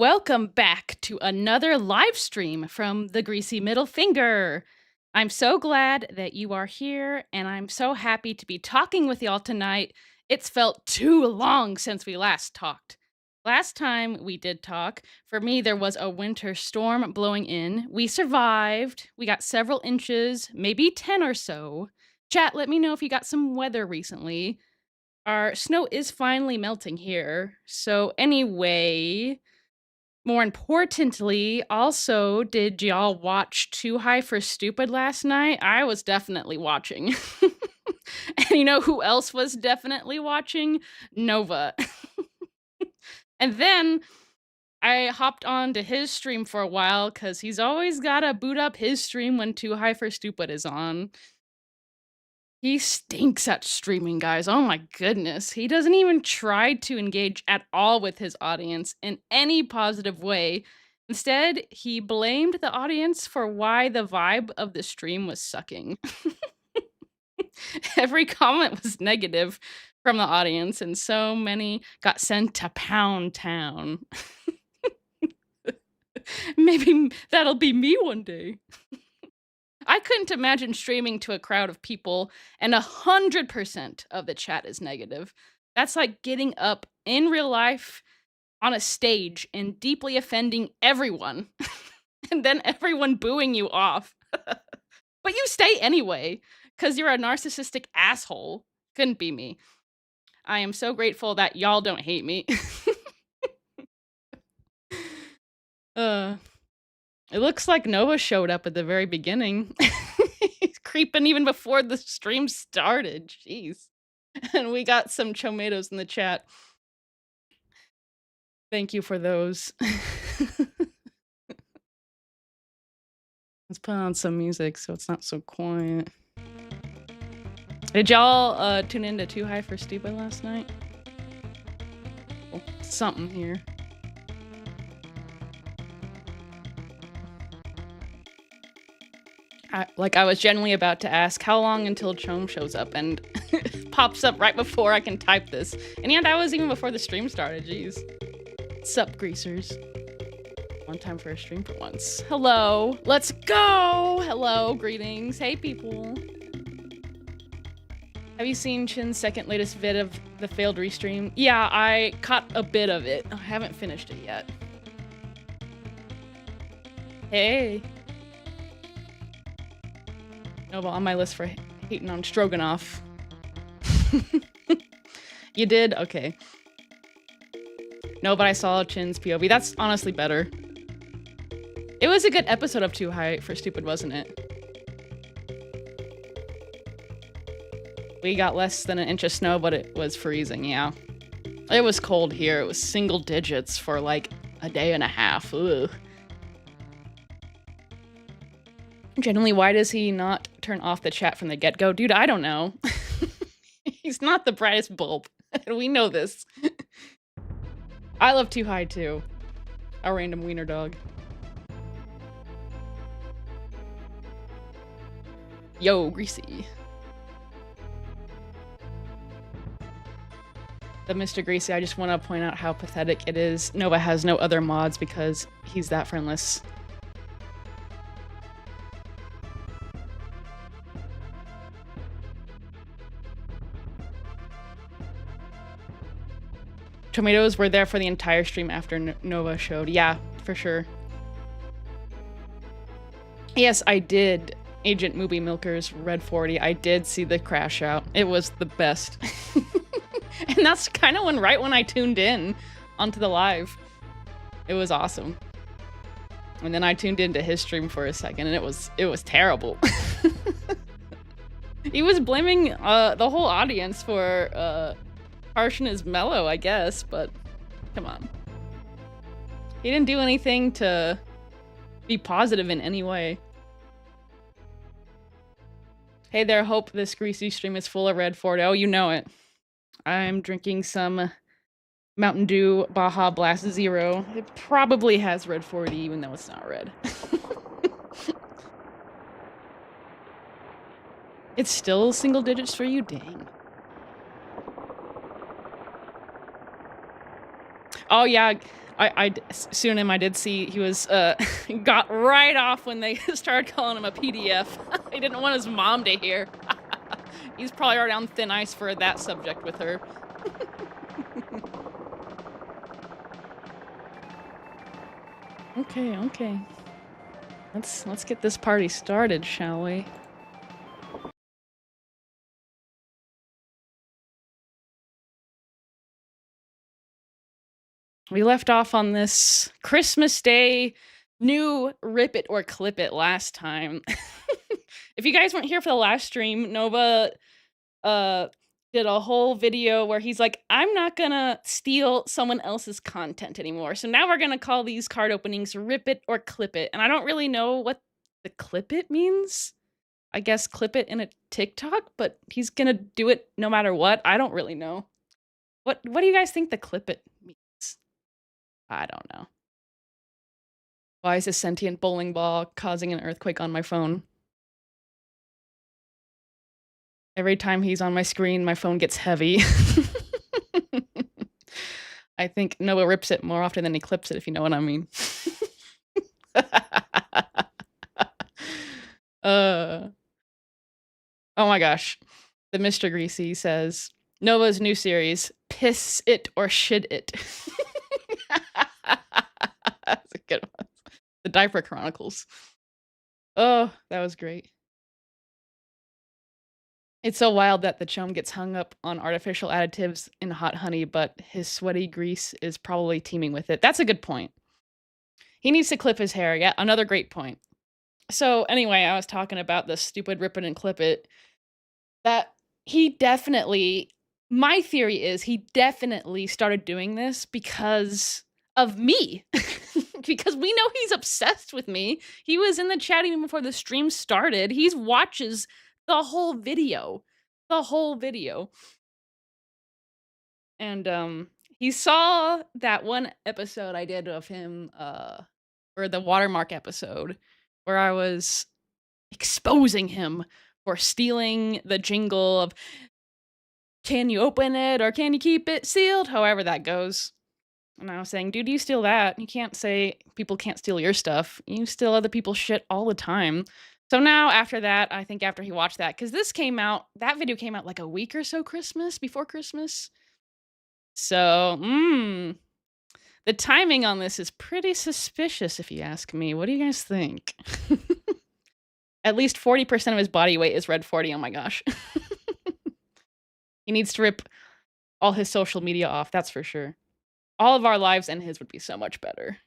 Welcome back to another live stream from the Greasy Middle Finger. I'm so glad that you are here, and I'm so happy to be talking with y'all tonight. It's felt too long since we last talked. Last time we did talk, for me, there was a winter storm blowing in. We survived. We got several inches, maybe 10 or so. Chat, let me know if you got some weather recently. Our snow is finally melting here. So, anyway, more importantly, also, did y'all watch Too High for Stupid last night? I was definitely watching. And you know who else was definitely watching? Nova. And then I hopped on to his stream for a while because he's always gotta boot up his stream when Too High for Stupid is on. He stinks at streaming, guys. Oh my goodness. He doesn't even try to engage at all with his audience in any positive way. Instead, he blamed the audience for why the vibe of the stream was sucking. Every comment was negative from the audience, and so many got sent to Pound Town. Maybe that'll be me one day. I couldn't imagine streaming to a crowd of people and 100% of the chat is negative. That's like getting up in real life on a stage and deeply offending everyone, and then everyone booing you off. But you stay anyway, because you're a narcissistic asshole. Couldn't be me. I am so grateful that y'all don't hate me. uh, it looks like Nova showed up at the very beginning. He's creeping even before the stream started. Jeez. And we got some tomatoes in the chat. Thank you for those. Let's put on some music so it's not so quiet. Did y'all tune into Too High for Stupid last night? Oh, something here. I was genuinely about to ask how long until Chom shows up, and pops up right before I can type this. And yeah, that was even before the stream started, jeez. Sup, greasers? One time for a stream for once. Hello, let's go! Hello, greetings. Hey, people. Have you seen Chin's second latest vid of the failed restream? Yeah, I caught a bit of it. I haven't finished it yet. Hey. Nova on my list for hating on Stroganoff. You did? Okay. No, but I saw Chin's POV. That's honestly better. It was a good episode of Too High for Stupid, wasn't it? We got less than an inch of snow, but it was freezing, yeah. It was cold here. It was single digits for like a day and a half. Ugh. Generally, why does he not turn off the chat from the get-go? Dude, I don't know. He's not the brightest bulb. We know this. I love Too High too. A random wiener dog. Yo, Greasy. The Mr. Greasy, I just want to point out how pathetic it is. Nova has no other mods because he's that friendless. Tomatoes were there for the entire stream after Nova showed. Yeah, for sure. Yes, I did. Agent Movie Milker's Red 40. I did see the crash out. It was the best. And that's kind of right when I tuned in onto the live. It was awesome. And then I tuned into his stream for a second, and it was terrible. He was blaming the whole audience for harshness mellow, I guess, but come on. He didn't do anything to be positive in any way. Hey there, hope this Greasy stream is full of Red 40. Oh, you know it. I'm drinking some Mountain Dew Baja Blast Zero. It probably has Red 40, even though it's not red. It's still single digits for you? Dang. Oh yeah, Pseudonym I did see he was got right off when they started calling him a PDF. He didn't want his mom to hear. He's probably already on thin ice for that subject with her. Okay. Let's get this party started, shall we? We left off on this Christmas Day new Rip It or Clip It last time. If you guys weren't here for the last stream, Nova uh did a whole video where he's like, I'm not gonna steal someone else's content anymore. So now we're gonna call these card openings Rip It or Clip It. And I don't really know what the clip it means. I guess clip it in a TikTok, but he's gonna do it no matter what. I don't really know. What do you guys think the clip it means? I don't know. Why is a sentient bowling ball causing an earthquake on my phone? Every time he's on my screen, my phone gets heavy. I think Noah rips it more often than he clips it, if you know what I mean. Oh my gosh. The Mr. Greasy says, Nova's new series, Piss It or Shit It. That's a good one. The Diaper Chronicles. Oh, that was great. It's so wild that the chum gets hung up on artificial additives in hot honey, but his sweaty grease is probably teeming with it. That's a good point. He needs to clip his hair. Yeah, another great point. So anyway, I was talking about the stupid rip it and clip it. That he definitely, my theory is he definitely started doing this because of me. Because we know he's obsessed with me. He was in the chat even before the stream started. He watches the whole video. The whole video. And he saw that one episode I did of him, or the watermark episode, where I was exposing him for stealing the jingle of can you open it or can you keep it sealed? However that goes. And I was saying, dude, you steal that. You can't say people can't steal your stuff. You steal other people's shit all the time. So now after that, I think after he watched that, because that video came out like a week or so before Christmas. So, the timing on this is pretty suspicious if you ask me. What do you guys think? At least 40% of his body weight is red 40. Oh my gosh. He needs to rip all his social media off, that's for sure. All of our lives and his would be so much better.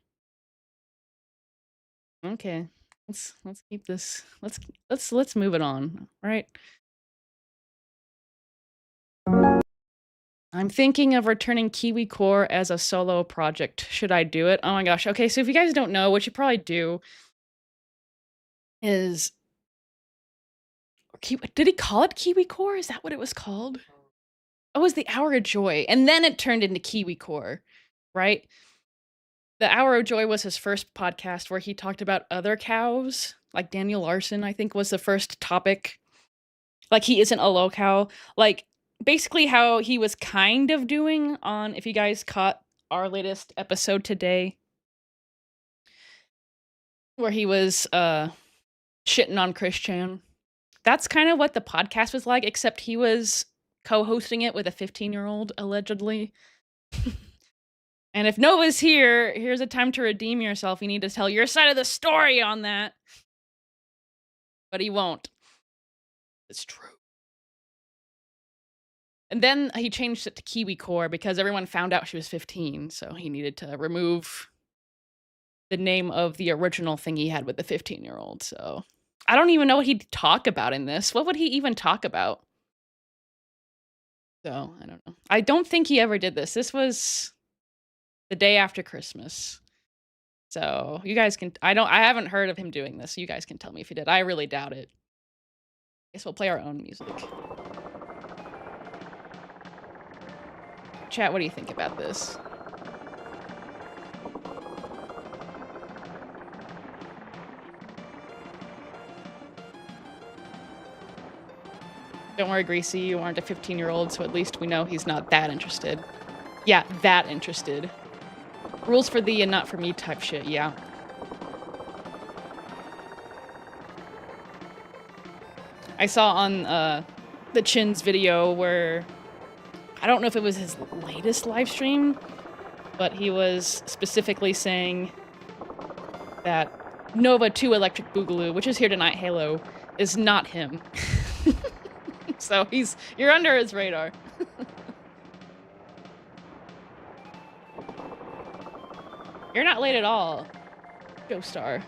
Okay. Let's keep this. Let's move it on, right? I'm thinking of returning Kiwi Core as a solo project. Should I do it? Oh my gosh. Okay, so if you guys don't know, what you probably do is did he call it Kiwi Core? Is that what it was called? Oh, it was the Hour of Joy. And then it turned into Kiwi Core, right? The Hour of Joy was his first podcast where he talked about other cows. Like Daniel Larson, I think, was the first topic. Like he isn't a low cow. Like basically how he was kind of doing on, if you guys caught our latest episode today, where he was shitting on Christian. That's kind of what the podcast was like, except he was co-hosting it with a 15-year-old, allegedly. And if Nova's here, here's a time to redeem yourself. You need to tell your side of the story on that. But he won't. It's true. And then he changed it to Kiwi Core because everyone found out she was 15, so he needed to remove the name of the original thing he had with the 15-year-old, so I don't even know what he'd talk about in this. What would he even talk about? So, I don't know. I don't think he ever did this. This was the day after Christmas. So, you guys can I haven't heard of him doing this. So you guys can tell me if he did. I really doubt it. Guess we'll play our own music. Chat, what do you think about this? Don't worry, Greasy, you aren't a 15-year-old, so at least we know he's not that interested. Yeah, that interested. Rules for thee and not for me type shit, yeah. I saw on the Chin's video where, I don't know if it was his latest live stream, but he was specifically saying that Nova 2 Electric Boogaloo, which is here tonight, Halo, is not him. So you're under his radar. You're not late at all, Joestar.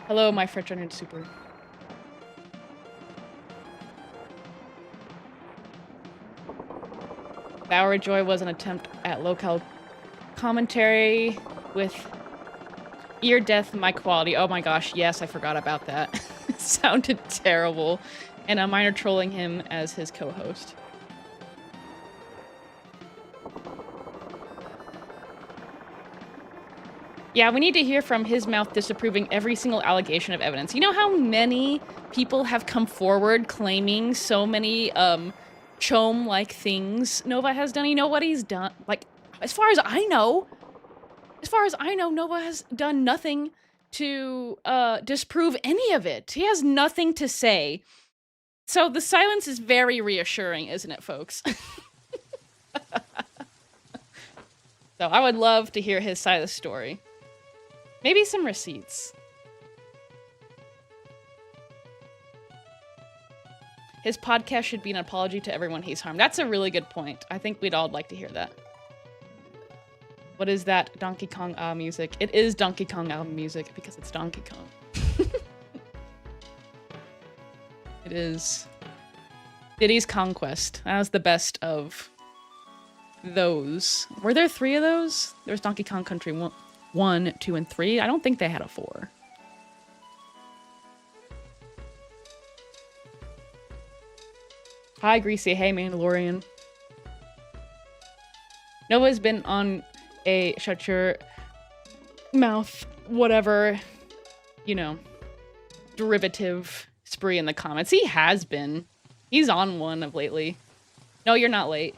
Hello, my fraternity super. Bower Joy was an attempt at local commentary with ear death mic quality. Oh my gosh, yes, I forgot about that. It sounded terrible. And a minor trolling him as his co-host. Yeah, we need to hear from his mouth disapproving every single allegation of evidence. You know how many people have come forward claiming so many Chom-like things Nova has done? You know what he's done? Like, as far as I know, Nova has done nothing to disprove any of it. He has nothing to say. So the silence is very reassuring, isn't it, folks? So I would love to hear his side of the story. Maybe some receipts. His podcast should be an apology to everyone he's harmed. That's a really good point. I think we'd all like to hear that. What is that Donkey Kong music? It is Donkey Kong album music because it's Donkey Kong. It is Diddy's Conquest. That was the best of those. Were there 3 of those? There was Donkey Kong Country 1, 2, and 3. I don't think they had a 4. Hi, Greasy. Hey, Mandalorian. Nova's been on a shut your mouth, whatever, you know, derivative spree in the comments. He has been. He's on one of lately. No, you're not late.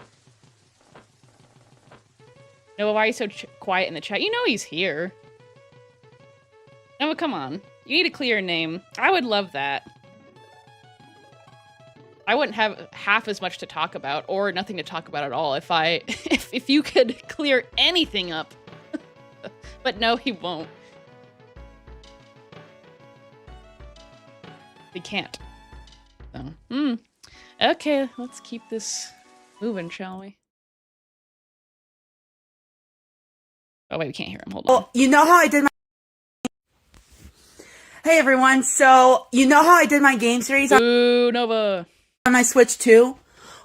Noah, why are you so quiet in the chat? You know he's here. Noah, come on. You need to clear your name. I would love that. I wouldn't have half as much to talk about, or nothing to talk about at all, if you could clear anything up. But no, he won't. He can't. So, okay, let's keep this moving, shall we? Oh wait, we can't hear him. Hold on. Well, you know how I did my... Hey everyone, so you know how I did my game series Ooh, Nova. On my Switch 2?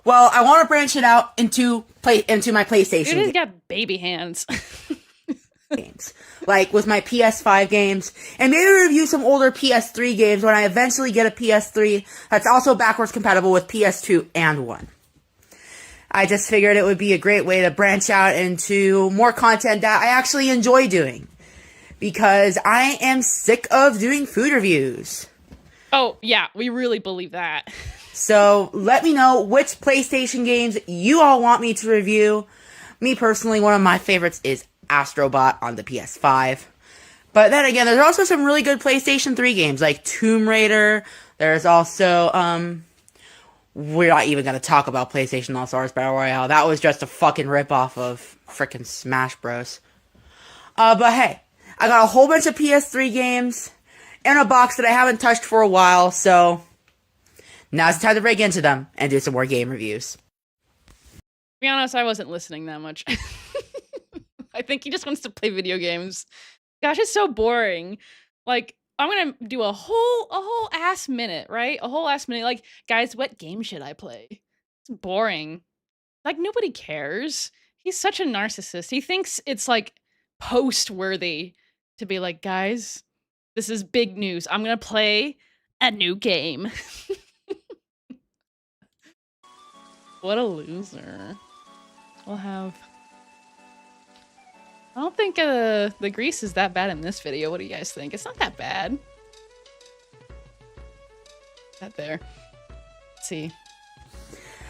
Well, I want to branch it out into my PlayStation Dude, he's got baby hands. games. Like with my PS5 games, and maybe review some older PS3 games when I eventually get a PS3 that's also backwards compatible with PS2 and 1. I just figured it would be a great way to branch out into more content that I actually enjoy doing. Because I am sick of doing food reviews. Oh, yeah, we really believe that. So, let me know which PlayStation games you all want me to review. Me personally, one of my favorites is Astrobot on the PS5. But then again, there's also some really good PlayStation 3 games, like Tomb Raider. There's also, we're not even going to talk about PlayStation All-Stars Battle Royale. That was just a fucking ripoff of frickin' Smash Bros. But hey, I got a whole bunch of PS3 games in a box that I haven't touched for a while, so now's the time to break into them and do some more game reviews. To be honest, I wasn't listening that much. I think he just wants to play video games. Gosh, it's so boring. Like, I'm gonna do a whole ass minute, right? A whole ass minute. Like, guys, what game should I play? It's boring. Like, nobody cares. He's such a narcissist. He thinks it's like post-worthy to be like, guys, this is big news. I'm gonna play a new game. What a loser. We'll have... I don't think the grease is that bad in this video. What do you guys think? It's not that bad. That there. Let's see.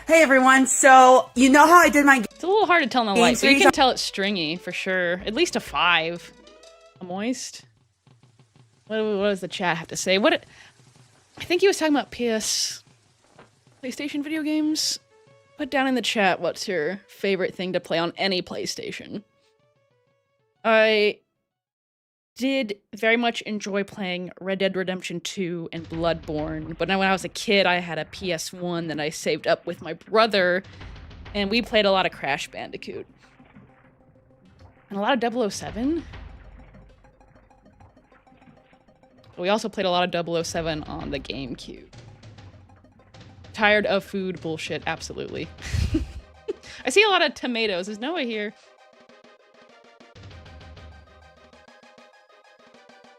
Hey everyone, so you know how I did my It's a little hard to tell in the game, light, so but you you can tell it's stringy for sure. At least a 5. A moist. What does the chat have to say? I think he was talking about PlayStation video games. Put down in the chat what's your favorite thing to play on any PlayStation. I did very much enjoy playing Red Dead Redemption 2 and Bloodborne, but now when I was a kid, I had a PS1 that I saved up with my brother, and we played a lot of Crash Bandicoot. And a lot of 007. We also played a lot of 007 on the GameCube. Tired of food bullshit, absolutely. I see a lot of tomatoes. Is Noah here?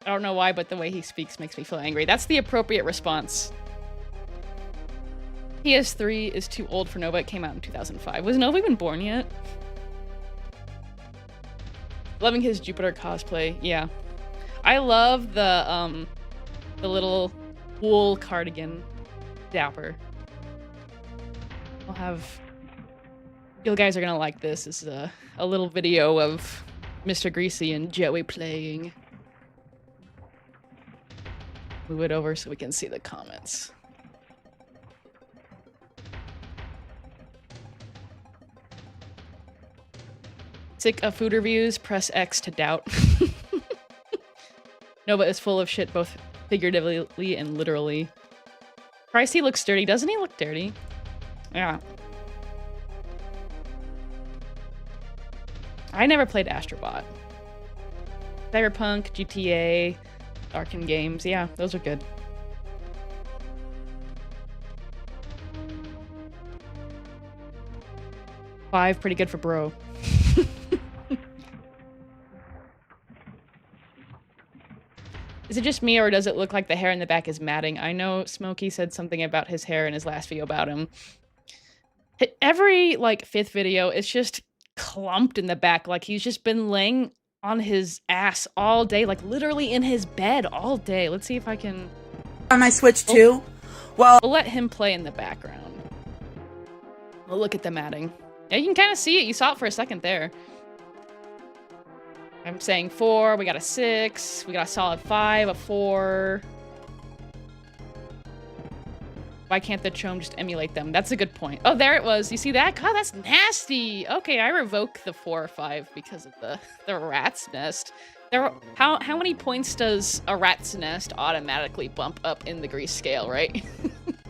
I don't know why, but the way he speaks makes me feel angry. That's the appropriate response. PS3 is too old for Nova. It came out in 2005. Was Nova even born yet? Loving his Jupiter cosplay. Yeah. I love the little wool cardigan dapper. I'll have... You guys are gonna like this. This is a little video of Mr. Greasy and Joey playing. Move it over so we can see the comments. Sick of food reviews, press X to doubt. Nova is full of shit, both figuratively and literally. Christ, he looks dirty. Doesn't he look dirty? Yeah. I never played Astrobot. Cyberpunk, GTA, Arkham games. Yeah, those are good. Five, pretty good for bro. Is it just me, or does it look like the hair in the back is matting? I know Smokey said something about his hair in his last video about him. Every, like, 5th video, it's just clumped in the back. Like, he's just been laying on his ass all day. Like, literally in his bed all day. Let's see if I can... On my Switch too? Well... We'll let him play in the background. We'll look at the matting. Yeah, you can kind of see it. You saw it for a second there. I'm saying 4, we got a 6, we got a solid 5, a 4. Why can't the Chome just emulate them? That's a good point. Oh, there it was. You see that? God, that's nasty. Okay, I revoke the 4 or 5 because of the rat's nest. How many points does a rat's nest automatically bump up in the grease scale, right?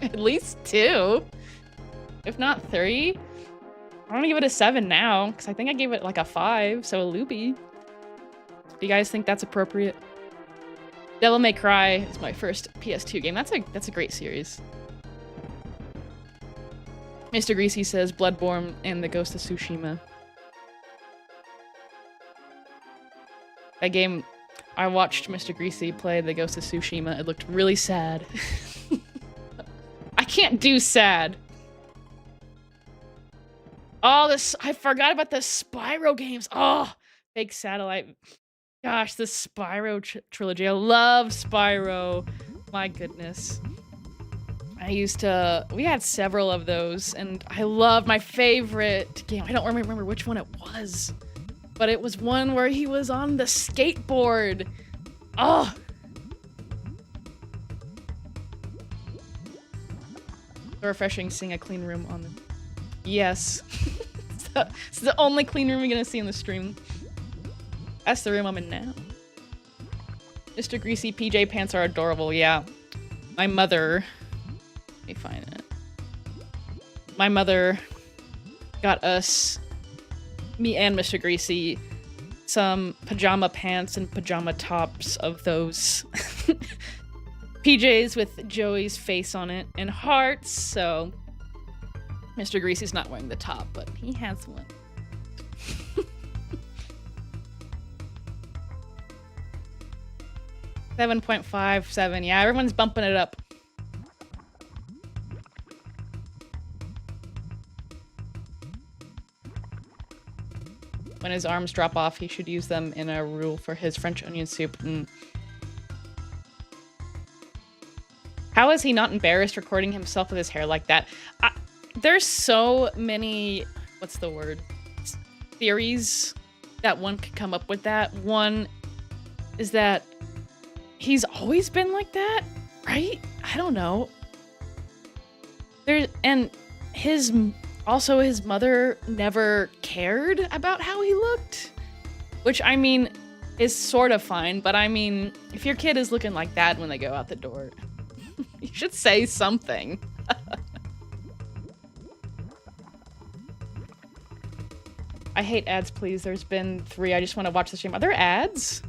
At least 2. If not 3. I'm gonna give it a 7 now, because I think I gave it like a 5, so a loopy. Do you guys think that's appropriate? Devil May Cry is my first PS2 game. That's a great series. Mr. Greasy says Bloodborne and the Ghost of Tsushima. That game, I watched Mr. Greasy play the Ghost of Tsushima. It looked really sad. I can't do sad. Oh, I forgot about the Spyro games. Oh, fake satellite. Gosh, the Spyro trilogy. I love Spyro. My goodness. We had several of those, and I loved my favorite game. I don't remember which one it was, but it was one where he was on the skateboard. Oh. So refreshing seeing a clean room on them. Yes. It's the only clean room you're gonna see in the stream. That's the room I'm in now. Mr. Greasy PJ pants are adorable, yeah. My mother... Let me find it. My mother got us, me and Mr. Greasy, some pajama pants and pajama tops of those PJs with Joey's face on it and hearts, so... Mr. Greasy's not wearing the top, but he has one. 7.57. Yeah, everyone's bumping it up. When his arms drop off, he should use them in a roux for his French onion soup. How is he not embarrassed recording himself with his hair like that? There's so many, what's the word? Theories that one could come up with that. One is that he's always been like that, right? I don't know. And his mother never cared about how he looked, which I mean is sort of fine, but I mean, if your kid is looking like that when they go out the door, you should say something. I hate ads, please. There's been 3. I just want to watch the stream. Are there ads?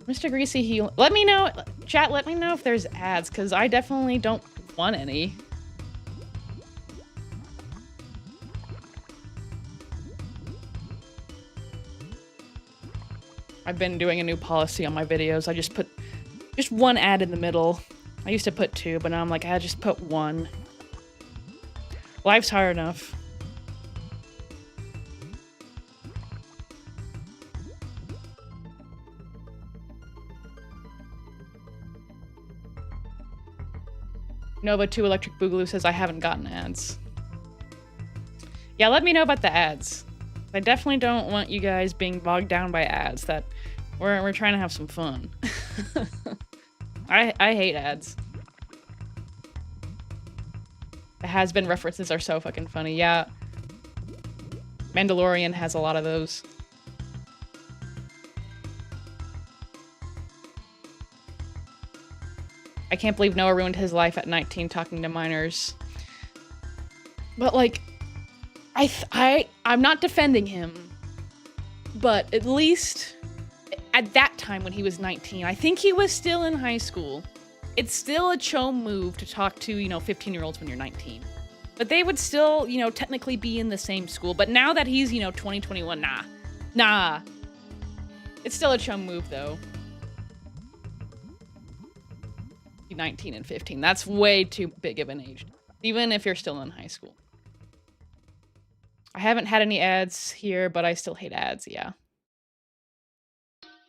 Mr. Greasy, let me know. Chat, let me know if there's ads, because I definitely don't want any. I've been doing a new policy on my videos. I just put just 1 ad in the middle. I used to put 2, but now I'm like, I just put 1. Life's hard enough. Nova 2 Electric Boogaloo says I haven't gotten ads. Yeah, let me know about the ads. I definitely don't want you guys being bogged down by ads. That we're trying to have some fun. I hate ads. The has-been references are so fucking funny. Yeah. Mandalorian has a lot of those. I can't believe Noah ruined his life at 19 talking to minors. But like, I'm not defending him, but at least at that time when he was 19, I think he was still in high school. It's still a chome move to talk to, 15-year-olds when you're 19. But they would still, technically be in the same school. But now that he's, 20, 21, nah. It's still a chum move, though. 19 and 15. That's way too big of an age. Even if you're still in high school. I haven't had any ads here, but I still hate ads, yeah.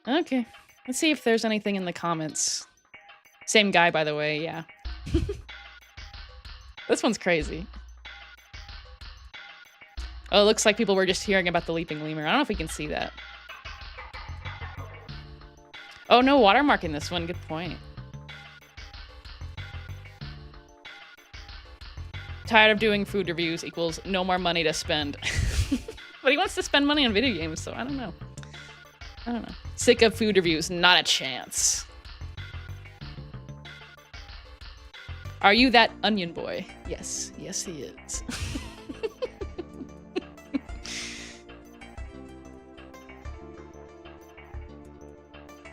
Okay. Let's see if there's anything in the comments. Same guy, by the way, yeah. This one's crazy. Oh, it looks like people were just hearing about the leaping lemur. I don't know if we can see that. Oh, no watermark in this one. Good point. Tired of doing food reviews equals no more money to spend. But he wants to spend money on video games, so I don't know. Sick of food reviews. Not a chance. Are you that onion boy? Yes. Yes, he is.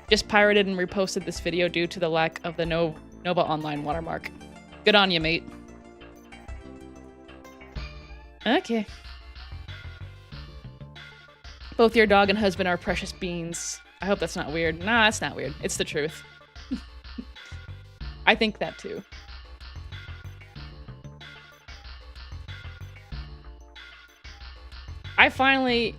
Just pirated and reposted this video due to the lack of the Nova Online watermark. Good on you, mate. Okay. Both your dog and husband are precious beans. I hope that's not weird. Nah, that's not weird. It's the truth. I think that too. I finally...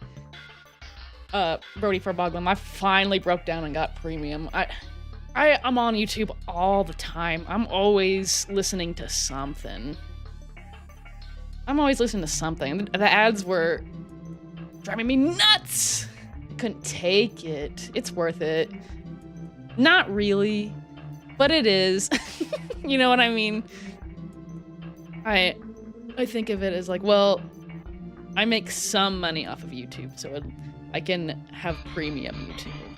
Brody for Boglum, I finally broke down and got premium. I'm on YouTube all the time. I'm always listening to something. The ads were driving me nuts. I couldn't take it. It's worth it. Not really, but it is. You know what I mean? I think of it as like, well, I make some money off of YouTube, so I can have premium YouTube.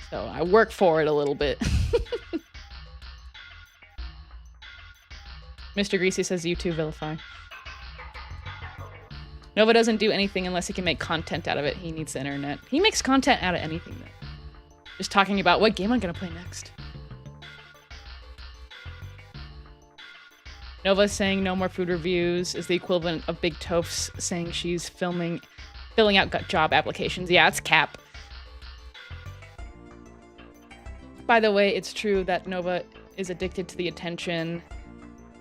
So I work for it a little bit. Mr. Greasy says YouTube vilify. Nova doesn't do anything unless he can make content out of it. He needs the internet. He makes content out of anything, though. Just talking about what game I'm gonna play next. Nova saying no more food reviews is the equivalent of Big Tophs saying she's filling out job applications. Yeah, it's cap. By the way, it's true that Nova is addicted to the attention.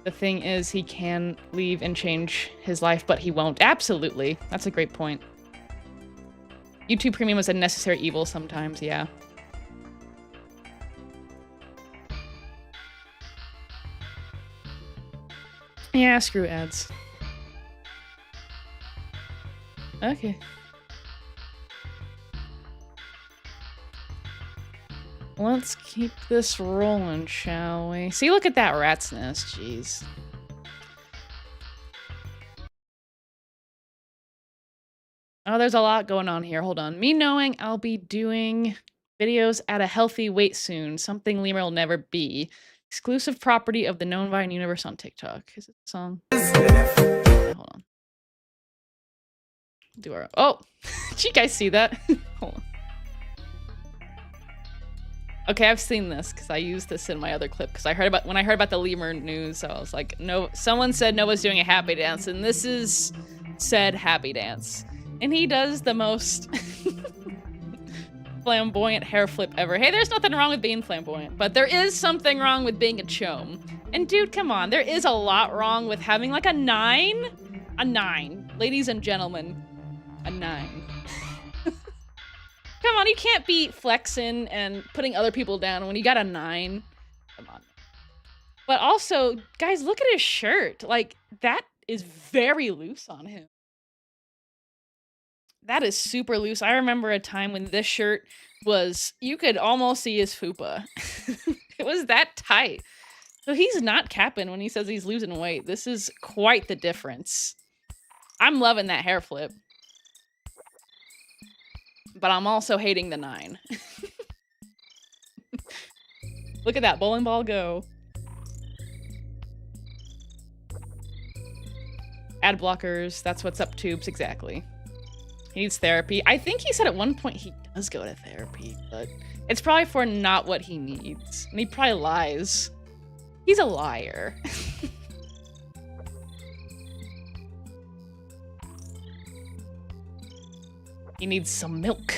The thing is, he can leave and change his life, but he won't. Absolutely. That's a great point. YouTube Premium is a necessary evil sometimes, yeah. Yeah, screw ads. Okay. Let's keep this rolling, shall we? See, look at that rat's nest, jeez. Oh, there's a lot going on here. Hold on. Me knowing I'll be doing videos at a healthy weight soon. Something Lemur will never be. Exclusive property of the Known Vine universe on TikTok. Is it a song? Yeah, hold on. Do our... Oh! Did you guys see that? Hold on. Okay, I've seen this because I used this in my other clip because when I heard about the lemur news, I was like, no, someone said Noah's doing a happy dance, and this is said happy dance. And he does the most flamboyant hair flip ever. Hey, there's nothing wrong with being flamboyant, but there is something wrong with being a chome. And dude, come on, there is a lot wrong with having like a 9. A 9. Ladies and gentlemen, a 9. Come on, you can't be flexing and putting other people down when you got a 9. Come on. But also, guys, look at his shirt. Like, that is very loose on him. That is super loose. I remember a time when this shirt was, you could almost see his fupa. It was that tight. So he's not capping when he says he's losing weight. This is quite the difference. I'm loving that hair flip. But I'm also hating the 9. Look at that bowling ball go. Ad blockers, that's what's up, tubes, exactly. He needs therapy. I think he said at one point he does go to therapy, but it's probably for not what he needs. And he probably lies. He's a liar. He needs some milk.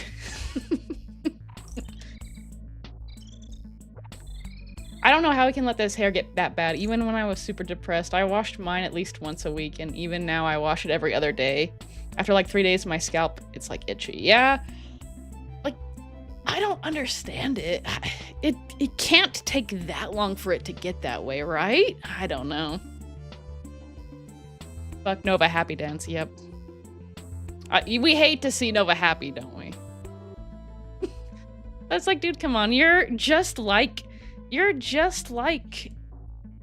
I don't know how he can let this hair get that bad. Even when I was super depressed, I washed mine at least once a week, and even now I wash it every other day. After like 3 days, my scalp, it's like itchy. Yeah, like, I don't understand it. It can't take that long for it to get that way, right? I don't know. Fuck Nova Happy Dance, yep. We hate to see Nova happy, don't we? That's like, dude, come on. You're just like,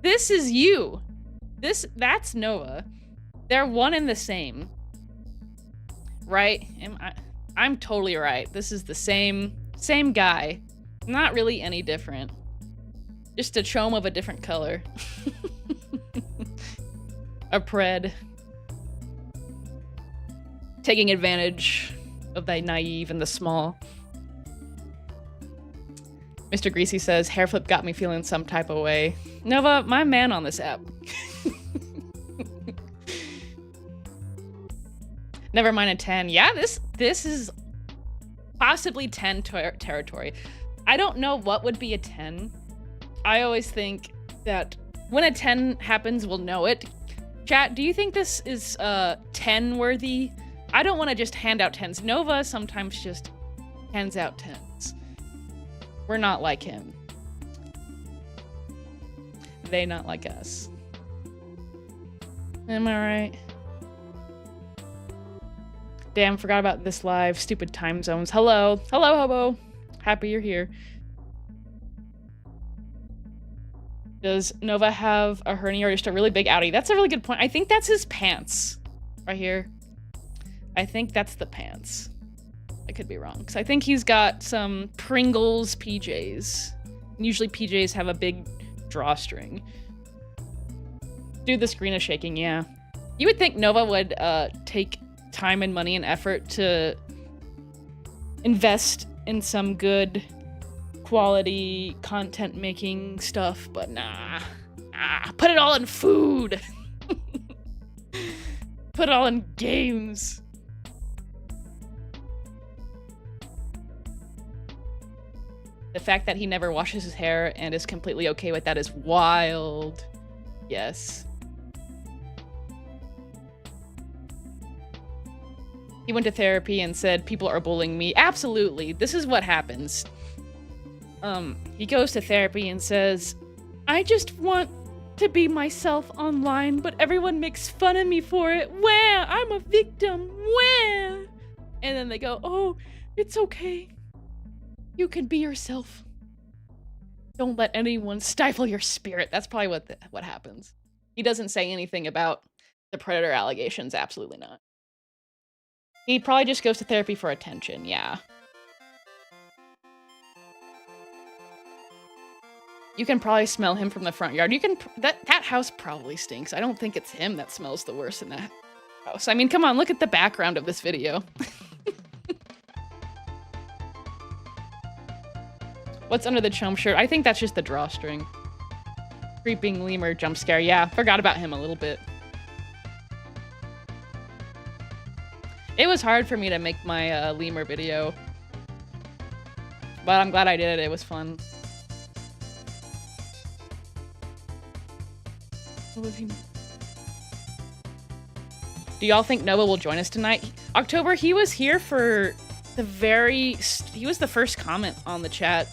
this is you. That's Nova. They're one and the same. Right? I'm totally right. This is the same guy. Not really any different. Just a chome of a different color. A pred. Taking advantage of the naive and the small. Mr. Greasy says, hair flip got me feeling some type of way. Nova, my man on this app. Never mind a 10. Yeah, this is possibly 10 territory. I don't know what would be a 10. I always think that when a 10 happens, we'll know it. Chat, do you think this is 10 worthy? I don't want to just hand out 10s. Nova sometimes just hands out 10s. We're not like him. They not like us. Am I right? Damn, forgot about this live. Stupid time zones. Hello. Hello, Hobo. Happy you're here. Does Nova have a hernia or just a really big outie? That's a really good point. I think that's his pants. Right here. I think that's the pants. I could be wrong. Because I think he's got some Pringles PJs. Usually PJs have a big drawstring. Dude, the screen is shaking, yeah. You would think Nova would take time and money and effort to invest in some good quality content making stuff, but nah. Put it all in food. Put it all in games. The fact that he never washes his hair and is completely okay with that is wild. Yes. He went to therapy and said, people are bullying me. Absolutely. This is what happens. He goes to therapy and says, I just want to be myself online, but everyone makes fun of me for it. Wah! I'm a victim. Wah! And then they go, oh, it's okay. You can be yourself. Don't let anyone stifle your spirit. That's probably what happens. He doesn't say anything about the predator allegations. Absolutely not. He probably just goes to therapy for attention. Yeah. You can probably smell him from the front yard. You can. That house probably stinks. I don't think it's him that smells the worst in that house. I mean, come on, look at the background of this video. What's under the chum shirt? I think that's just the drawstring. Creeping lemur jump scare. Yeah, forgot about him a little bit. It was hard for me to make my lemur video. But I'm glad I did it. It was fun. What was he? Do y'all think Noah will join us tonight? October, he was here for he was the first comment on the chat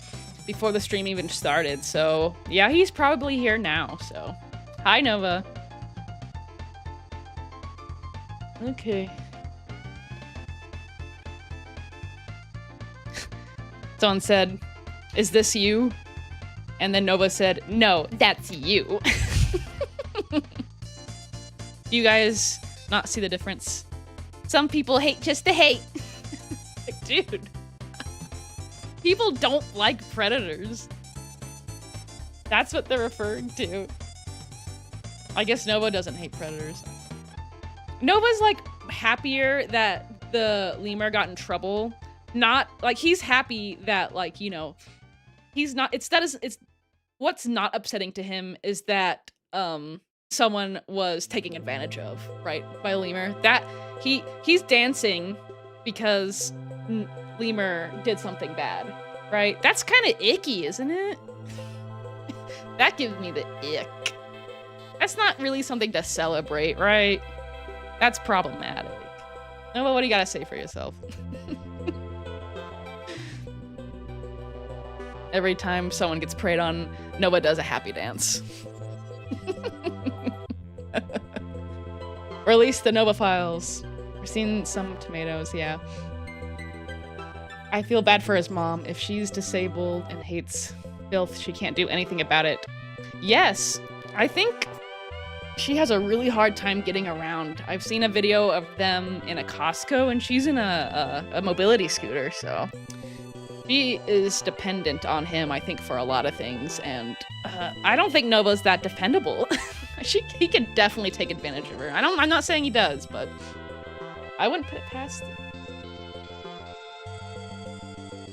before the stream even started. So yeah, he's probably here now. So hi, Nova. Okay. Someone said, is this you? And then Nova said, no, that's you. Do you guys not see the difference? Some people hate just to hate. Like, dude. People don't like predators. That's what they're referring to. I guess Nova doesn't hate predators. Nova's like happier that the lemur got in trouble. Not like he's happy that, like, you know, he's not, it's what's not upsetting to him is that someone was taking advantage of, right, by lemur. That he's dancing because lemur did something bad, right? That's kind of icky, isn't it? That gives me the ick. That's not really something to celebrate, right? That's problematic. Nova, what do you gotta say for yourself? Every time someone gets preyed on, Nova does a happy dance. Release the Nova files. We're seeing some tomatoes, yeah. I feel bad for his mom. If she's disabled and hates filth, she can't do anything about it. Yes, I think she has a really hard time getting around. I've seen a video of them in a Costco, and she's in a mobility scooter, so she is dependent on him, I think, for a lot of things, and I don't think Nova's that dependable. He can definitely take advantage of her. I'm not saying he does, but I wouldn't put it past him.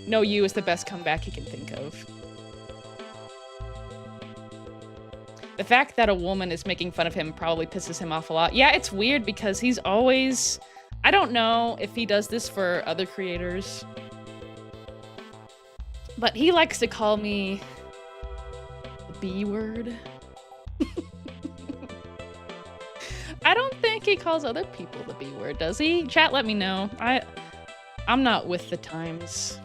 No, you is the best comeback he can think of. The fact that a woman is making fun of him probably pisses him off a lot. Yeah, it's weird because he's always... I don't know if he does this for other creators, but he likes to call me the B word. I don't think he calls other people the B word, does he? Chat, let me know. I'm not with the times.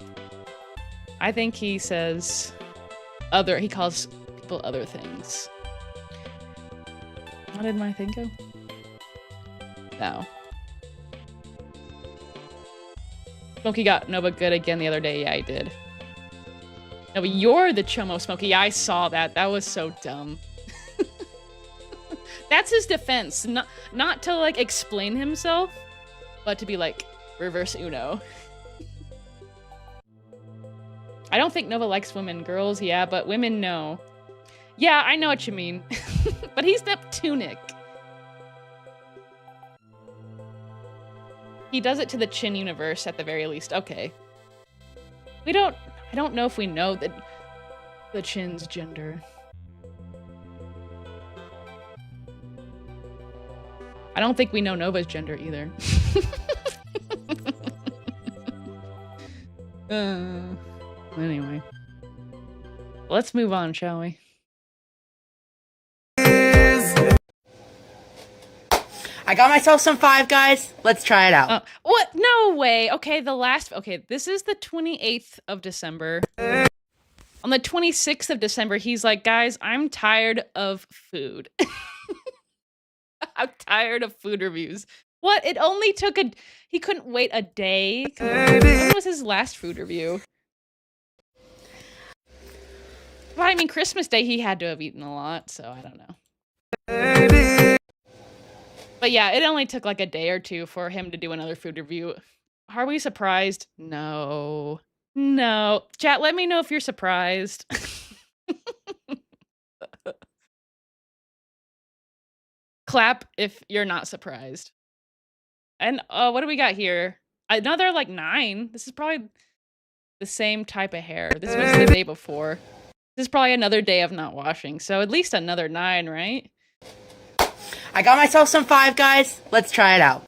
I think he says he calls people other things. What did my thing go? No. Smokey got Nova good again the other day. Yeah, he did. Nova, you're the Chomo, Smokey. Yeah, I saw that. That was so dumb. That's his defense. Not to, like, explain himself, but to be, like, reverse Uno. I don't think Nova likes women. Girls, yeah, but women, no. Yeah, I know what you mean. But he's Neptunic. He does it to the Chin universe at the very least. Okay. I don't know if we know the Chin's gender. I don't think we know Nova's gender either. Anyway. Let's move on, shall we? I got myself some Five Guys. Let's try it out. What? No way. Okay, this is the 28th of December. On the 26th of December, he's like, guys, I'm tired of food. I'm tired of food reviews. What? It only took he couldn't wait a day? Come on. When was his last food review? Well, I mean, Christmas Day, he had to have eaten a lot, so I don't know. But yeah, it only took like a day or two for him to do another food review. Are we surprised? No. No. Chat, let me know if you're surprised. Clap if you're not surprised. And what do we got here? Another like 9. This is probably the same type of hair. This was the day before. This is probably another day of not washing. So at least another 9, right? I got myself some Five Guys. Let's try it out.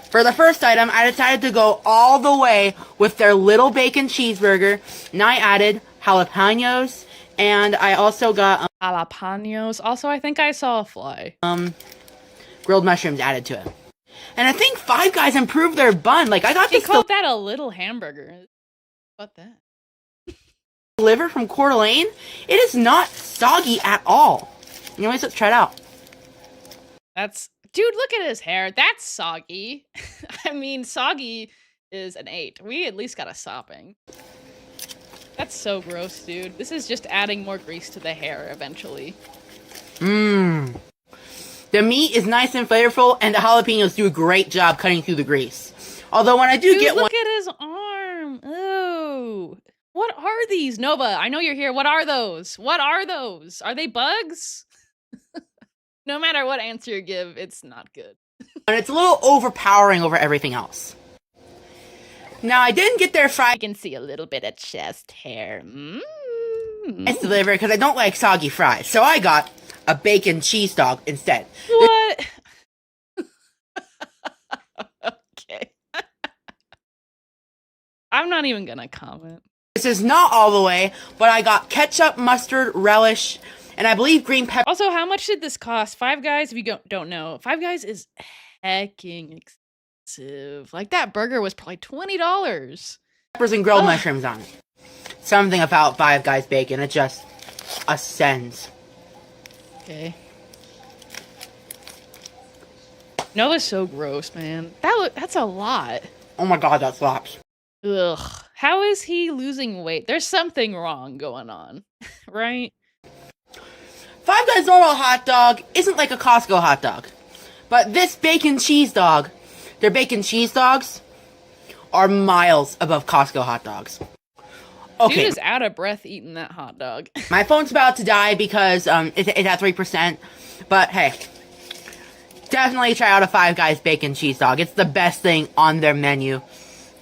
For the first item, I decided to go all the way with their little bacon cheeseburger. And I added jalapenos, and I also got jalapenos. Also, I think I saw a fly. Grilled mushrooms added to it. And I think Five Guys improved their bun. Like, I got this. They called that a little hamburger. What that? Delivered from Coeur d'Alene. It is not soggy at all. Anyways, let's try it out. Dude, look at his hair. That's soggy. I mean, soggy is an 8. We at least got a sopping. That's so gross, dude. This is just adding more grease to the hair eventually. Mmm. The meat is nice and flavorful, and the jalapenos do a great job cutting through the grease. Although when I do get one... look at his arm. Ooh. What are these? Nova, I know you're here. What are those? What are those? Are they bugs? No matter what answer you give, it's not good. And it's a little overpowering over everything else. Now, I didn't get their fries. I can see a little bit of chest hair. It's delivered because I don't like soggy fries. So I got a bacon cheese dog instead. What? Okay. I'm not even gonna comment. This is not all the way, but I got ketchup, mustard, relish, and I believe green pepper. Also, how much did this cost? Five Guys, if you don't know, Five Guys is hecking expensive. Like, that burger was probably $20. Peppers and grilled mushrooms on it. Something about Five Guys bacon, it just ascends. Okay. Nova's so gross, man. That's a lot. Oh my god, that slaps. Ugh. How is he losing weight? There's something wrong going on, right? Five Guys normal hot dog isn't like a Costco hot dog. But this bacon cheese dog, their bacon cheese dogs, are miles above Costco hot dogs. Okay. Dude is out of breath eating that hot dog. My phone's about to die because it's at 3%. But hey, definitely try out a Five Guys bacon cheese dog. It's the best thing on their menu.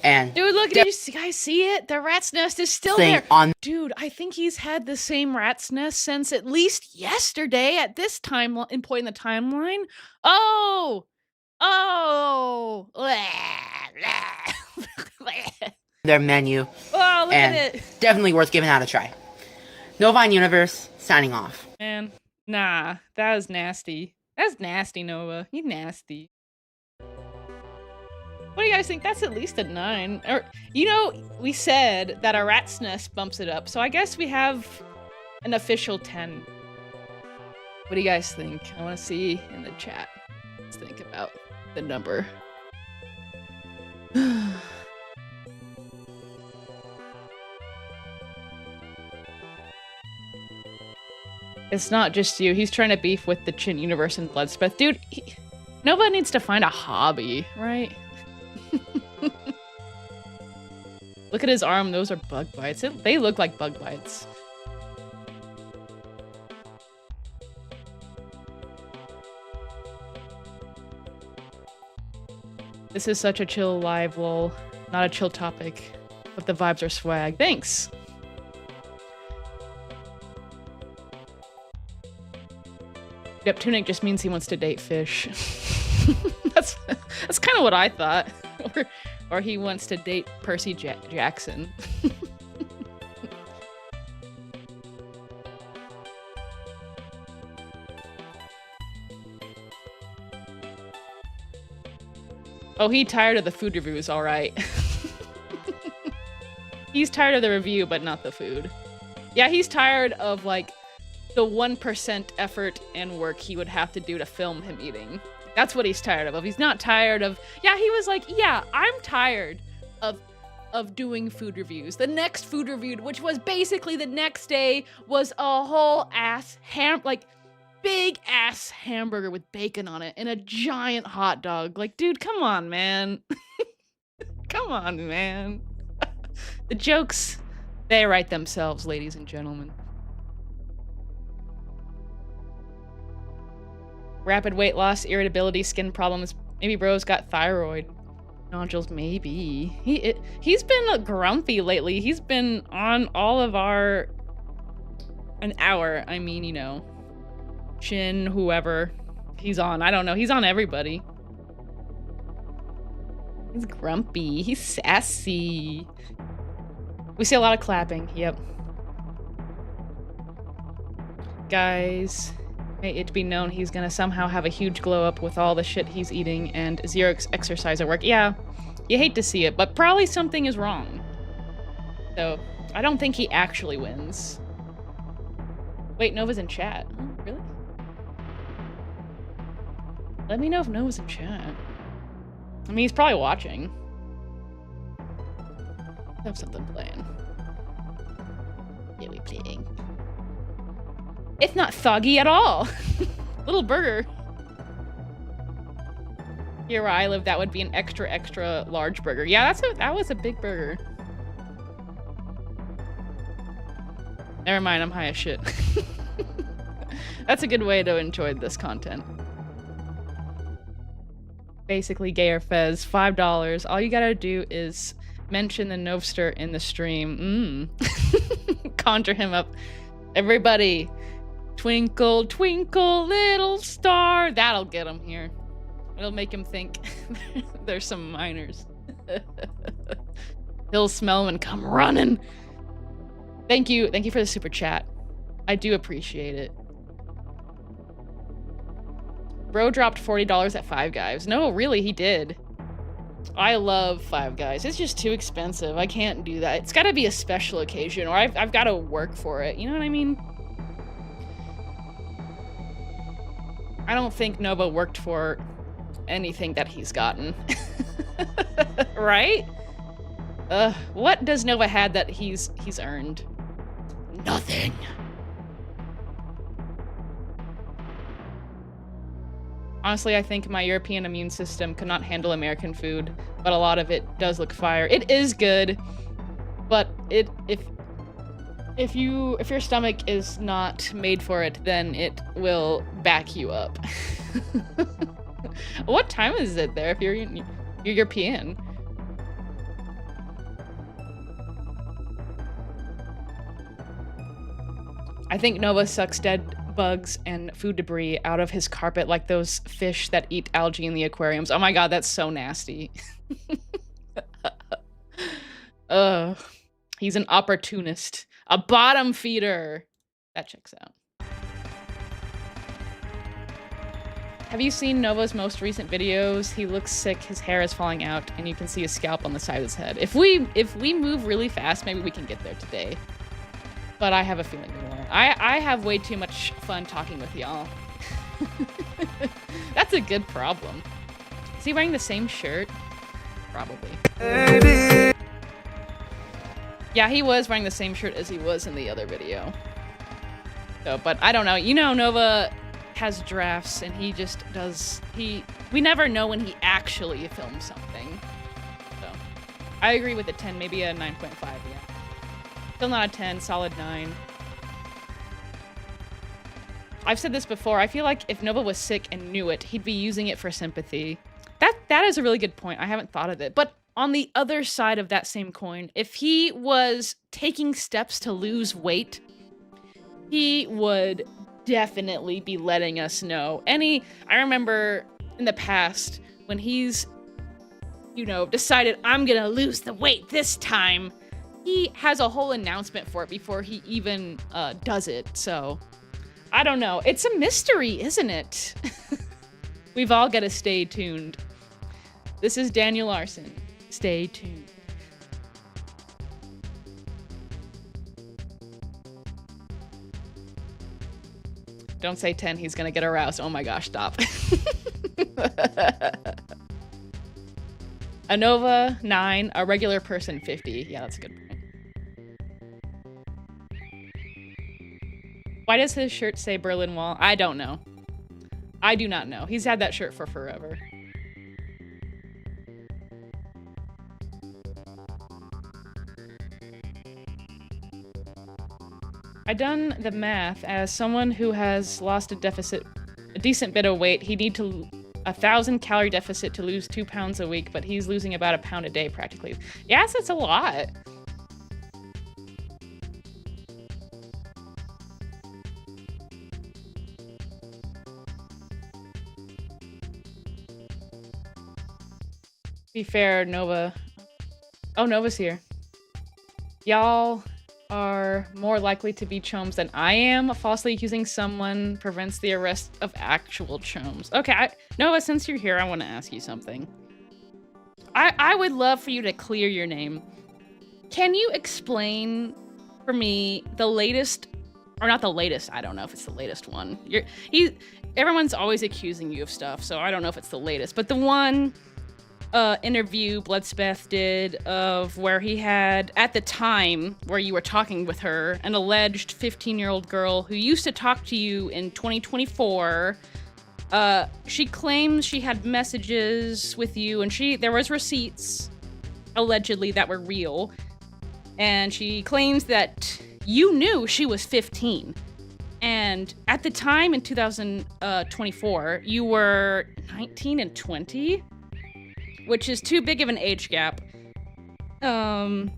And dude, look, did you guys see it? The rat's nest is still there. Dude, I think he's had the same rat's nest since at least yesterday at this point in the timeline. Oh! Their menu. Oh, look at it. Definitely worth giving out a try. Novine Universe, signing off. Man, nah, that was nasty. That's nasty, Nova. You nasty. What do you guys think? That's at least a 9. Or, we said that a rat's nest bumps it up, so I guess we have an official 10. What do you guys think? I want to see in the chat. Let's think about the number. It's not just you. He's trying to beef with the Chin Universe and Bloodspeth. Dude, nobody needs to find a hobby, right? Look at his arm. Those are bug bites. They look like bug bites. This is such a chill live lol. Not a chill topic. But the vibes are swag. Thanks! Yep, tunic just means he wants to date fish. That's kind of what I thought. Or he wants to date Percy Jackson. Oh, he tired of the food reviews, alright. He's tired of the review, but not the food. Yeah, he's tired of, like, the 1% effort and work he would have to do to film him eating. That's what he's tired of. He's not tired of... Yeah, he was like, yeah, I'm tired of doing food reviews. The next food review, which was basically the next day, was a whole ass big ass hamburger with bacon on it and a giant hot dog. Like, dude, come on, man. Come on, man. The jokes, they write themselves, ladies and gentlemen. Rapid weight loss, irritability, skin problems. Maybe bro's got thyroid nodules, maybe. He's been grumpy lately. He's been on all of our... An hour, I mean, you know. Shin, whoever he's on. I don't know. He's on everybody. He's grumpy. He's sassy. We see a lot of clapping. Yep. Guys, may it be known he's gonna somehow have a huge glow up with all the shit he's eating and zero exercise at work. Yeah, you hate to see it, but probably something is wrong. So, I don't think he actually wins. Wait, Nova's in chat. Oh, really? Let me know if Nova's in chat. I mean, he's probably watching. I have something playing. Yeah, we playing. It's not thuggy at all. Little burger. Here where I live, that would be an extra, extra large burger. Yeah, that was a big burger. Never mind, I'm high as shit. That's a good way to enjoy this content. Basically, Gayer Fez, $5. All you gotta do is mention the Novster in the stream. Conjure him up. Everybody, twinkle, twinkle, little star. That'll get him here. It'll make him think there's some miners. He'll smell them and come running. Thank you for the super chat. I do appreciate it. Bro dropped $40 at Five Guys. No, really, he did. I love Five Guys. It's just too expensive. I can't do that. It's gotta be a special occasion, or I've gotta work for it. You know what I mean? I don't think Nova worked for anything that he's gotten. Right? What does Nova had that he's earned? Nothing. Honestly, I think my European immune system could not handle American food, but a lot of it does look fire. It is good, but if your stomach is not made for it, then it will back you up. What time is it there if you're European? I think Nova sucks dead bugs and food debris out of his carpet like those fish that eat algae in the aquariums. Oh my god, that's so nasty. Ugh. He's an opportunist. A bottom feeder. That checks out. Have you seen Nova's most recent videos? He looks sick, his hair is falling out, and you can see his scalp on the side of his head. If we move really fast, maybe we can get there today. But I have a feeling we won't. I have way too much fun talking with y'all. That's a good problem. Is he wearing the same shirt? Probably. Baby. Yeah, he was wearing the same shirt as he was in the other video. So, but I don't know. You know, Nova has drafts and he just does... We never know when he actually films something. So, I agree with a 10, maybe a 9.5, yeah. Still not a 10, solid 9. I've said this before, I feel like if Nova was sick and knew it, he'd be using it for sympathy. That is a really good point. I haven't thought of it. But on the other side of that same coin, if he was taking steps to lose weight, he would definitely be letting us know. I remember in the past when he's, decided I'm gonna lose the weight this time, he has a whole announcement for it before he even does it. So I don't know. It's a mystery, isn't it? We've all got to stay tuned. This is Daniel Larson. Stay tuned. don't say 10. He's gonna get aroused. Oh my gosh, stop. A Nova, 9. A regular person, 50. Yeah, that's a good point. Why does his shirt say Berlin Wall? I don't know. I do not know. He's had that shirt for forever. I done the math. As someone who has lost a decent bit of weight, he need to 1,000 calorie deficit to lose 2 pounds a week, but he's losing about a pound a day practically. Yes, that's a lot. Be fair, Nova. Oh, Nova's here. Y'all are more likely to be chomes than I am. Falsely accusing someone prevents the arrest of actual chomes. Okay, Nova, since you're here, I want to ask you something. I would love for you to clear your name. Can you explain for me the latest, or not the latest, I don't know if it's the latest one. Everyone's always accusing you of stuff, so I don't know if it's the latest, but the one interview Bloodspeth did of where he had, at the time where you were talking with her, an alleged 15-year-old girl who used to talk to you in 2024. She claims she had messages with you, and there was receipts, allegedly, that were real. And she claims that you knew she was 15. And at the time in 2024, you were 19 and 20, which is too big of an age gap. And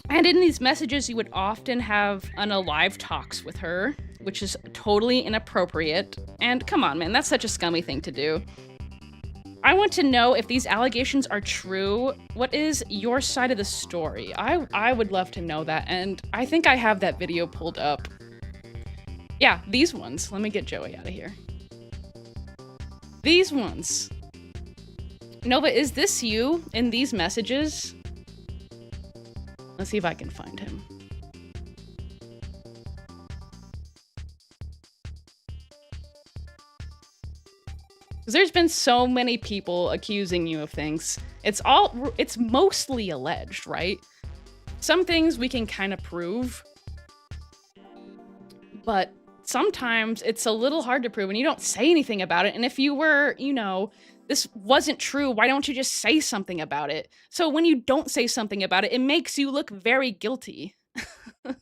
in these messages, you would often have unalive talks with her, which is totally inappropriate. And come on, man, that's such a scummy thing to do. I want to know if these allegations are true. What is your side of the story? I would love to know that, and I think I have that video pulled up. Yeah, these ones. Let me get Joey out of here. These ones. Nova, is this you in these messages? Let's see if I can find him. Because there's been so many people accusing you of things. It's mostly alleged, right? Some things we can kind of prove, but sometimes it's a little hard to prove and you don't say anything about it. And if you were, this wasn't true, why don't you just say something about it? So when you don't say something about it, it makes you look very guilty. So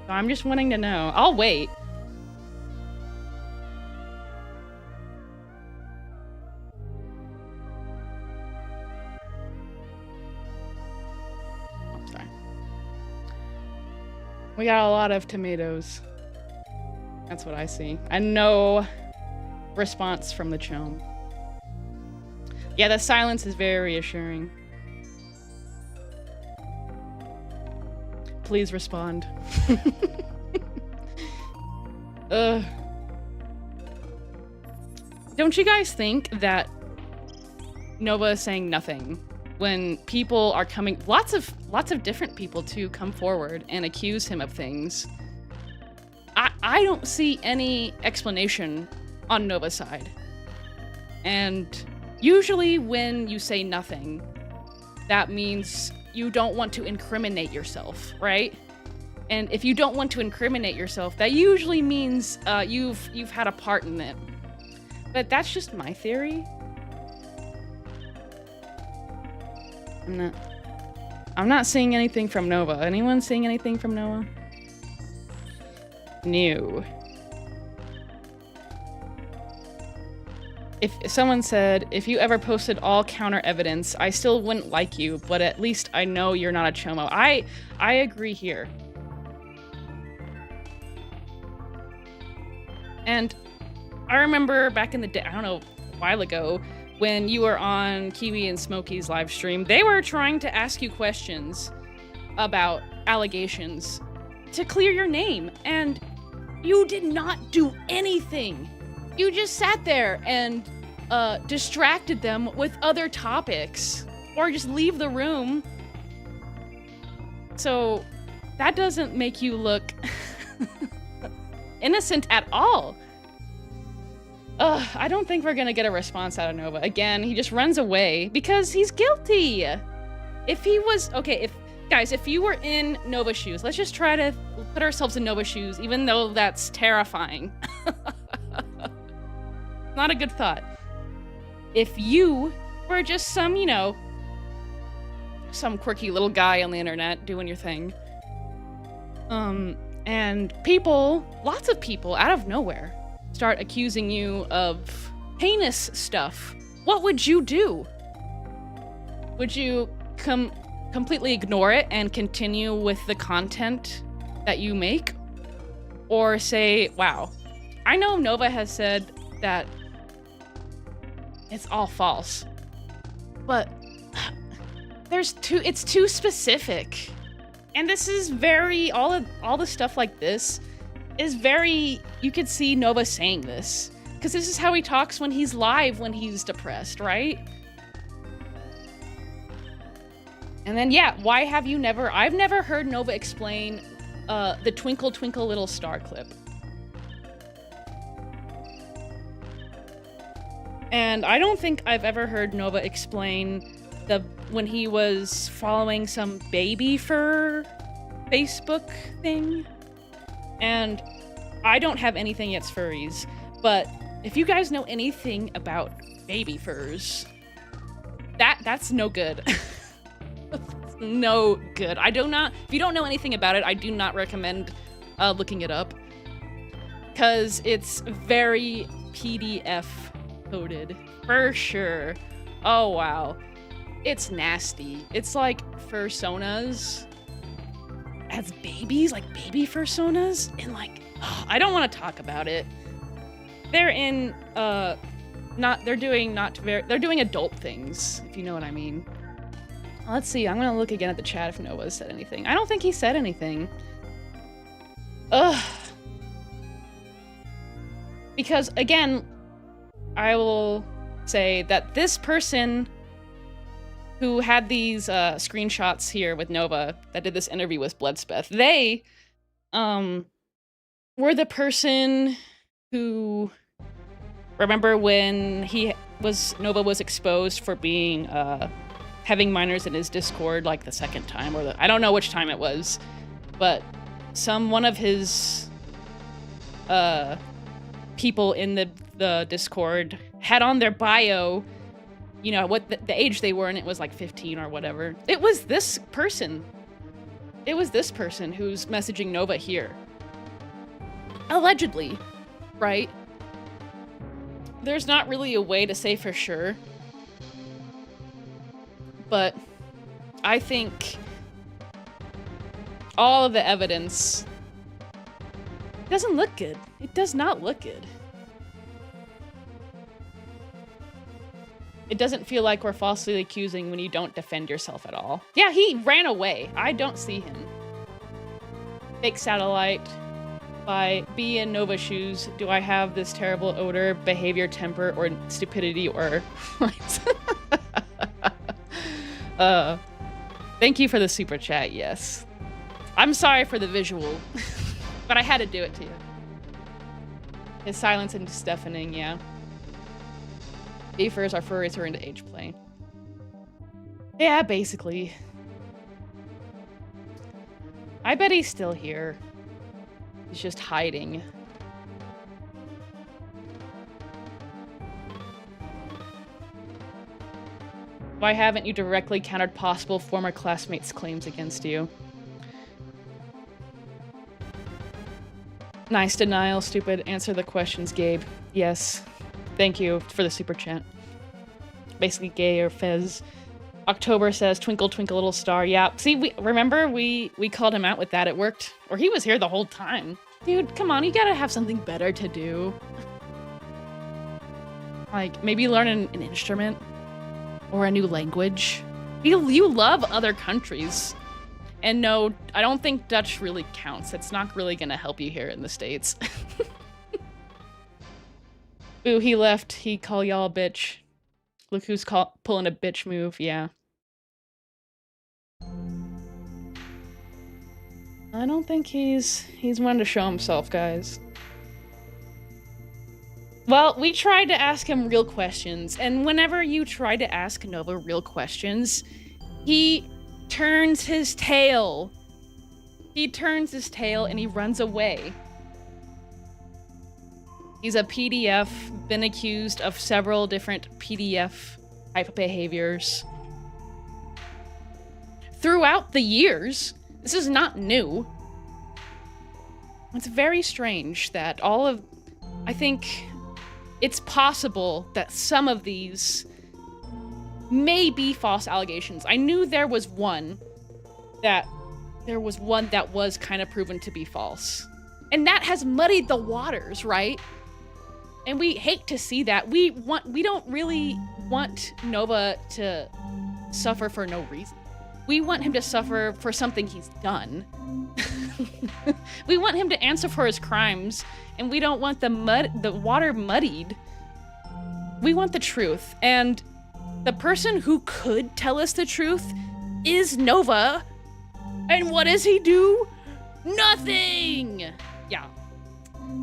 I'm just wanting to know. I'll wait. Oh, sorry. We got a lot of tomatoes. That's what I see. And no response from the chome. Yeah, the silence is very reassuring. Please respond. Don't you guys think that Nova is saying nothing when people are coming, lots of different people to come forward and accuse him of things? I don't see any explanation on Nova's side. And usually when you say nothing, that means you don't want to incriminate yourself, right? And if you don't want to incriminate yourself, that usually means you've had a part in it. But that's just my theory. I'm not seeing anything from Nova. Anyone seeing anything from Nova? New. If someone said, if you ever posted all counter evidence, I still wouldn't like you, but at least I know you're not a chomo. I agree here. And I remember back in the day, I don't know, a while ago, when you were on Kiwi and Smokey's live stream, they were trying to ask you questions about allegations to clear your name, and you did not do anything. You just sat there and distracted them with other topics, or just leave the room. So that doesn't make you look Innocent at all. Ugh, I don't think we're gonna get a response out of Nova. Again, he just runs away because he's guilty. If he was, okay, if you were in Nova's shoes, let's just try to put ourselves in Nova's shoes, even though that's terrifying. Not a good thought. If you were just some, some quirky little guy on the internet doing your thing, and lots of people out of nowhere start accusing you of heinous stuff, what would you do? Would you completely ignore it and continue with the content that you make? Or say, wow, I know Nova has said that it's all false, but it's too specific. And this is all the stuff like this is very, you could see Nova saying this, because this is how he talks when he's live, when he's depressed, right? And then, yeah, I've never heard Nova explain the Twinkle Twinkle Little Star clip. And I don't think I've ever heard Nova explain when he was following some baby fur Facebook thing. And I don't have anything against furries, but if you guys know anything about baby furs, that's no good. No good. If you don't know anything about it, I do not recommend looking it up, because it's very PDF coded for sure. Oh wow, it's nasty. It's like fursonas as babies, like baby fursonas, and like, I don't want to talk about it. They're doing adult things, if you know what I mean. Let's see, I'm gonna look again at the chat if Noah said anything. I don't think he said anything. Ugh. Because, again, I will say that this person who had these screenshots here with Nova that did this interview with Bloodspeth, they were the person who, remember when Nova was exposed for being having minors in his Discord, like the second time, I don't know which time it was, but one of his people in the Discord had on their bio, what the age they were, and it was like 15 or whatever. It was this person. It was this person who's messaging Nova here. Allegedly, right? There's not really a way to say for sure, but I think all of the evidence doesn't look good. It does not look good. It doesn't feel like we're falsely accusing when you don't defend yourself at all. Yeah, he ran away. I don't see him. Fake satellite. By be in Nova shoes, do I have this terrible odor, behavior, temper, or stupidity, or thank you for the super chat, yes. I'm sorry for the visual, but I had to do it to you. His silence and deafening, yeah. Beefers are furries who are into age play. Yeah, basically. I bet he's still here. He's just hiding. Why haven't you directly countered possible former classmates' claims against you? Nice denial, stupid. Answer the questions, Gabe. Yes. Thank you for the super chat. Basically gay or fez. October says, twinkle, twinkle, little star. Yeah. See, remember we called him out with that. It worked. Or he was here the whole time. Dude, come on. You gotta have something better to do. Like, maybe learn an instrument. Or a new language. You love other countries. And no, I don't think Dutch really counts. It's not really gonna help you here in the States. Ooh, he left. He call y'all a bitch. Look who's pulling a bitch move, yeah. I don't think he's one to show himself, guys. Well, we tried to ask him real questions, and whenever you try to ask Nova real questions, he turns his tail. He turns his tail and he runs away. He's a PDF, been accused of several different PDF type behaviors. Throughout the years, this is not new. It's very strange that I think it's possible that some of these may be false allegations. I knew there was one that was kind of proven to be false. And that has muddied the waters, right? And we hate to see that. We don't really want Nova to suffer for no reason. We want him to suffer for something he's done. We want him to answer for his crimes, and we don't want the water muddied. We want the truth, and the person who could tell us the truth is Nova. And what does he do? Nothing! Yeah.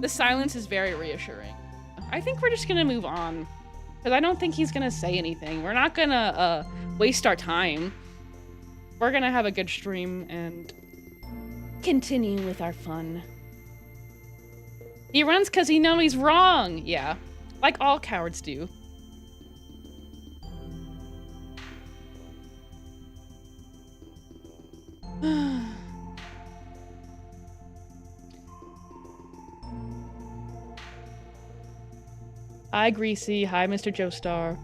The silence is very reassuring. I think we're just gonna move on, because I don't think he's gonna say anything. We're not gonna waste our time. We're gonna have a good stream and continue with our fun. He runs because he knows he's wrong. Yeah, like all cowards do. Hi, Greasy. Hi, Mr. Joestar.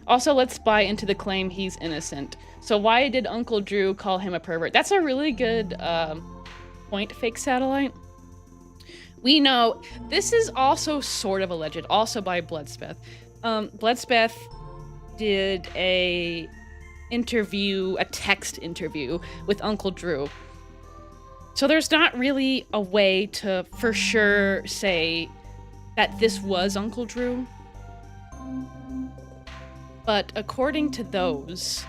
Also, let's buy into the claim he's innocent. So why did Uncle Drew call him a pervert? That's a really good point, Fake Satellite. We know this is also sort of alleged, also by Bloodspeth. Bloodspeth did a text interview with Uncle Drew. So there's not really a way to for sure say that this was Uncle Drew. But according to those,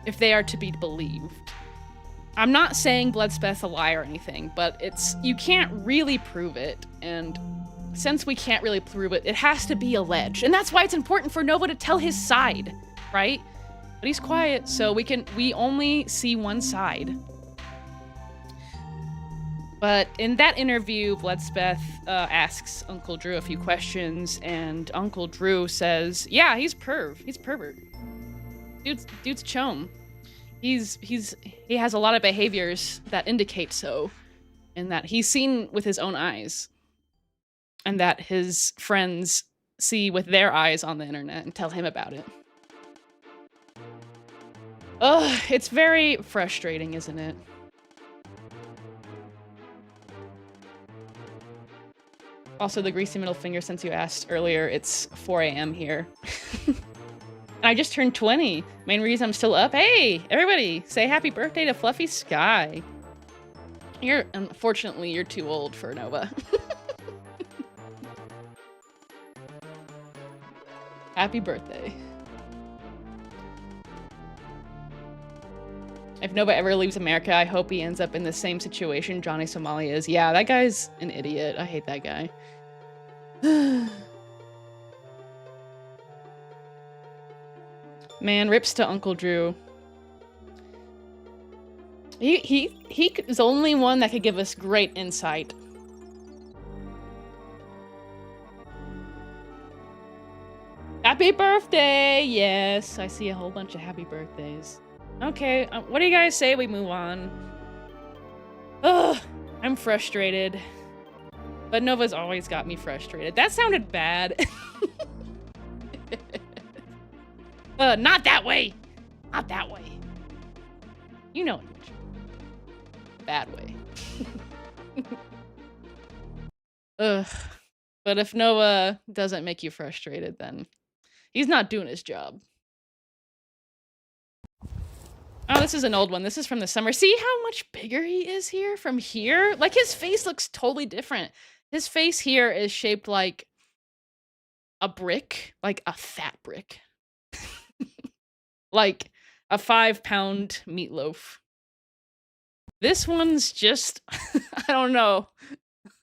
if they are to be believed, I'm not saying Bloodspeth's a lie or anything, but you can't really prove it, and since we can't really prove it, it has to be alleged. And that's why it's important for Nova to tell his side, right? But he's quiet, so we only see one side. But in that interview, Bloodspeth asks Uncle Drew a few questions, and Uncle Drew says, "Yeah, he's pervert. Dude's chum. He has a lot of behaviors that indicate so, and that he's seen with his own eyes, and that his friends see with their eyes on the internet and tell him about it." Ugh, it's very frustrating, isn't it? Also, the greasy middle finger, since you asked earlier, it's 4 a.m. here. And I just turned 20. Main reason I'm still up. Hey, everybody, say happy birthday to Fluffy Sky. Unfortunately, you're too old for Nova. Happy birthday. If Nova ever leaves America, I hope he ends up in the same situation Johnny Somali is. Yeah, that guy's an idiot. I hate that guy. Man, rips to Uncle Drew. He is the only one that could give us great insight. Happy birthday! Yes, I see a whole bunch of happy birthdays. Okay, what do you guys say we move on? Ugh, I'm frustrated. But Nova's always got me frustrated. That sounded bad. Not that way! Not that way. You know it. Bad way. Ugh. But if Nova doesn't make you frustrated, then he's not doing his job. Oh, this is an old one. This is from the summer. See how much bigger he is here from here? Like, his face looks totally different. His face here is shaped like a brick, like a fat brick. Like, A 5-pound meatloaf. This one's just, I don't know.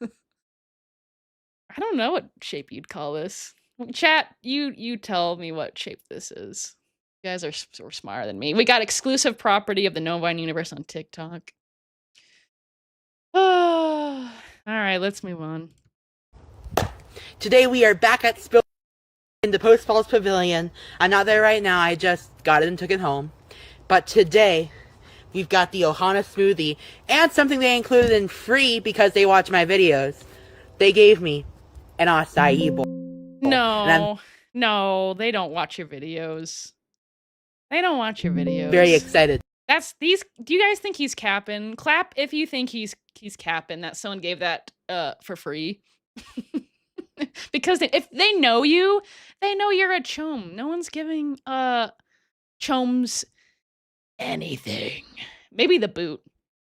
I don't know what shape you'd call this. Chat, you tell me what shape this is. You guys are smarter than me. We got exclusive property of the Novine universe on TikTok. Oh, all right, let's move on. Today we are back at Spill in the Post Falls Pavilion. I'm not there right now. I just got it and took it home. But today we've got the Ohana smoothie and something they included in free because they watch my videos. They gave me an acai bowl. No, no, they don't watch your videos. They don't watch your videos. Very excited. That's these. Do you guys think he's capping? Clap if you think he's capping that someone gave that for free. Because if they know you, they know you're a chum. No one's giving chums anything. Maybe the boot.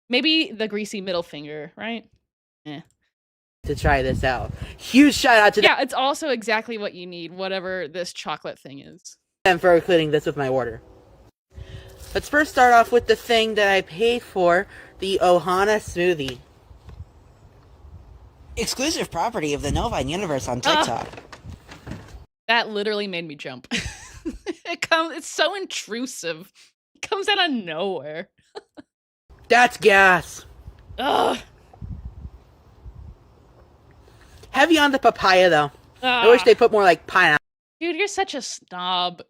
Maybe the greasy middle finger, right? Eh. To try this out. Huge shout out to Yeah, it's also exactly what you need, whatever this chocolate thing is. them for including this with my order. Let's first start off with the thing that I paid for, the Ohana smoothie. Exclusive property of the Novine universe on TikTok. That literally made me jump. It's so intrusive. It comes out of nowhere. That's gas. Ugh. Heavy on the papaya though. I wish they put more like pineapple. Dude, you're such a snob.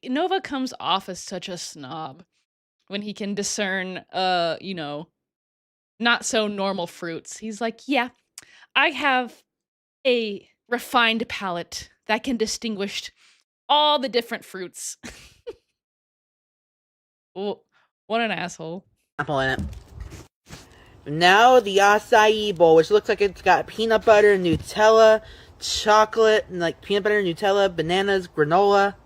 Nova comes off as such a snob when he can discern you know, not so normal fruits. He's like, yeah, I have a refined palate that can distinguish all the different fruits. Oh, what an asshole. In it. Now the acai bowl, which looks like it's got peanut butter, Nutella, chocolate, and like peanut butter, Nutella, bananas, granola.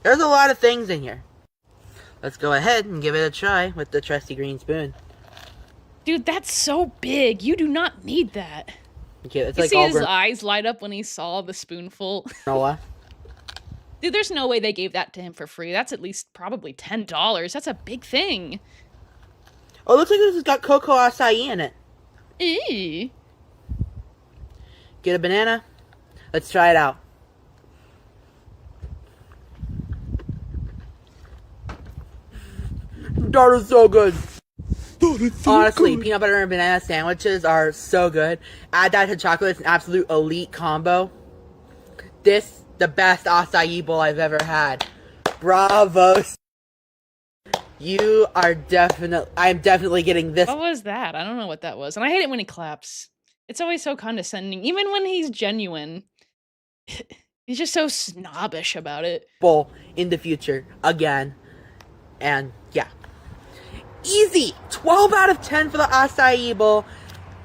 There's a lot of things in here. Let's go ahead and give it a try with the trusty green spoon. Dude, that's so big. You do not need that. Okay, it's You like see all his eyes light up when he saw the spoonful. granola. Dude, there's no way they gave that to him for free. That's at least probably $10. That's a big thing. Oh, it looks like this has got cocoa acai in it. Eee. Get a banana. Let's try it out. That is so good. Honestly, peanut butter and banana sandwiches are so good. Add that to chocolate, it's an absolute elite combo. This, the best acai bowl I've ever had. Bravo. You are I'm definitely getting this. What was that? I don't know what that was. And I hate it when he claps. It's always so condescending. Even when he's genuine. He's just so snobbish about it. Bowl in the future again. And yeah. Easy! 12 out of 10 for the acai bowl.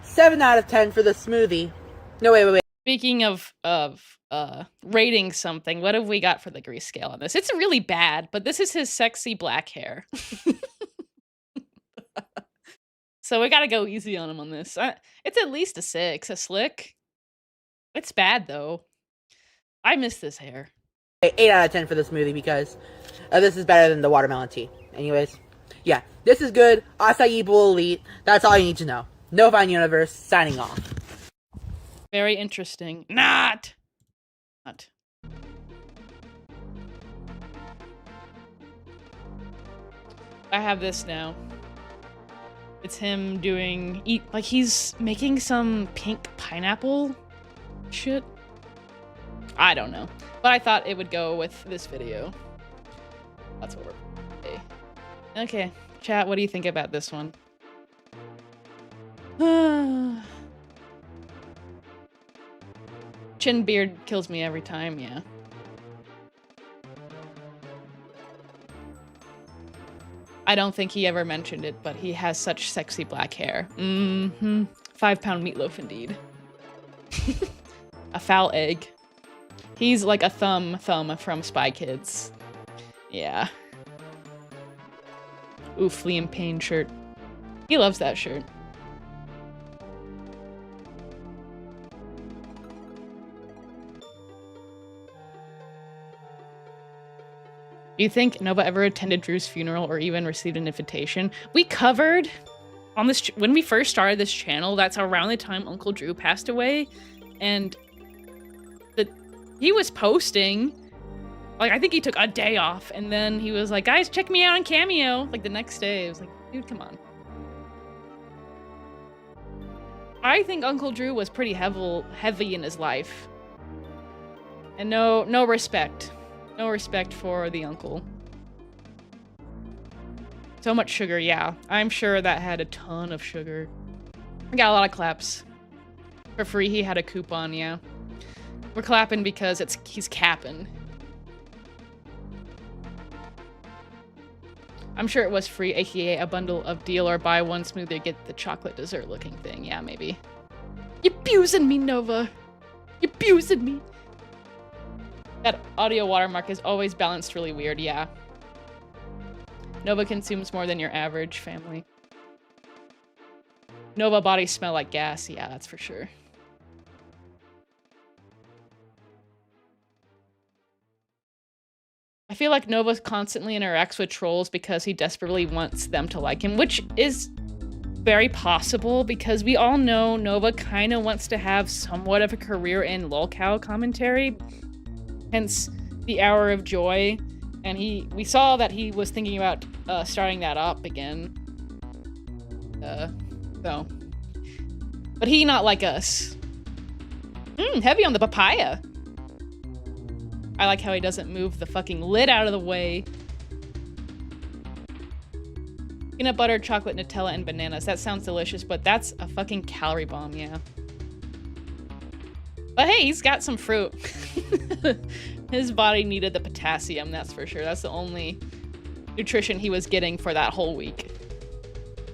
7 out of 10 for the smoothie. No, wait. Speaking of rating something, what have we got for the grease scale on this? It's really bad, but this is his sexy black hair. So we gotta go easy on him on this. It's at least a 6. A slick. It's bad, though. I miss this hair. 8 out of 10 for the smoothie because this is better than the watermelon tea. Anyways, yeah, this is good. Acai bowl elite. That's all you need to know. Novine Universe signing off. Very interesting. Not. I have this now. It's him doing like he's making some pink pineapple shit. I don't know, but I thought it would go with this video. That's what we're. Okay, chat. What do you think about this one? Chin beard kills me every time. Yeah. I don't think he ever mentioned it, but he has such sexy black hair. 5-pound meatloaf indeed. A foul egg. He's like a thumb from Spy Kids. Yeah. Oof, Liam Payne shirt. He loves that shirt. Do you think Nova ever attended Drew's funeral or even received an invitation? We covered on this when we first started this channel. That's around the time Uncle Drew passed away, and he was posting. Like, I think he took a day off, and then he was like, "Guys, check me out on Cameo." Like the next day, it was like, dude, come on. I think Uncle Drew was pretty heavy in his life, and no respect. No respect for the uncle. So much sugar, yeah. I'm sure that had a ton of sugar. I got a lot of claps. For free, he had a coupon, yeah. We're clapping because he's capping. I'm sure it was free, aka a bundle of deal or buy one smoothie, get the chocolate dessert looking thing. Yeah, maybe. You're abusing me, Nova. You're abusing me. That audio watermark is always balanced really weird, yeah. Nova consumes more than your average family. Nova bodies smell like gas, yeah, that's for sure. I feel like Nova constantly interacts with trolls because he desperately wants them to like him, which is very possible because we all know Nova kind of wants to have somewhat of a career in lolcow commentary. Hence the Hour of Joy, and we saw that he was thinking about starting that up again. So. But he not like us. Heavy on the papaya. I like how he doesn't move the fucking lid out of the way. Peanut butter, chocolate, Nutella, and bananas. That sounds delicious, but that's a fucking calorie bomb, yeah. But hey, he's got some fruit. His body needed the potassium, that's for sure. That's the only nutrition he was getting for that whole week.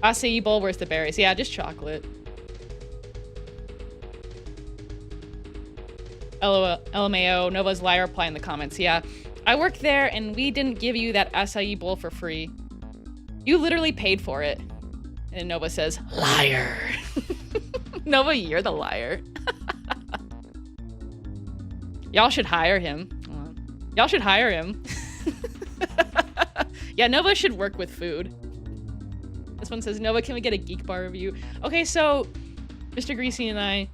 Acai bowl, where's the berries? Yeah, just chocolate. LMAO, Nova's liar reply in the comments. Yeah, I worked there and we didn't give you that acai bowl for free. You literally paid for it. And Nova says, liar. Nova, you're the liar. Y'all should hire him. Y'all should hire him. Yeah, Nova should work with food. This one says, Nova, can we get a Geek Bar review? Okay, so Mr. Greasy and I,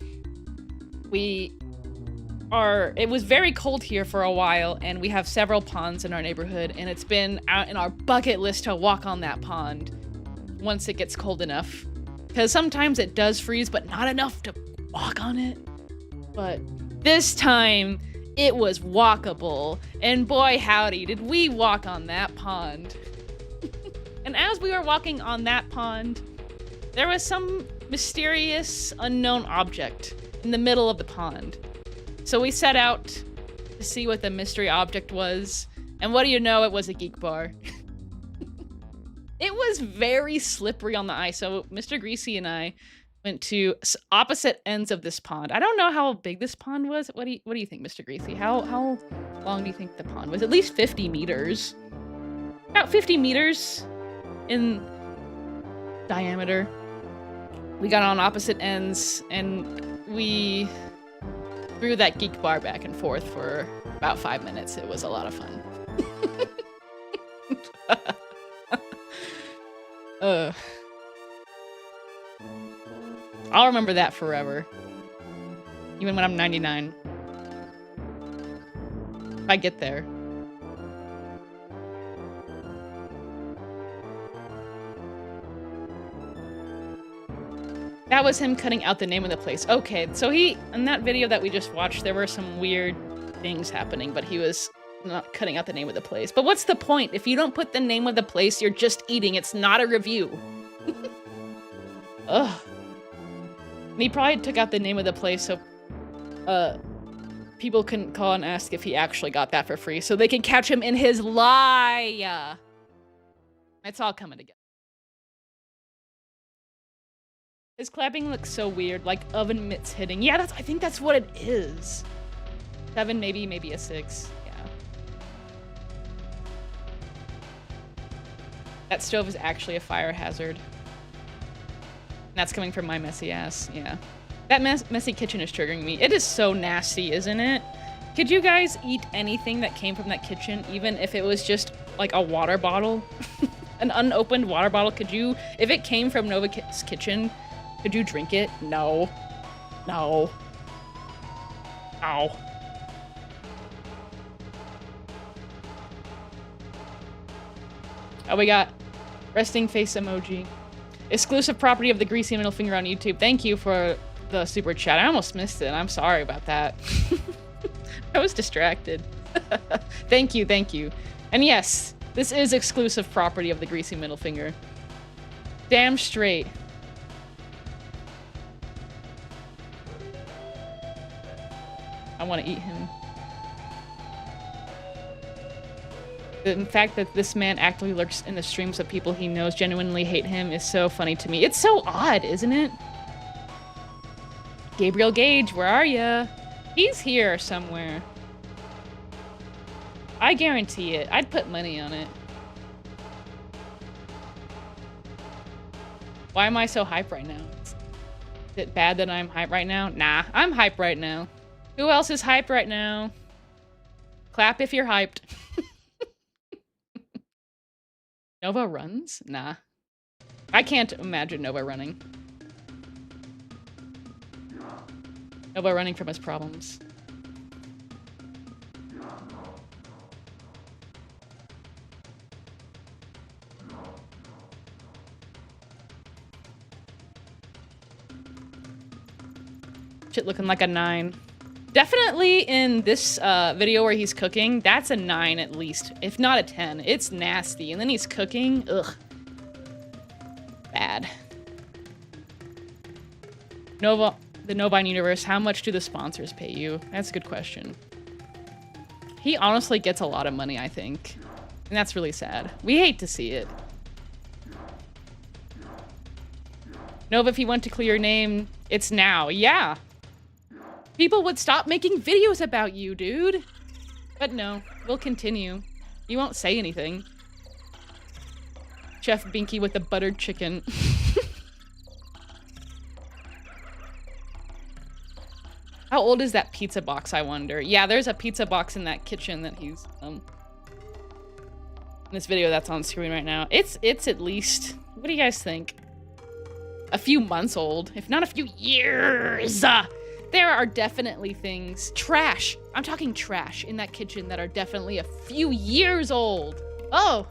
it was very cold here for a while, and we have several ponds in our neighborhood, and it's been out in our bucket list to walk on that pond once it gets cold enough. Because sometimes it does freeze, but not enough to walk on it. But this time, it was walkable, and boy howdy, did we walk on that pond. And as we were walking on that pond, there was some mysterious, unknown object in the middle of the pond. So we set out to see what the mystery object was, and what do you know, it was a Geek Bar. It was very slippery on the ice, so Mr. Greasy and I went to opposite ends of this pond. I don't know how big this pond was. What do you think, Mr. Greasy? How long do you think the pond was? At least 50 meters. About 50 meters in diameter. We got on opposite ends, and we threw that Geek Bar back and forth for about 5 minutes. It was a lot of fun. I'll remember that forever. Even when I'm 99. If I get there. That was him cutting out the name of the place. Okay, so in that video that we just watched, there were some weird things happening, but he was not cutting out the name of the place. But what's the point? If you don't put the name of the place, you're just eating. It's not a review. Ugh. And he probably took out the name of the place so people can call and ask if he actually got that for free, so they can catch him in his lie. It's all coming together. His clapping looks so weird, like oven mitts hitting. Yeah, I think that's what it is. 7, maybe a 6. Yeah. That stove is actually a fire hazard. And that's coming from my messy ass, yeah. That messy kitchen is triggering me. It is so nasty, isn't it? Could you guys eat anything that came from that kitchen, even if it was just like a water bottle? An unopened water bottle? Could you, if it came from Nova's kitchen, could you drink it? No. No. Ow. Oh, we got resting face emoji. Exclusive property of the Greasy Middle Finger on YouTube. Thank you for the super chat. I almost missed it. I'm sorry about that. I was distracted. Thank you, thank you. And yes, this is exclusive property of the Greasy Middle Finger. Damn straight. I want to eat him. The fact that this man actively lurks in the streams of people he knows genuinely hate him is so funny to me. It's so odd, isn't it? Gabriel Gage, where are ya? He's here somewhere. I guarantee it. I'd put money on it. Why am I so hype right now? Is it bad that I'm hype right now? Nah, I'm hype right now. Who else is hyped right now? Clap if you're hyped. Nova runs? Nah. I can't imagine Nova running. Nova running from his problems. Shit looking like a 9. Definitely in this video where he's cooking, that's a 9 at least, if not a 10. It's nasty. And then he's cooking, ugh. Bad. Nova, the Novine universe, how much do the sponsors pay you? That's a good question. He honestly gets a lot of money, I think. And that's really sad. We hate to see it. Nova, if you want to clear your name, it's now. Yeah. People would stop making videos about you, dude. But no, we'll continue. You won't say anything. Chef Binky with the buttered chicken. How old is that pizza box, I wonder? Yeah, there's a pizza box in that kitchen that he's, in this video that's on screen right now. It's at least, what do you guys think? A few months old, if not a few years. There are definitely things, trash, I'm talking trash in that kitchen that are definitely a few years old. Oh.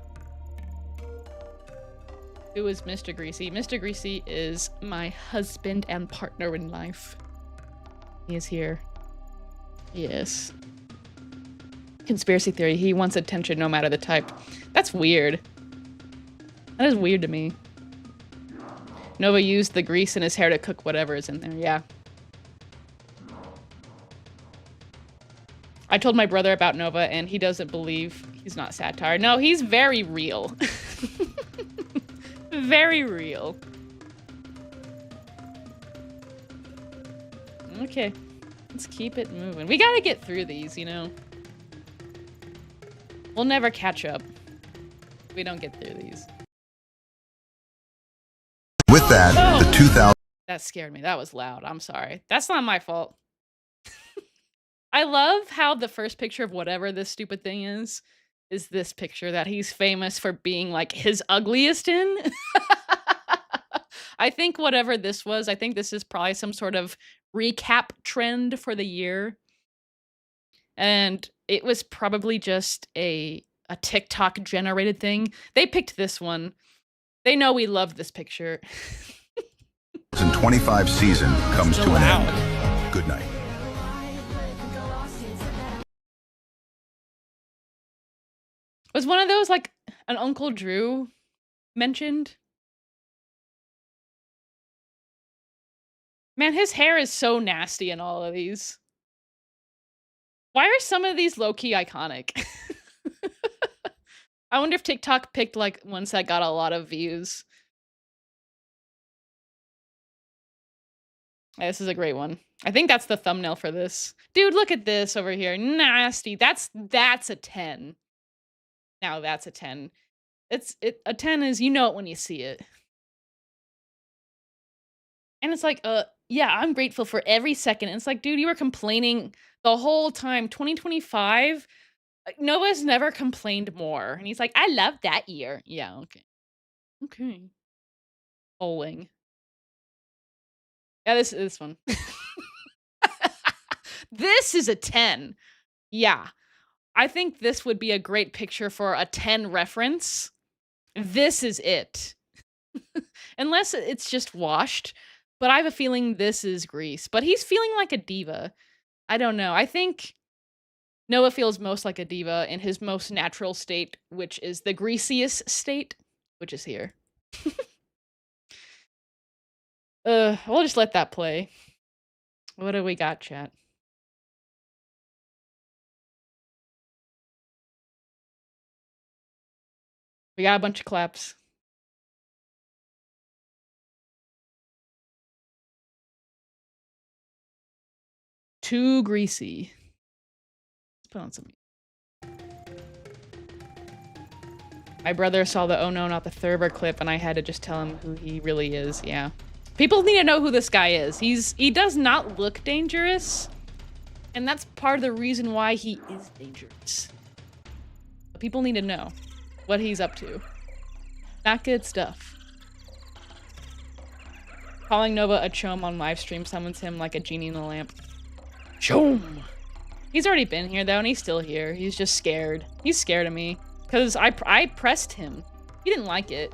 Who is Mr. Greasy? Mr. Greasy is my husband and partner in life. He is here. Yes. Conspiracy theory, he wants attention no matter the type. That's weird. That is weird to me. Nova used the grease in his hair to cook whatever is in there, yeah. I told my brother about Nova and he doesn't believe he's not satire. No, he's very real. Very real. Okay, let's keep it moving. We gotta get through these, you know? We'll never catch up if we don't get through these. With that, oh, the 2000... That scared me. That was loud. I'm sorry. That's not my fault. I love how the first picture of whatever this stupid thing is this picture that he's famous for being like his ugliest in. I think whatever this was, I think this is probably some sort of recap trend for the year. And it was probably just a TikTok generated thing. They picked this one. They know we love this picture. 2025 season comes to an end. Good night. Was one of those like an Uncle Drew mentioned? Man, his hair is so nasty in all of these. Why are some of these low-key iconic? I wonder if TikTok picked like ones that got a lot of views. Yeah, this is a great one. I think that's the thumbnail for this. Dude, look at this over here. Nasty. That's a 10. Now that's a 10. A 10 is, you know it when you see it. And it's like, Yeah, I'm grateful for every second. It's like, dude, you were complaining the whole time. 2025, Noah's never complained more. And he's like, I love that year. Yeah, okay. Okay. Bowling. Yeah, this one. This is a 10. Yeah. I think this would be a great picture for a 10 reference. This is it. Unless it's just washed, but I have a feeling this is Grease. But he's feeling like a diva. I don't know. I think Noah feels most like a diva in his most natural state, which is the greasiest state, which is here. We'll just let that play. What do we got, chat? We got a bunch of claps. Too greasy. Let's put on some. My brother saw the "Oh no, not the Thurber" clip, and I had to just tell him who he really is. Yeah, people need to know who this guy is. He does not look dangerous, and that's part of the reason why he is dangerous. But people need to know what he's up to. Not good stuff. Calling Nova a chum on livestream summons him like a genie in a lamp. Chum! He's already been here though, and he's still here. He's just scared. He's scared of me. Because I pressed him. He didn't like it.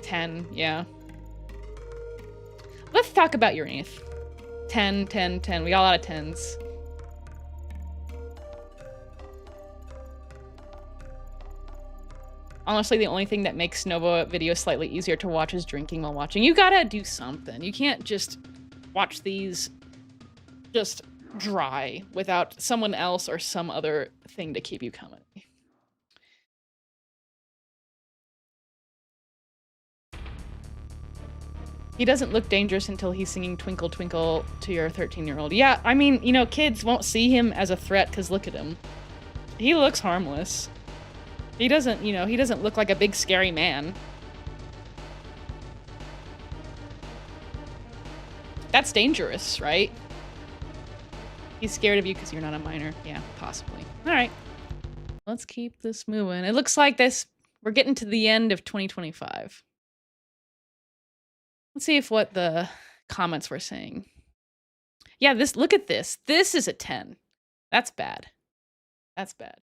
10, yeah. Let's talk about Uranus. 10, 10, 10. We got a lot of 10s. Honestly, the only thing that makes Nova videos slightly easier to watch is drinking while watching. You gotta do something. You can't just watch these just dry without someone else or some other thing to keep you coming. He doesn't look dangerous until he's singing Twinkle Twinkle to your 13-year-old. Yeah, I mean, you know, kids won't see him as a threat because look at him. He looks harmless. He doesn't, you know, he doesn't look like a big scary man. That's dangerous, right? He's scared of you because you're not a minor. Yeah, possibly. All right. Let's keep this moving. It looks like we're getting to the end of 2025. Let's see what the comments were saying. Yeah, look at this. This is a 10. That's bad. That's bad.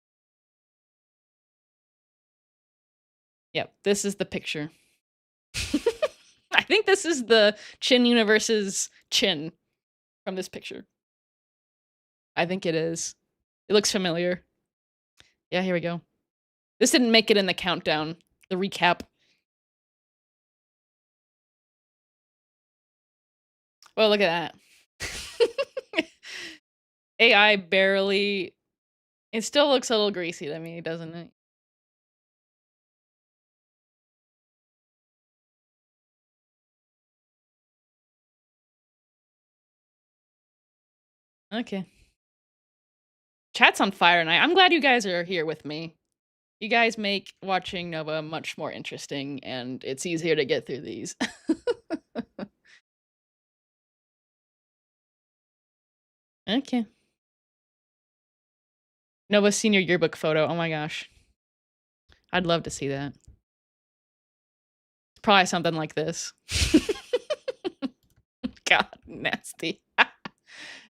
Yep, this is the picture. I think this is the Chin Universe's Chin from this picture. I think it is. It looks familiar. Yeah, here we go. This didn't make it in the countdown, the recap. Well, look at that. AI barely... It still looks a little greasy to me, doesn't it? Okay. Chat's on fire tonight. I'm glad you guys are here with me. You guys make watching Nova much more interesting, and it's easier to get through these. Okay. Nova's senior yearbook photo. Oh my gosh. I'd love to see that. It's probably something like this. God, nasty.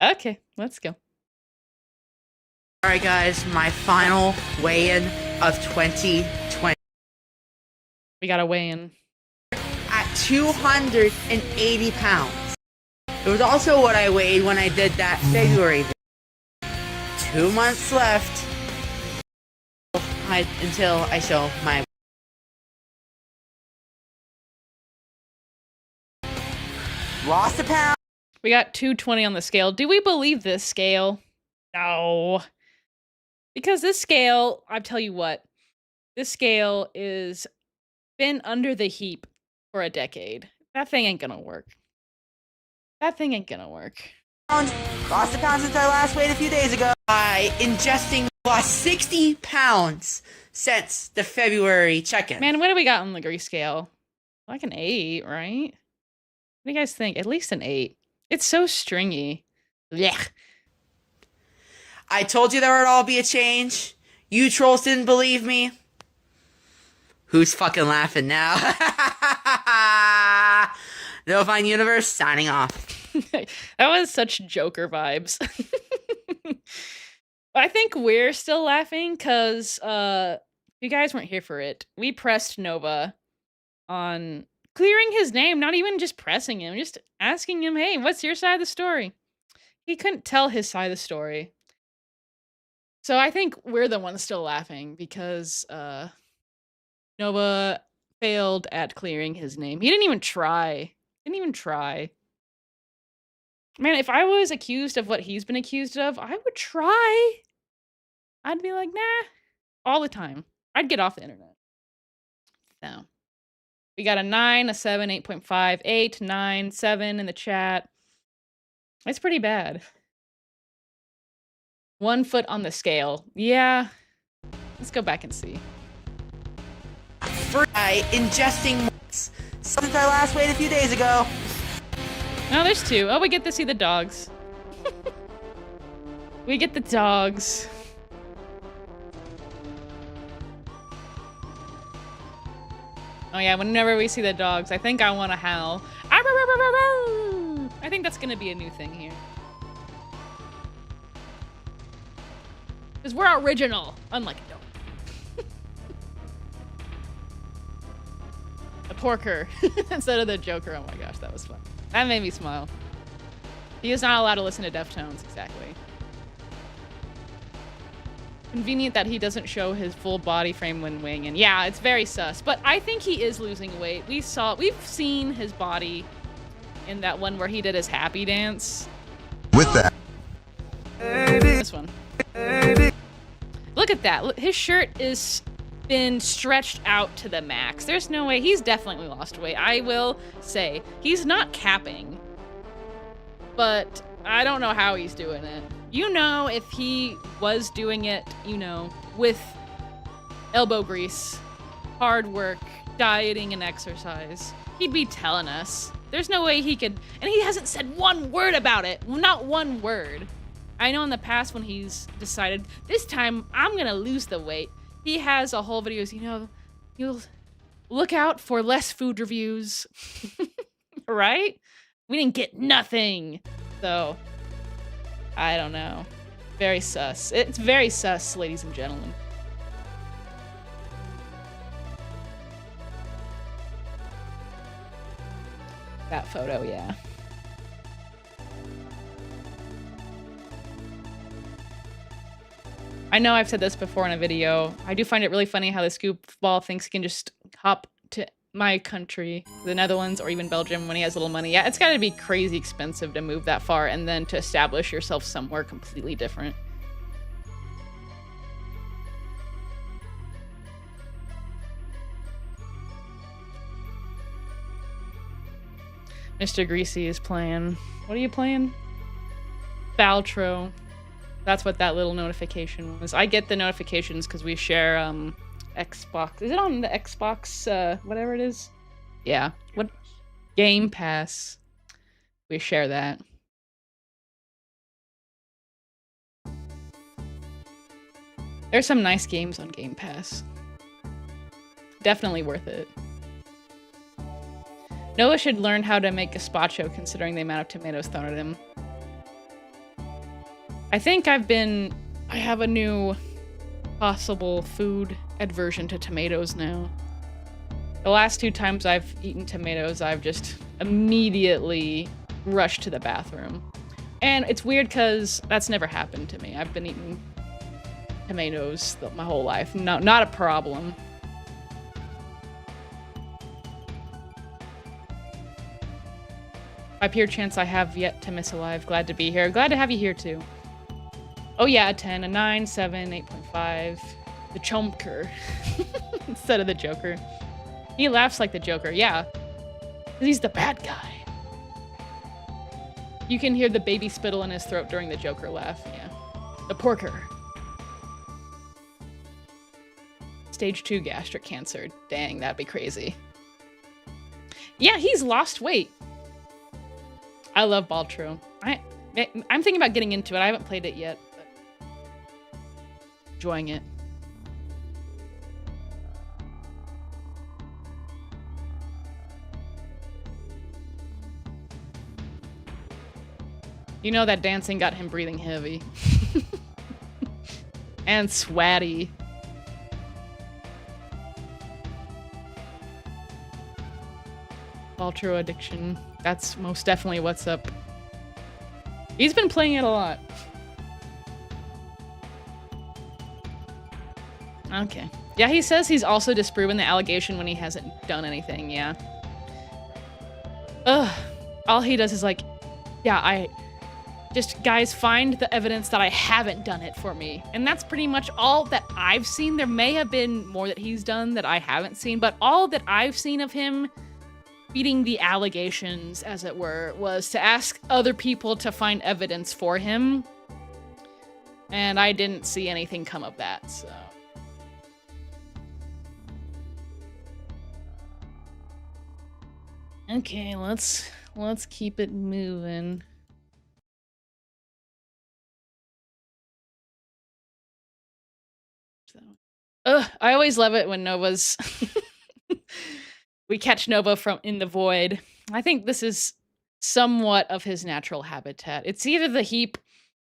Okay, let's go. All right, guys, my final weigh-in of 2020 We gotta weigh in. at 280 pounds. It was also what I weighed when I did that February video. 2 months left until I show my... Lost a pound. We got 220 on the scale. Do we believe this scale? No. Because this scale, I tell you what, this scale is been under the heap for a decade. That thing ain't gonna work. That thing ain't gonna work. Lost a pound since I last weighed a few days ago by ingesting Lost 60 pounds since the February check-in. Man, what do we got on the Grease scale? Like an 8, right? What do you guys think? At least an 8. It's so stringy. Blech. I told you there would all be a change. You trolls didn't believe me. Who's fucking laughing now? No Fine Universe signing off. That was such Joker vibes. I think we're still laughing because you guys weren't here for it. We pressed Nova on clearing his name, not even just pressing him, just asking him, hey, what's your side of the story? He couldn't tell his side of the story. So I think we're the ones still laughing because Nova failed at clearing his name. He didn't even try. Man, if I was accused of what he's been accused of, I would try. I'd be like, nah, all the time. I'd get off the internet. So, we got a 9, a 7, 8.5, 8, 9, 7 in the chat. It's pretty bad. 1 foot on the scale. Yeah. Let's go back and see. For ingesting since I last weighed a few days ago. No, there's 2. Oh, we get to see the dogs. We get the dogs. Oh yeah, whenever we see the dogs, I think I want to howl. I think that's gonna be a new thing here. Because we're original, unlike a dog. The porker instead of the Joker. Oh my gosh, that was fun. That made me smile. He is not allowed to listen to Deftones, exactly. Convenient that he doesn't show his full body frame when winging. Yeah, it's very sus. But I think he is losing weight. We've seen his body in that one where he did his happy dance. With that, This one. Look at that. His shirt is been stretched out to the max. There's no way. He's definitely lost weight. I will say. He's not capping. But I don't know how he's doing it. You know, if he was doing it, you know, with elbow grease, hard work, dieting, and exercise, he'd be telling us. There's no way he could, and he hasn't said one word about it. Not one word. I know in the past when he's decided, this time I'm gonna lose the weight, he has a whole videos, you know, you'll look out for less food reviews. Right? We didn't get nothing. So, I don't know. Very sus. It's very sus, ladies and gentlemen. That photo, yeah. I know I've said this before in a video. I do find it really funny how the scoop ball thinks he can just hop to my country, the Netherlands, or even Belgium when he has little money. Yeah, it's gotta be crazy expensive to move that far and then to establish yourself somewhere completely different. Mr. Greasy is playing. What are you playing? Baltro. That's what that little notification was. I get the notifications because we share Xbox. Is it on the Xbox, whatever it is? Yeah. What? Game Pass. We share that. There's some nice games on Game Pass. Definitely worth it. Noah should learn how to make gazpacho considering the amount of tomatoes thrown at him. I think I have a new possible food aversion to tomatoes now. The last 2 times I've eaten tomatoes, I've just immediately rushed to the bathroom. And it's weird because that's never happened to me. I've been eating tomatoes my whole life. No, not a problem. By pure chance, I have yet to miss a live. Glad to be here. Glad to have you here too. Oh yeah, a 10, a 9, 7, 8.5. The Chomker. Instead of the Joker. He laughs like the Joker, yeah. 'Cause he's the bad guy. You can hear the baby spittle in his throat during the Joker laugh, yeah. The porker. stage 2 gastric cancer. Dang, that'd be crazy. Yeah, he's lost weight. I love Baltro. I'm thinking about getting into it. I haven't played it yet, but enjoying it. You know that dancing got him breathing heavy. And swatty. Baltro addiction. That's most definitely what's up. He's been playing it a lot. Okay. Yeah, he says he's also disproven the allegation when he hasn't done anything, yeah. Ugh. All he does is like, yeah, just, guys, find the evidence that I haven't done it for me. And that's pretty much all that I've seen. There may have been more that he's done that I haven't seen, but all that I've seen of him beating the allegations, as it were, was to ask other people to find evidence for him. And I didn't see anything come of that, so. Okay, let's keep it moving. I always love it when Nova's we catch Nova from in the void. I think this is somewhat of his natural habitat. It's either the heap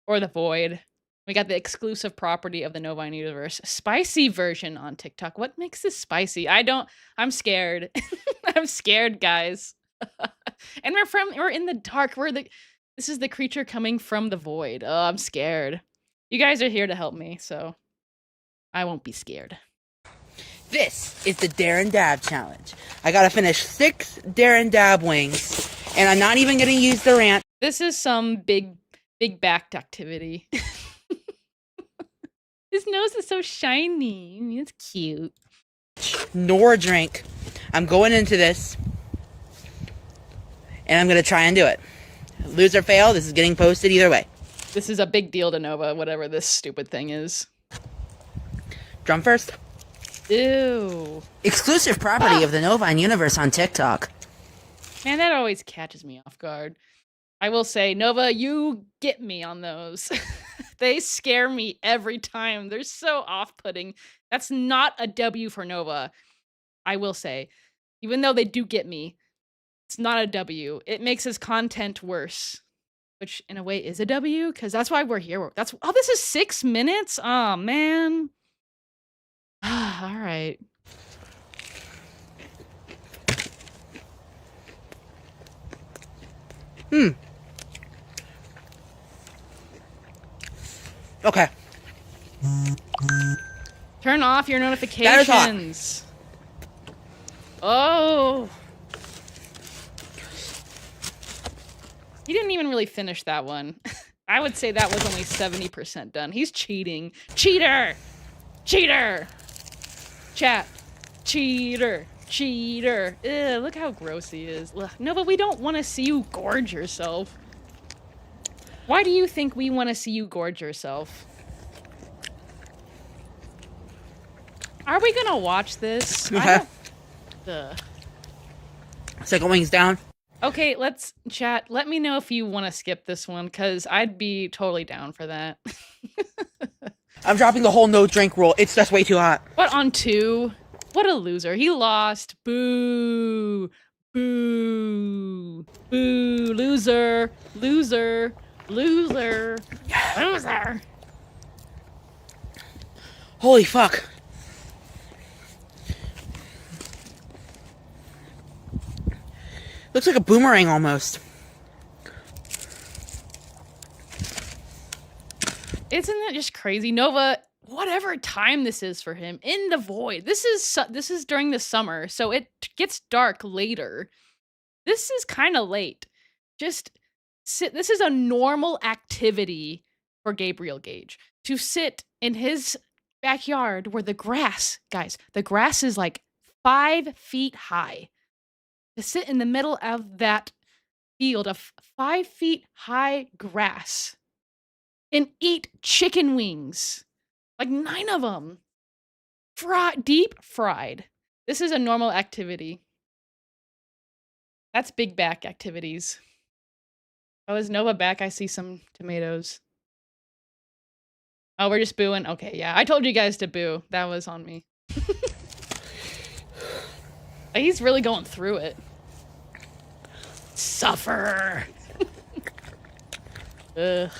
or the void. We got the exclusive property of the Novine universe. Spicy version on TikTok. What makes this spicy? I'm scared. I'm scared, guys. And we're in the dark. This is the creature coming from the void. Oh, I'm scared. You guys are here to help me, so I won't be scared. This is the Dare and Dab challenge. I gotta finish 6 Dare and Dab wings, and I'm not even gonna use the ranch. This is some big backed activity. His nose is so shiny. It's cute. Nor a drink. I'm going into this, and I'm gonna try and do it. Lose or fail, this is getting posted either way. This is a big deal to Nova, whatever this stupid thing is. Drum first. Ew. Exclusive property of the Novine universe on TikTok. Man, that always catches me off guard. I will say, Nova, you get me on those. They scare me every time. They're so off-putting. That's not a W for Nova. I will say, even though they do get me, it's not a W. It makes his content worse, which in a way is a W, because that's why we're here. This is 6 minutes? Oh, man. All right. Okay. Turn off your notifications. Oh. He didn't even really finish that one. I would say that was only 70% done. He's cheating. Cheater! Cheater! Chat. Cheater. Cheater. Ew, look how gross he is. Ugh. No, but we don't want to see you gorge yourself. Why do you think we want to see you gorge yourself? Are we gonna watch this? Okay. Ugh. Second wings down. Okay, let's chat. Let me know if you want to skip this one, because I'd be totally down for that. I'm dropping the whole no drink rule. It's just way too hot. What, on 2? What a loser. He lost. Boo. Boo. Boo. Loser. Loser. Loser. Loser. Holy fuck. Looks like a boomerang almost. Isn't that just crazy? Nova, whatever time this is for him, in the void. This is during the summer, so it gets dark later. This is kind of late. Just sit. This is a normal activity for Gabriel Gage to sit in his backyard where the grass, guys, the grass is like 5 feet high. To sit in the middle of that field of 5 feet high grass and eat chicken wings, like 9 of them. Deep fried. This is a normal activity. That's big back activities. Oh, is Nova back? I see some tomatoes. Oh, we're just booing? Okay, yeah. I told you guys to boo. That was on me. He's really going through it. Suffer! Ugh.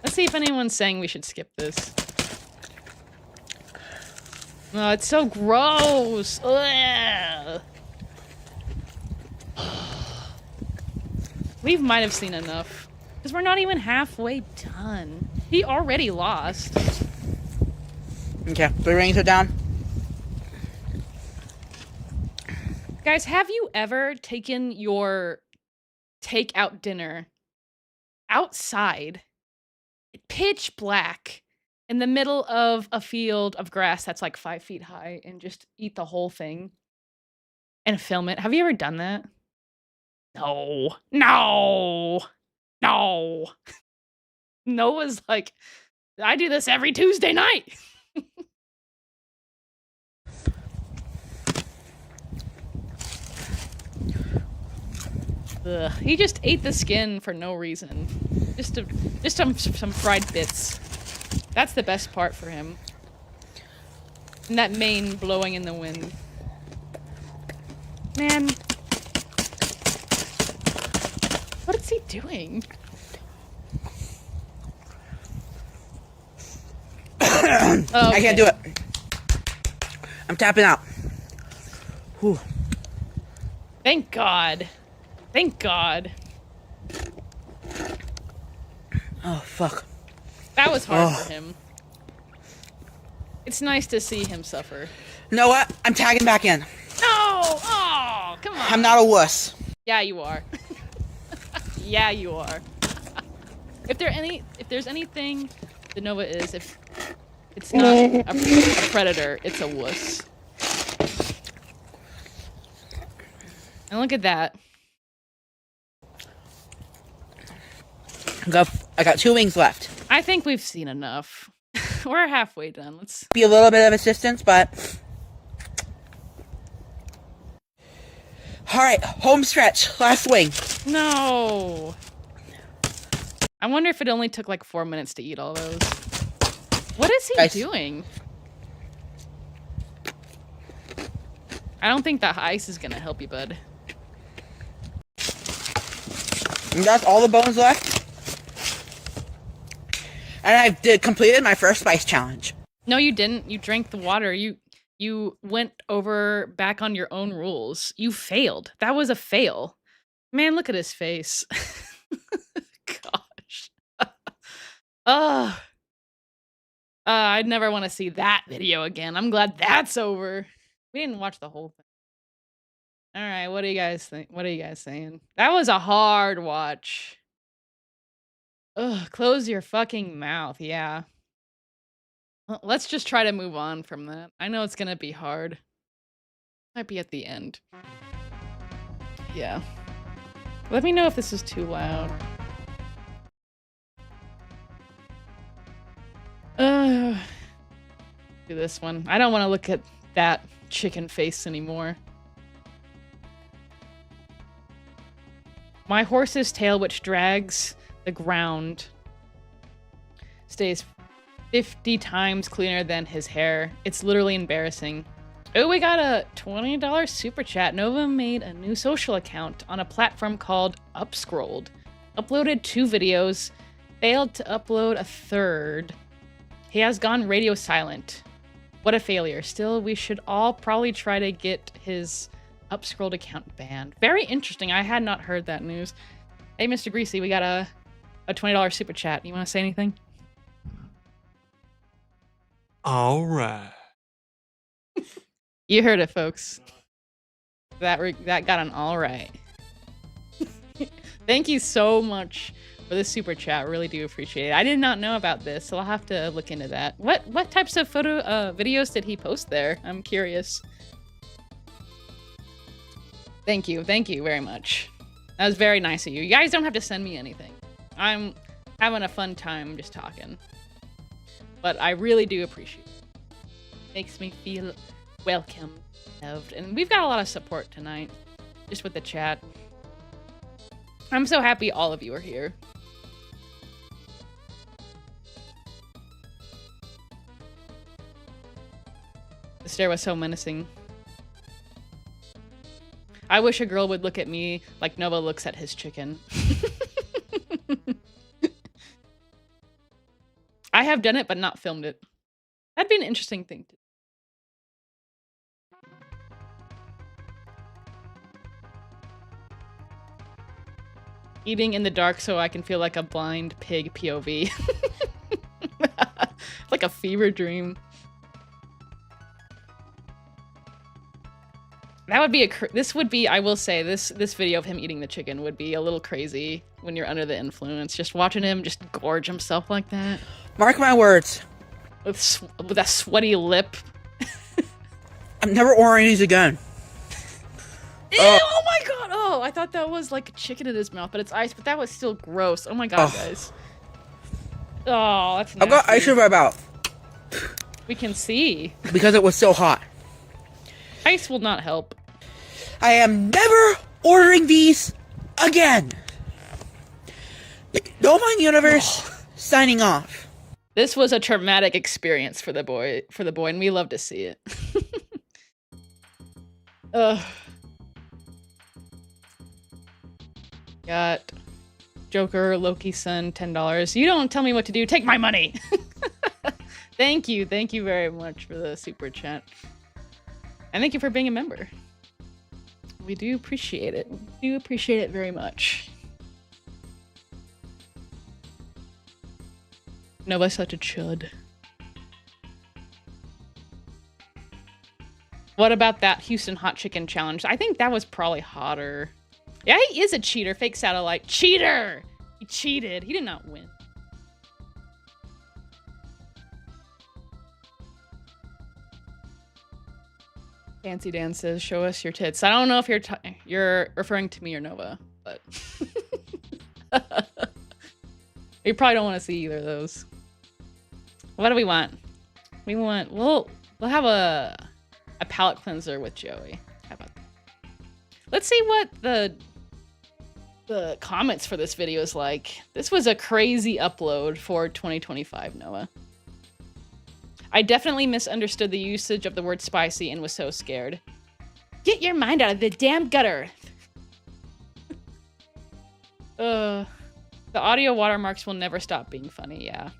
Let's see if anyone's saying we should skip this. Oh, it's so gross! Ugh. We might have seen enough. Because we're not even halfway done. He already lost. Okay, 3 rings are down. Guys, have you ever taken your takeout dinner outside, pitch black, in the middle of a field of grass that's like 5 feet high, and just eat the whole thing and film it? Have you ever done that? No. No. No. Noah's like, I do this every Tuesday night. Ugh, he just ate the skin for no reason. Just some fried bits. That's the best part for him. And that mane blowing in the wind. Man. What is he doing? Okay. I can't do it. I'm tapping out. Whew. Thank God. Thank God. Oh, fuck. That was hard for him. It's nice to see him suffer. You know what? I'm tagging back in. No! Oh, come on. I'm not a wuss. Yeah, you are. Yeah, you are. If there's anything the Nova is, if it's not a predator, it's a wuss. And look at that. I got 2 wings left. I think we've seen enough. We're halfway done. Let's Be a little bit of assistance, but... Alright, home stretch. Last wing. No. I wonder if it only took like 4 minutes to eat all those. What is he doing? I don't think that ice is gonna help you, bud. And that's all the bones left. And I completed my first spice challenge. No, you didn't. You drank the water. You went over back on your own rules. You failed. That was a fail. Man, look at his face. Gosh. Ugh. I'd never want to see that video again. I'm glad that's over. We didn't watch the whole thing. All right, what do you guys think? What are you guys saying? That was a hard watch. Ugh, close your fucking mouth. Yeah. Well, let's just try to move on from that. I know it's gonna be hard. Might be at the end. Yeah. Let me know if this is too loud. Do this one. I don't want to look at that chicken face anymore. My horse's tail, which drags the ground, stays 50 times cleaner than his hair. It's literally embarrassing. Oh, we got a $20 super chat. Nova made a new social account on a platform called Upscrolled. Uploaded 2 videos, failed to upload a third. He has gone radio silent. What a failure. Still, we should all probably try to get his Upscrolled account banned. Very interesting. I had not heard that news. Hey, Mr. Greasy, we got a $20 super chat. You want to say anything? All right. You heard it, folks. That got an all right. Thank you so much for the super chat. Really do appreciate it. I did not know about this, so I'll have to look into that. What types of videos did he post there? I'm curious. Thank you very much. That was very nice of you. You guys don't have to send me anything. I'm having a fun time just talking. But I really do appreciate it. Makes me feel welcome, loved. And we've got a lot of support tonight, just with the chat. I'm so happy all of you are here. The stare was so menacing. I wish a girl would look at me like Nova looks at his chicken. I have done it, but not filmed it. That'd be an interesting thing to do. Eating in the dark so I can feel like a blind pig POV. Like a fever dream. That would be this would be, I will say, this video of him eating the chicken would be a little crazy when you're under the influence. Just watching him just gorge himself like that. Mark my words. With a sweaty lip. I'm never ordering these again. Ew, oh my god! Oh, I thought that was like chicken in his mouth, but it's ice, but that was still gross. Oh my god, guys. Oh, that's nasty. I've got ice in my mouth. We can see. Because it was so hot. Ice will not help. I am never ordering these again. No Mind Universe, signing off. This was a traumatic experience for the boy, and we love to see it. Ugh. Got Joker, Loki's son, $10. You don't tell me what to do. Take my money. Thank you very much for the super chat. And thank you for being a member. We do appreciate it. We do appreciate it very much. Nova's such a chud. What about that Houston Hot Chicken Challenge? I think that was probably hotter. Yeah, he is a cheater. Fake satellite. Cheater! He cheated. He did not win. Fancy Dan says, show us your tits. I don't know if you're referring to me or Nova, but... You probably don't want to see either of those. What do we want? We'll have a palate cleanser with Joey. How about that? Let's see what the comments for this video is like. This was a crazy upload for 2025, Noah. I definitely misunderstood the usage of the word spicy and was so scared. Get your mind out of the damn gutter. The audio watermarks will never stop being funny, yeah.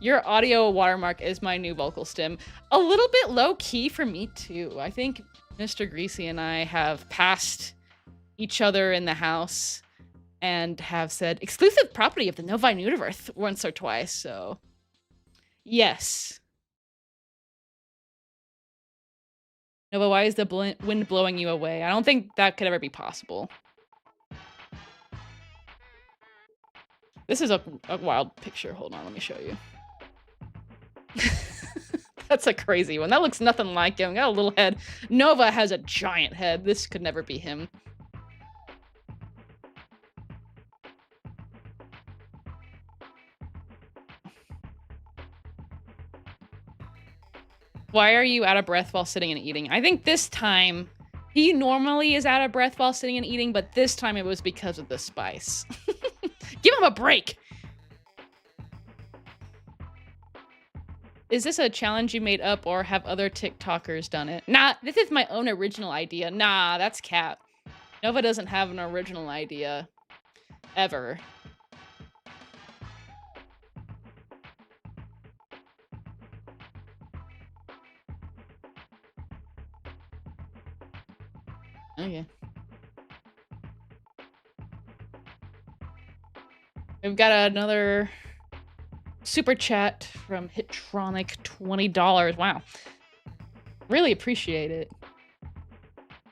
Your audio watermark is my new vocal stim. A little bit low key for me too. I think Mr. Greasy and I have passed each other in the house and have said exclusive property of the Novine Universe once or twice, so yes. Nova, why is the wind blowing you away? I don't think that could ever be possible. This is a wild picture. Hold on, let me show you. That's a crazy one. That looks nothing like him. Got a little head. Nova has a giant head. This could never be him. Why are you out of breath while sitting and eating? I think this time, he normally is out of breath while sitting and eating, but this time it was because of the spice. Give him a break! Is this a challenge you made up or have other TikTokers done it? Nah, this is my own original idea. Nah, that's cap. Nova doesn't have an original idea. Ever. Okay. We've got another super chat from Hitronic, $20. Wow. Really appreciate it.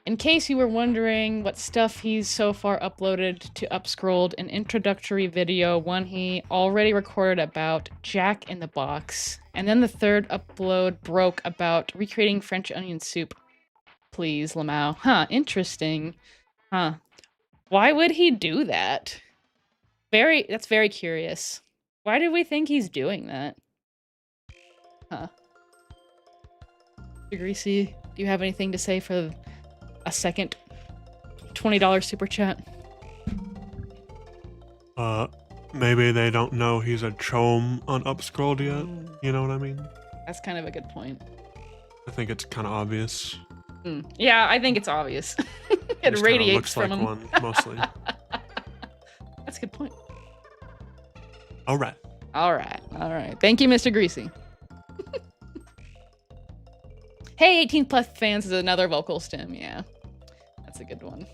In case you were wondering what stuff he's so far uploaded to Upscrolled, an introductory video, one he already recorded about Jack in the Box, and then the third upload broke about recreating French onion soup. Please, Lamau. Huh, interesting. Huh. Why would he do that? That's very curious. Why do we think he's doing that? Huh. Greasy, do you have anything to say for a second $20 super chat? Maybe they don't know he's a chome on Upscrolled yet. You know what I mean? That's kind of a good point. I think it's kind of obvious. Yeah, I think it's obvious. It Just kinda radiates looks from like him. one, mostly. That's a good point. All right. All right. Thank you, Mr. Greasy. Hey, 18 plus fans is another vocal stem. Yeah, that's a good one.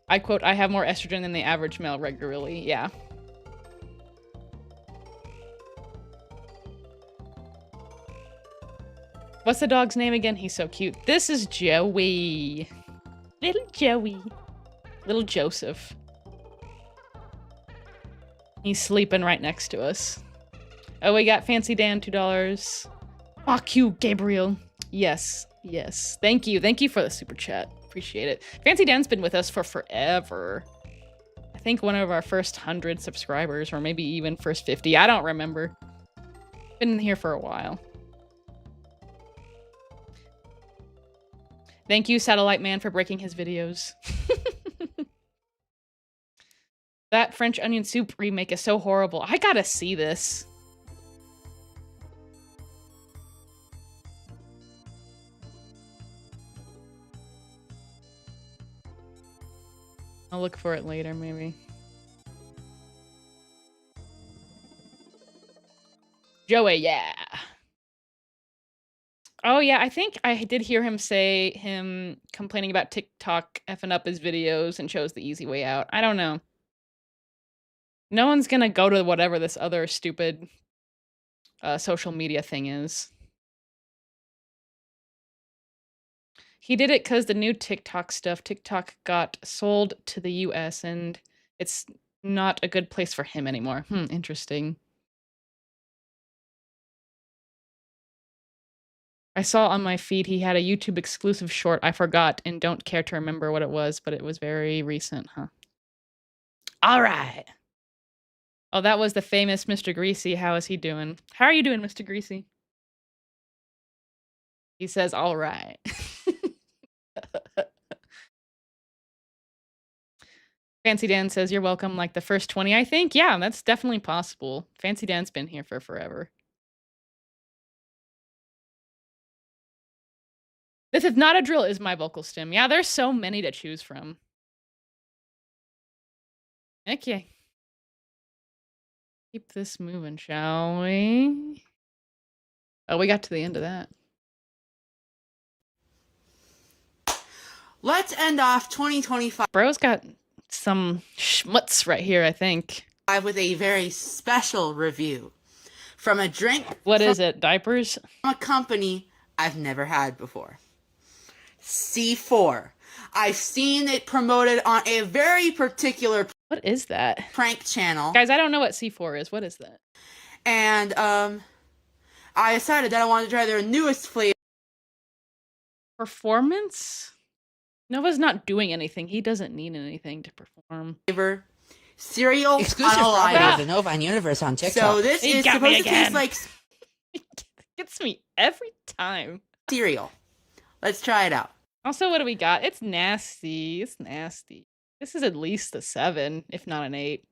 I quote, I have more estrogen than the average male regularly. Yeah. What's the dog's name again? He's so cute. This is Joey. Little Joey. Little Joseph. He's sleeping right next to us. Oh, we got Fancy Dan, $2. Fuck you, Gabriel. Yes. Thank you for the super chat. Appreciate it. Fancy Dan's been with us for forever. I think one of our first 100 subscribers, or maybe even first 50. I don't remember. Been here for a while. Thank you, Satellite Man, for breaking his videos. That French onion soup remake is so horrible. I gotta see this. I'll look for it later, maybe. Joey, yeah. Oh, yeah, I think I did hear him say him complaining about TikTok effing up his videos and chose the easy way out. I don't know. No one's gonna go to whatever this other stupid social media thing is. He did it because the new TikTok got sold to the US and it's not a good place for him anymore. Interesting. I saw on my feed he had a YouTube exclusive short I forgot and don't care to remember what it was, but it was very recent, huh? All right. Oh, that was the famous Mr. Greasy. How is he doing? How are you doing, Mr. Greasy? He says, all right. Fancy Dan says, you're welcome, like the first 20, I think. Yeah, that's definitely possible. Fancy Dan's been here for forever. This is not a drill is my vocal stem. Yeah, there's so many to choose from. Okay. Keep this moving, shall we? Oh, we got to the end of that. Let's end off 2025 Bro's got some schmutz right here, I think. with a very special review from a drink. What is it? Diapers? From a company I've never had before. C4. I've seen it promoted on a very particular What is that? prank channel. Guys, I don't know what C4 is. What is that? And I decided that I wanted to try their newest Performance? Nova's not doing anything. He doesn't need anything to perform. flavor. Cereal Exclusive unalive. property of the Nova and Universe on TikTok. So this He is got me supposed to again. taste like It gets me every time. cereal. Let's try it out. Also, what do we got? It's nasty. It's nasty. This is at least a 7, if not an 8.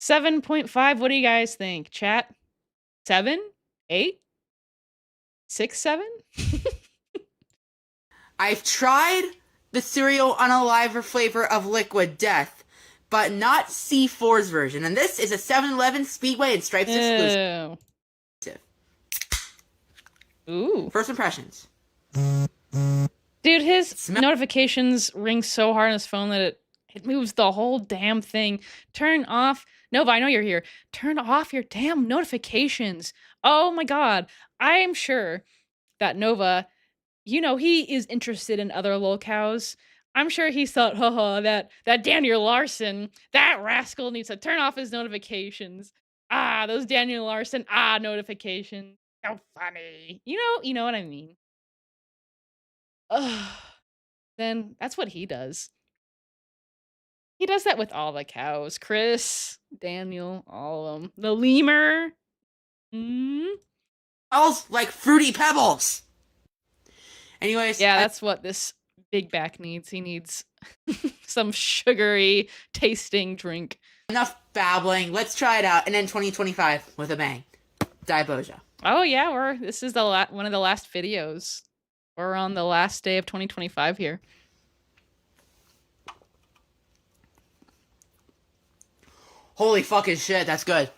7.5. What do you guys think? Chat? 7? 8? 6, 7? I've tried the cereal unalive flavor of Liquid Death, but not C4's version. And this is a 7-Eleven Speedway and Stripes exclusive. Ew. Ooh. First impressions. Dude, his notifications ring so hard on his phone that it moves the whole damn thing. Turn off. Nova, I know you're here. Turn off your damn notifications. Oh my god. I am sure that Nova, you know, he is interested in other lolcows. I'm sure he thought, haha, that Daniel Larson, that rascal needs to turn off his notifications. Ah, those Daniel Larson, notifications. So funny. You know what I mean. Ugh. Then that's what he does. He does that with all the cows. Chris, Daniel, all of them. The lemur. Smells like Fruity Pebbles. Anyways, Yeah, that's what this big back needs. He needs some sugary tasting drink. enough babbling. Let's try it out. And then 2025 with a bang. Diboja. Oh yeah, this is the one of the last videos. We're on the last day of 2025 here. Holy fucking shit, that's good.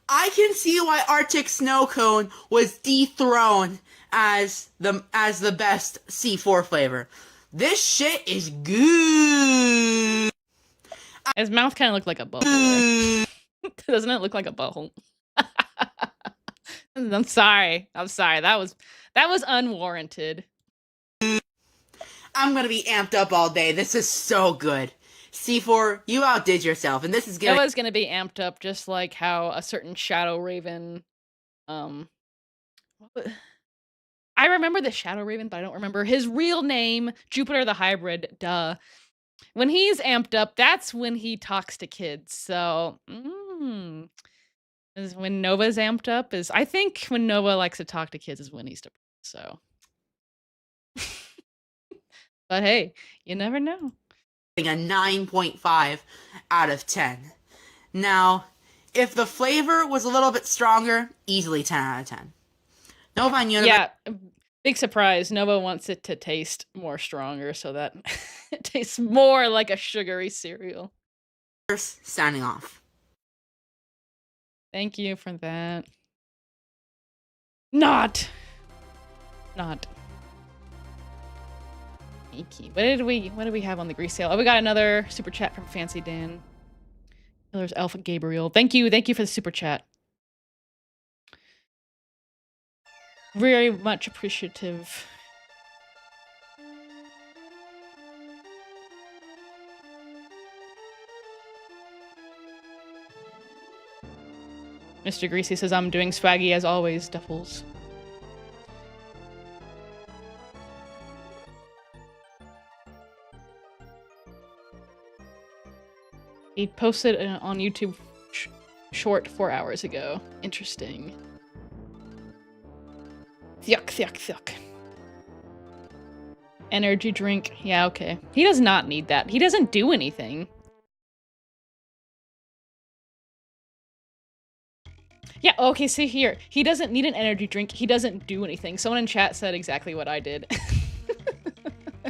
I can see why Arctic Snow Cone was dethroned as the best C4 flavor. This shit is good. His mouth kind of looked like a bubble. Doesn't it look like a butthole? I'm sorry. That was unwarranted. I'm gonna be amped up all day. This is so good. C4, you outdid yourself, and this is gonna. It was gonna be amped up, just like how a certain Shadow Raven, I remember the Shadow Raven, but I don't remember his real name. Jupiter the Hybrid. Duh. When he's amped up, that's when he talks to kids. So, is when Nova's amped up. I think when Nova likes to talk to kids is when he's depressed. So, but hey, you never know. A 9.5 out of 10. Now, if the flavor was a little bit stronger, easily 10 out of 10. Nova and Universe. Yeah, big surprise. Nova wants it to taste more stronger so that it tastes more like a sugary cereal. Signing off. Thank you for that. Not. What did we have on the grease sale? Oh, we got another super chat from Fancy Dan. There's Alpha Gabriel. Thank you for the super chat. Very much appreciative. Mr. Greasy says, I'm doing swaggy as always, Duffles. He posted on YouTube short 4 hours ago. Interesting. Yuck. Energy drink. Yeah, okay. He does not need that. He doesn't do anything. Yeah, okay, see here. He doesn't need an energy drink. He doesn't do anything. Someone in chat said exactly what I did.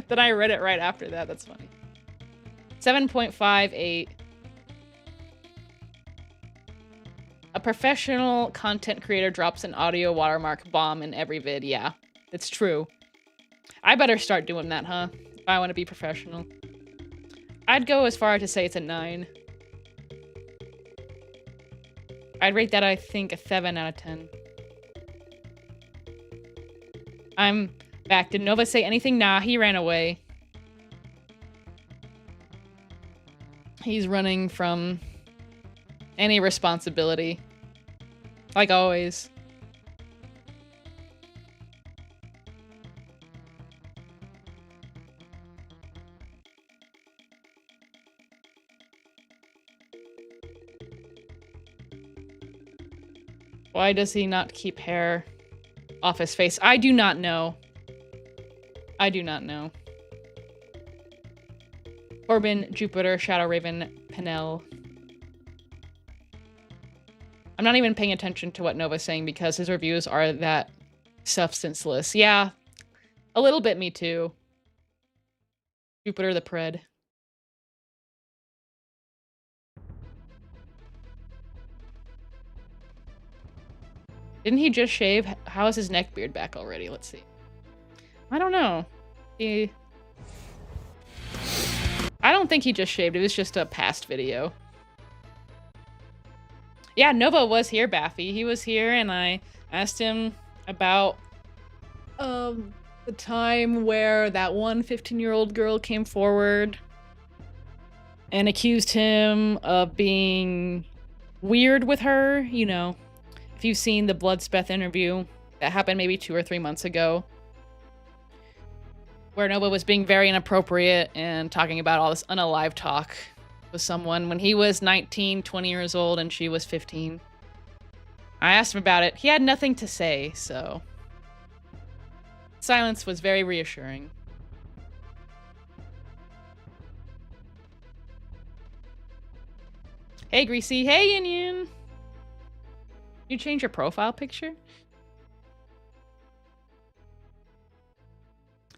Then I read it right after that. That's funny. 7.58. A professional content creator drops an audio watermark bomb in every vid. Yeah, it's true. I better start doing that, huh? If I want to be professional. I'd go as far as to say it's a 9. I'd rate that, I think, a 7 out of 10. I'm back. Did Nova say anything? Nah, he ran away. He's running from any responsibility. Like always. Why does he not keep hair off his face? I do not know. I do not know. Corbin, Jupiter, Shadow Raven, Pinel. I'm not even paying attention to what Nova's saying because his reviews are that substanceless. Yeah, a little bit me too. Jupiter the Pred. Didn't he just shave? How is his neck beard back already? Let's see. I don't know. I don't think he just shaved. It was just a past video. Yeah, Nova was here, Baffy. He was here, and I asked him about the time where that one 15-year-old girl came forward and accused him of being weird with her. You know, if you've seen the Bloodspeth interview, that happened maybe 2 or 3 months ago, where Nova was being very inappropriate and talking about all this unalive talk with someone when he was 19, 20 years old, and she was 15. I asked him about it. He had nothing to say, so silence was very reassuring. Hey, Greasy. Hey, Yin. You change your profile picture?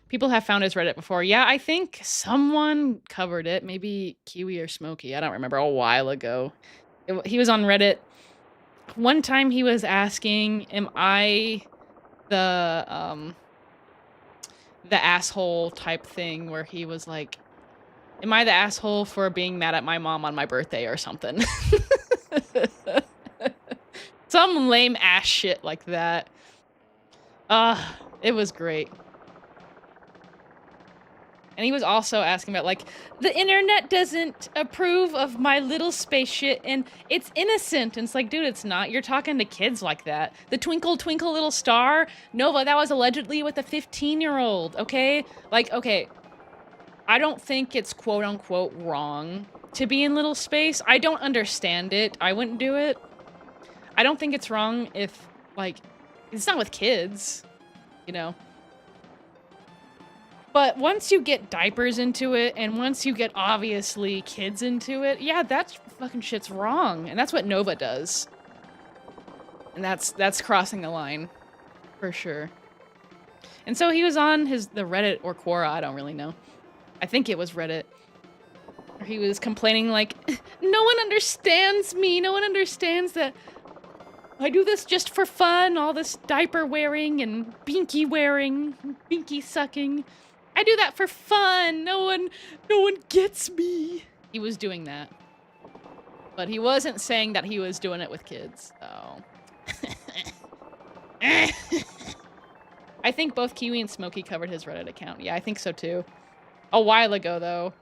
People have found his Reddit before. Yeah, I think someone covered it. Maybe Kiwi or Smokey. I don't remember. A while ago. He was on Reddit. One time he was asking, am I the asshole type thing where he was like, am I the asshole for being mad at my mom on my birthday or something? Some lame ass shit like that. It was great. And he was also asking about, like, the internet doesn't approve of my little space shit, and it's innocent. And it's like, dude, it's not. You're talking to kids like that. The twinkle, twinkle, little star, Nova, that was allegedly with a 15-year-old, okay? Like, okay, I don't think it's quote-unquote wrong to be in little space. I don't understand it. I wouldn't do it. I don't think it's wrong if, like, it's not with kids, you know? But once you get diapers into it, and once you get obviously kids into it, yeah, that fucking shit's wrong. And that's what Nova does. And that's crossing the line. For sure. And so he was on the Reddit or Quora, I don't really know. I think it was Reddit. Where he was complaining like, no one understands me, no one understands that I do this just for fun, all this diaper wearing and binky wearing, binky sucking. I do that for fun. No one gets me. He was doing that. But he wasn't saying that he was doing it with kids, so. I think both Kiwi and Smokey covered his Reddit account. Yeah, I think so too. A while ago, though.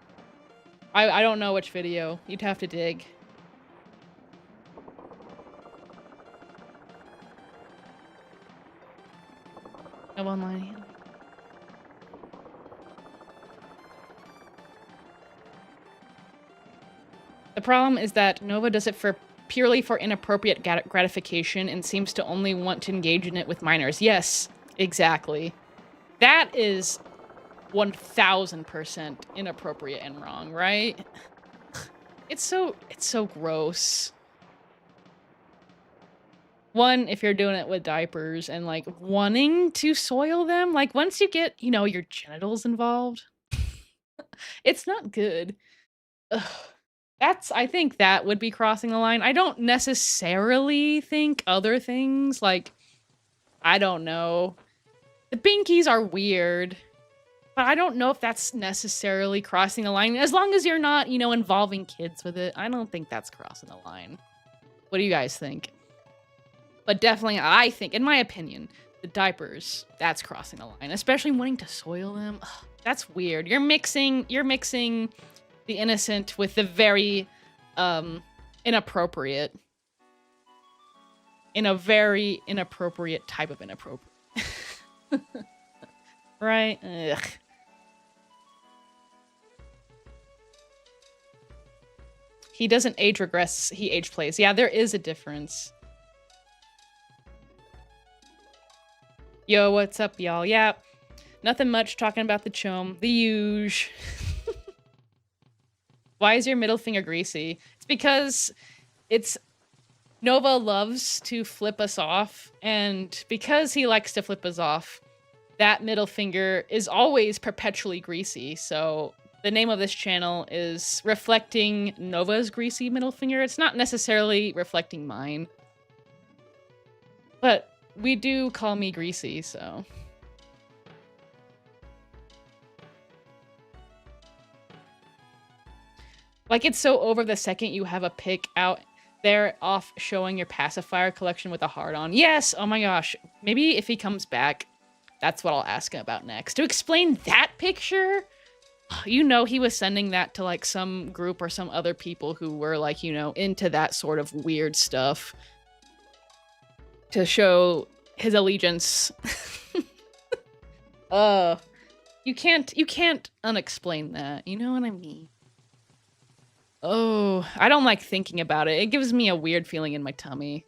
I don't know which video. You'd have to dig. No online. The problem is that Nova does it purely for inappropriate gratification and seems to only want to engage in it with minors. Yes, exactly. That is 1000% inappropriate and wrong, right? It's so gross. One, if you're doing it with diapers and like wanting to soil them, like once you get, you know, your genitals involved, it's not good. Ugh. I think that would be crossing the line. I don't necessarily think other things, like, I don't know. The binkies are weird, but I don't know if that's necessarily crossing the line. As long as you're not, you know, involving kids with it, I don't think that's crossing the line. What do you guys think? But definitely, I think, in my opinion, the diapers, that's crossing the line. Especially wanting to soil them. Ugh, that's weird. You're mixing the innocent with the very inappropriate in a very inappropriate type of inappropriate. Right? Ugh. He doesn't age regress, he age plays. Yeah, there is a difference. Yo, what's up, y'all? Yeah, nothing much, talking about the chom. The huge. Why is your middle finger greasy? It's because Nova loves to flip us off, and because he likes to flip us off, that middle finger is always perpetually greasy. So the name of this channel is reflecting Nova's greasy middle finger. It's not necessarily reflecting mine. But we do call me Greasy, so. Like, it's so over the second you have a pic out there off showing your pacifier collection with a heart on. Yes! Oh my gosh. Maybe if he comes back, that's what I'll ask him about next. To explain that picture? You know he was sending that to, like, some group or some other people who were, like, you know, into that sort of weird stuff. To show his allegiance. You can't unexplain that. You know what I mean? Oh, I don't like thinking about it. It gives me a weird feeling in my tummy.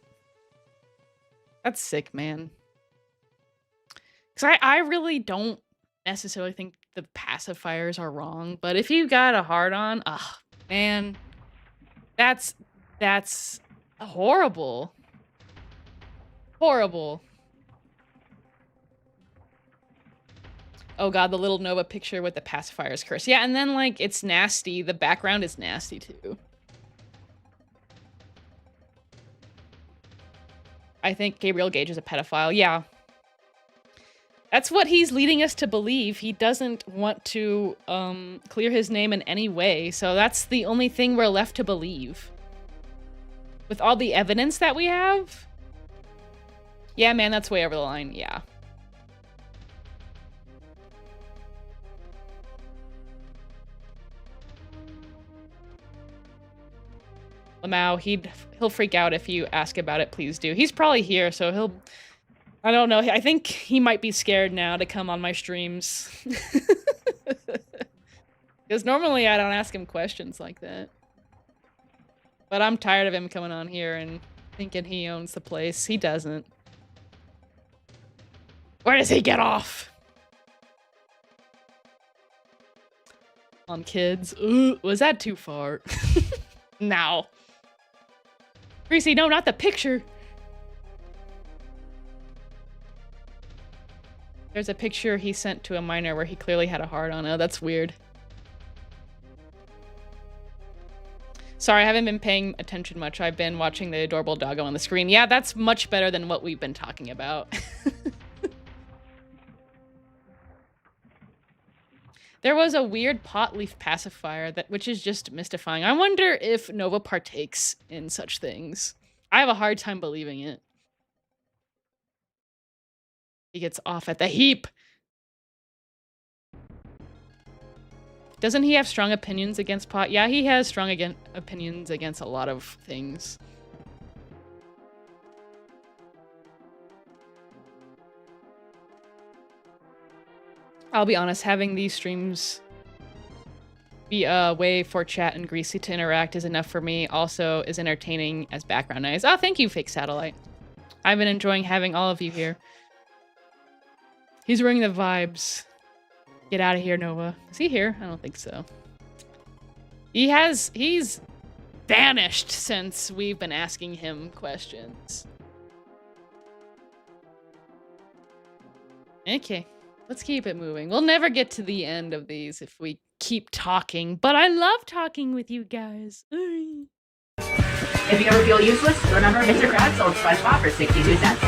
That's sick, man. Because I really don't necessarily think the pacifiers are wrong, but if you got a hard on, man, that's horrible. Horrible. Oh god, the little Nova picture with the pacifier's curse. Yeah, and then, like, it's nasty. The background is nasty, too. I think Gabriel Gage is a pedophile. Yeah. That's what he's leading us to believe. He doesn't want to, clear his name in any way, so that's the only thing we're left to believe. With all the evidence that we have? Yeah, man, that's way over the line. Yeah. Lamau, he'll freak out if you ask about it, please do. He's probably here, so he'll... I don't know. I think he might be scared now to come on my streams. Because normally I don't ask him questions like that. But I'm tired of him coming on here and thinking he owns the place. He doesn't. Where does he get off? On kids. Ooh, was that too far? No. Greasy, no, not the picture. There's a picture he sent to a minor where he clearly had a heart on. Oh, that's weird. Sorry, I haven't been paying attention much. I've been watching the adorable doggo on the screen. Yeah, that's much better than what we've been talking about. There was a weird pot leaf pacifier which is just mystifying. I wonder if Nova partakes in such things. I have a hard time believing it. He gets off at the heap. Doesn't he have strong opinions against pot? Yeah, he has strong opinions against a lot of things. I'll be honest, having these streams be a way for Chat and Greasy to interact is enough for me. Also is entertaining as background noise. Oh, thank you, Fake Satellite. I've been enjoying having all of you here. He's bringing the vibes. Get out of here, Nova. Is he here? I don't think so. He's vanished since we've been asking him questions. Okay. Let's keep it moving. We'll never get to the end of these if we keep talking, but I love talking with you guys. If you ever feel useless, remember Mr. Krabs sold SpongeBob for 62 cents.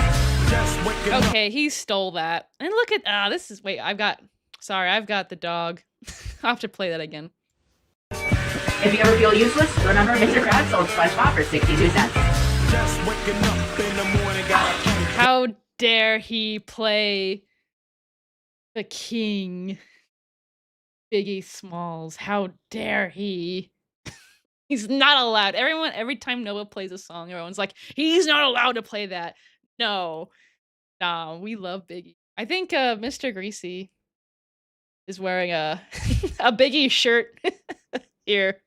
Okay, he stole that. And look at, this is, wait, I've got the dog. I'll have to play that again. If you ever feel useless, remember Mr. Krabs sold SpongeBob for 62 cents. How dare he play the king, Biggie Smalls? How dare he? He's not allowed. Every time Noah plays a song, everyone's like, he's not allowed to play that. No. Nah, we love Biggie. I think Mr. Greasy is wearing a a Biggie shirt here.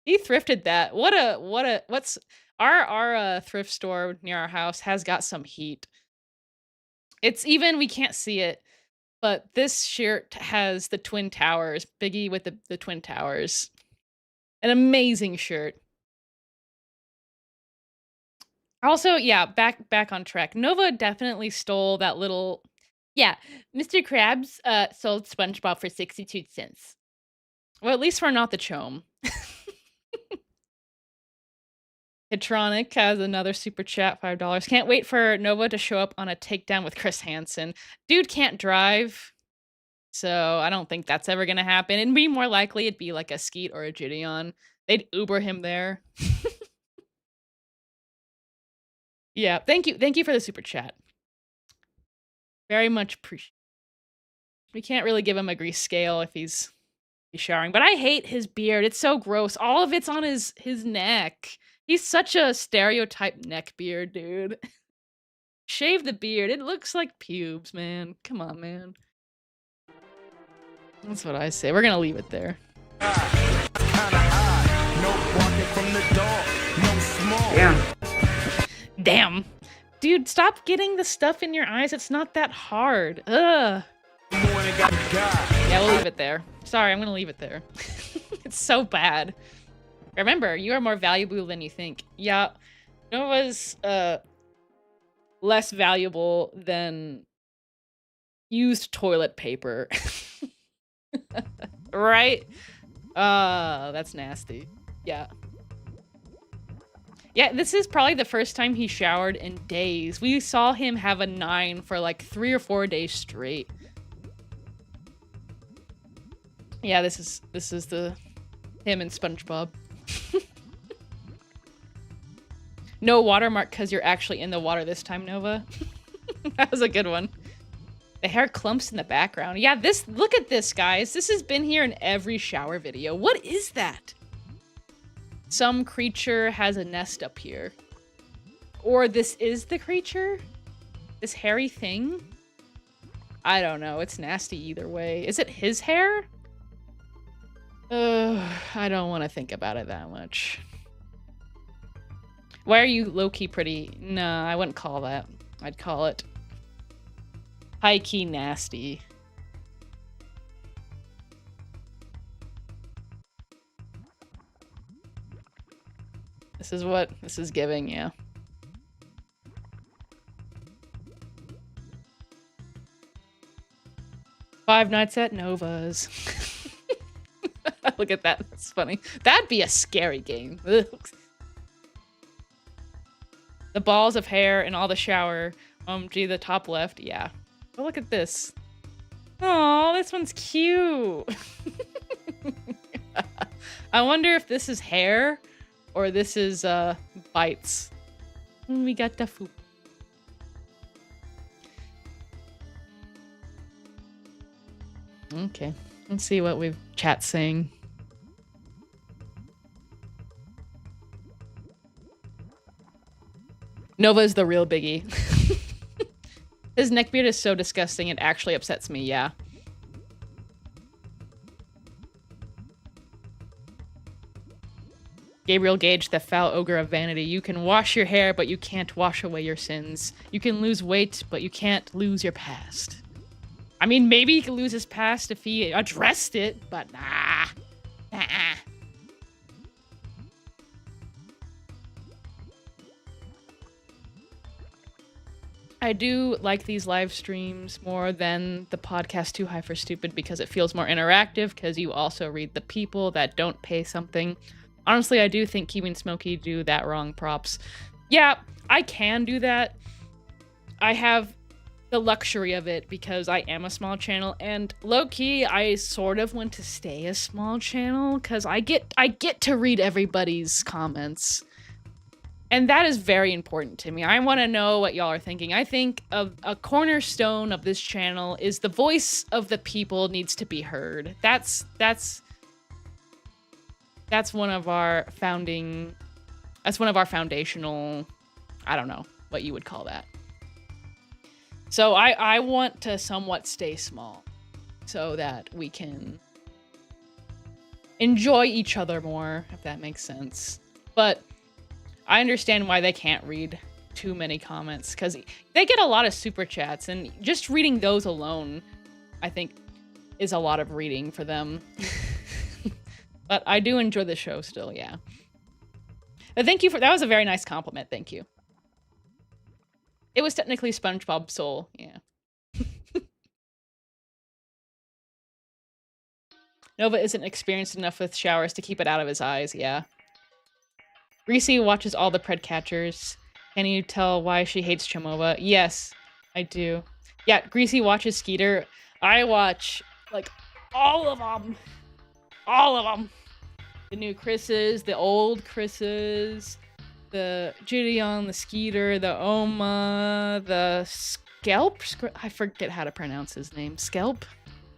He thrifted that. What's our thrift store near our house has got some heat. It's even, we can't see it, but this shirt has the Twin Towers, Biggie with the Twin Towers. An amazing shirt. Also, yeah, back on track. Nova definitely stole that little... Yeah, Mr. Krabs sold SpongeBob for 62 cents. Well, at least we're not the Chome. Hitronic has another super chat, $5. Can't wait for Nova to show up on a takedown with Chris Hansen. Dude can't drive, so I don't think that's ever gonna happen. It'd be more likely it'd be like a Skeet or a Gideon. They'd Uber him there. Yeah, thank you for the super chat. Very much appreciate. We can't really give him a grease scale if he's showering, but I hate his beard. It's so gross. All of it's on his neck. He's such a stereotype neck beard, dude. Shave the beard. It looks like pubes, man. Come on, man. That's what I say. We're gonna leave it there. Yeah. Damn. Dude, stop getting the stuff in your eyes. It's not that hard. Ugh. Yeah, we'll leave it there. Sorry, I'm gonna leave it there. It's so bad. Remember, you are more valuable than you think. Yeah, Nova's less valuable than used toilet paper. Right? That's nasty. Yeah. Yeah, this is probably the first time he showered in days. We saw him have a 9 for like 3 or 4 days straight. Yeah, this is the him and SpongeBob. No watermark because you're actually in the water this time, Nova. That was a good one. The hair clumps in the background. Yeah, look at this, guys. This has been here in every shower video. What is that? Some creature has a nest up here. Or this is the creature? This hairy thing? I don't know. It's nasty either way. Is it his hair? I don't want to think about it that much. Why are you low-key pretty? Nah, I wouldn't call that. I'd call it high-key nasty. This is what this is giving, yeah. Five Nights at Nova's. Look at that. That's funny. That'd be a scary game. Ugh. The balls of hair in all the shower. Gee, the top left. Yeah. Oh, look at this. Oh, this one's cute. I wonder if this is hair or this is bites. We got the food. Okay. Let's see what we've chat saying. Nova is the real biggie. His neckbeard is so disgusting, it actually upsets me, yeah. Gabriel Gage, the foul ogre of vanity. You can wash your hair, but you can't wash away your sins. You can lose weight, but you can't lose your past. I mean, maybe he could lose his past if he addressed it, but nah. Nah. I do like these live streams more than the podcast Too High for Stupid because it feels more interactive because you also read the people that don't pay something. Honestly, I do think Kiwi and Smokey do that wrong props. Yeah, I can do that. I have the luxury of it because I am a small channel, and low-key, I sort of want to stay a small channel because I get to read everybody's comments. And that is very important to me. I want to know what y'all are thinking. I think a cornerstone of this channel is the voice of the people needs to be heard. That's one of our foundational, I don't know what you would call that. So I want to somewhat stay small so that we can enjoy each other more, if that makes sense. But I understand why they can't read too many comments because they get a lot of super chats, and just reading those alone, I think, is a lot of reading for them. But I do enjoy the show still, yeah. But thank you that was a very nice compliment, thank you. It was technically SpongeBob's soul, yeah. Nova isn't experienced enough with showers to keep it out of his eyes, yeah. Greasy watches all the pred catchers. Can you tell why she hates Chomova? Yes, I do. Yeah, Greasy watches Skeeter. I watch, like, all of them. All of them. The new Chris's, the old Chris's, the Gideon, the Skeeter, the Oma, the Skelp? I forget how to pronounce his name. Skelp?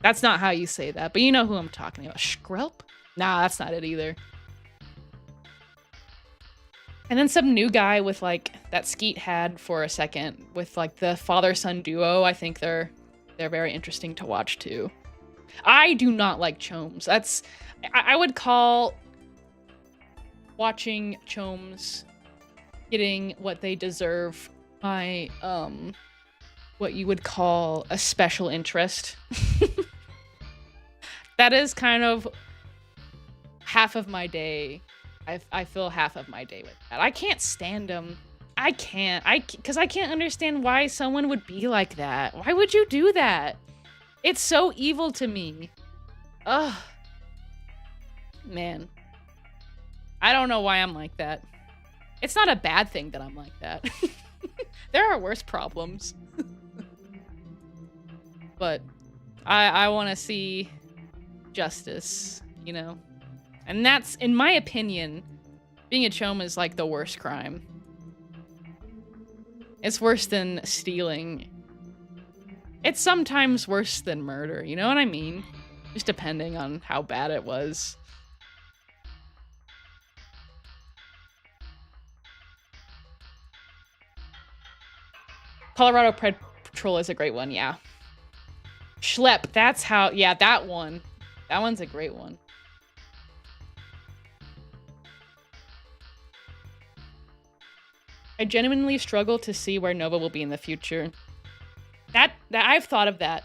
That's not how you say that, but you know who I'm talking about. Skrelp? Nah, that's not it either. And then some new guy with, like, that Skeet had for a second with, like, the father-son duo. I think they're very interesting to watch, too. I do not like Chomes. I would call watching Chomes getting what they deserve my, what you would call a special interest. That is kind of half of my day. I fill half of my day with that. I can't stand them. I can't. Because I can't understand why someone would be like that. Why would you do that? It's so evil to me. Ugh. Man. I don't know why I'm like that. It's not a bad thing that I'm like that. There are worse problems. But I want to see justice, you know? And that's, in my opinion, being a chome is like the worst crime. It's worse than stealing. It's sometimes worse than murder, you know what I mean? Just depending on how bad it was. Colorado Patrol is a great one, yeah. Schlep, that's how, yeah, that one. That one's a great one. I genuinely struggle to see where Nova will be in the future. That I've thought of that,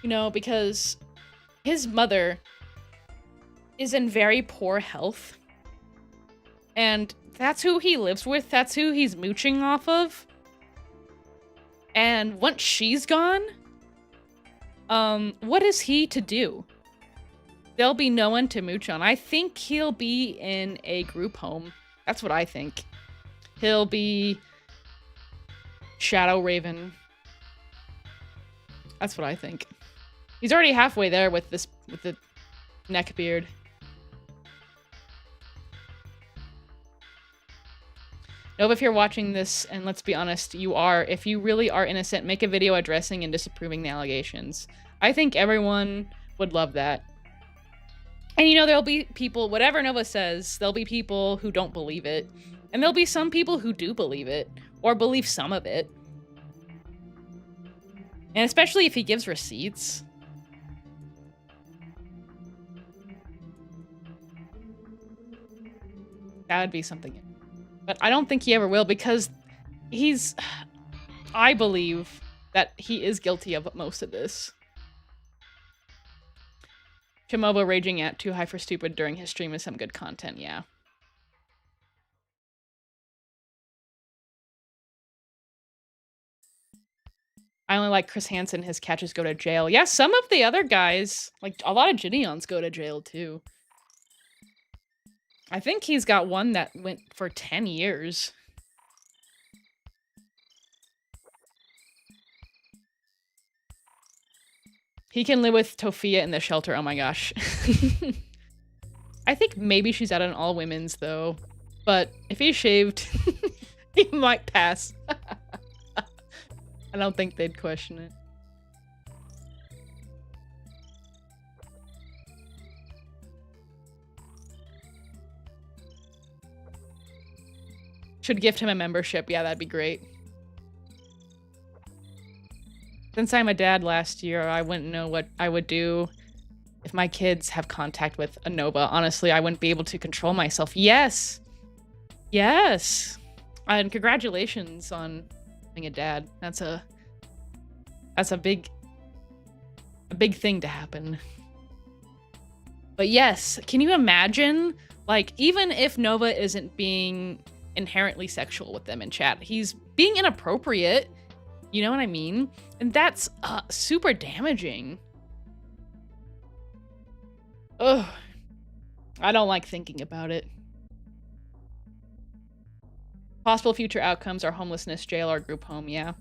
you know, because his mother is in very poor health. And that's who he lives with. That's who he's mooching off of. And once she's gone, what is he to do? There'll be no one to mooch on. I think he'll be in a group home. That's what I think. He'll be Shadow Raven. That's what I think. He's already halfway there with the neck beard. Nova, if you're watching this, and let's be honest, you are, if you really are innocent, make a video addressing and disapproving the allegations. I think everyone would love that. And you know, there'll be people, whatever Nova says, there'll be people who don't believe it. And there'll be some people who do believe it, or believe some of it. And especially if he gives receipts. That would be something. But I don't think he ever will, because he's... I believe that he is guilty of most of this. Chimobo raging at Too High for Stupid during his stream is some good content, yeah. I only like Chris Hansen, his catches go to jail. Yeah, some of the other guys, like a lot of Gideons go to jail too. I think he's got one that went for 10 years. He can live with Tofia in the shelter, oh my gosh. I think maybe she's at an all-women's though. But if he's shaved, he might pass. I don't think they'd question it. Should gift him a membership. Yeah, that'd be great. Since I'm a dad last year, I wouldn't know what I would do if my kids have contact with a Nova. Honestly, I wouldn't be able to control myself. Yes! Yes! And congratulations on being a dad. That's a big thing to happen. But yes, can you imagine, like, even if Nova isn't being inherently sexual with them in chat, he's being inappropriate, you know what I mean? And that's super damaging. Ugh. I don't like thinking about it. Possible future outcomes are homelessness, jail, or group home, yeah.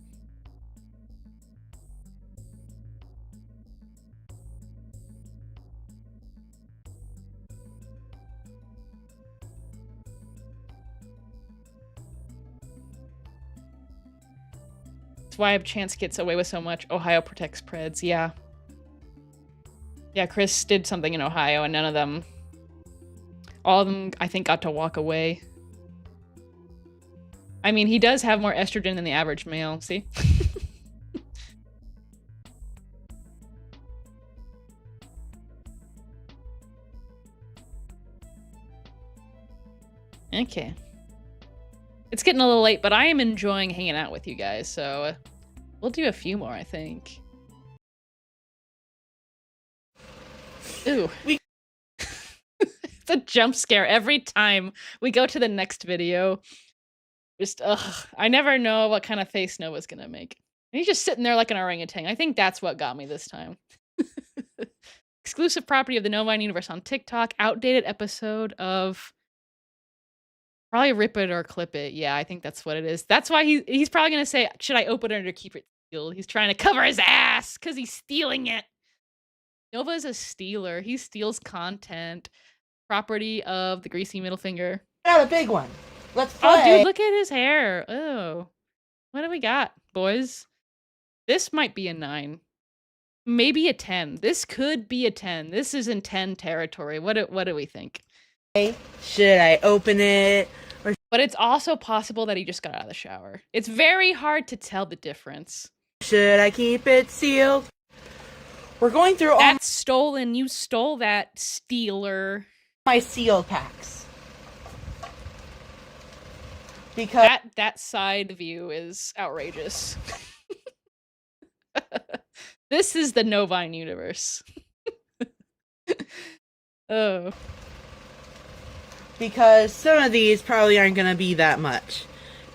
That's why Chance gets away with so much. Ohio protects Preds, yeah. Yeah, Chris did something in Ohio and none of them... All of them, I think, got to walk away. I mean, he does have more estrogen than the average male, see? Okay. It's getting a little late, but I am enjoying hanging out with you guys, so we'll do a few more, I think. Ooh. It's a jump scare every time we go to the next video. Just, ugh. I never know what kind of face Nova's gonna make. And he's just sitting there like an orangutan. I think that's what got me this time. Exclusive property of the Novine universe on TikTok. Outdated episode of... Probably rip it or clip it. Yeah, I think that's what it is. That's why he's probably gonna say, should I open it or keep it sealed? He's trying to cover his ass because he's stealing it. Nova is a stealer. He steals content. Property of the Greasy Middle Finger. Got a big one. Let's play. Oh, dude, look at his hair. Oh. What do we got, boys? This might be a 9. Maybe a 10. This could be a 10. This is in 10 territory. What do we think? Should I open it? But it's also possible that he just got out of the shower. It's very hard to tell the difference. Should I keep it sealed? We're going through all That's stolen. You stole that, stealer. my sealed packs. Because That side view is outrageous. This is the Novine universe. Oh. Because some of these probably aren't going to be that much.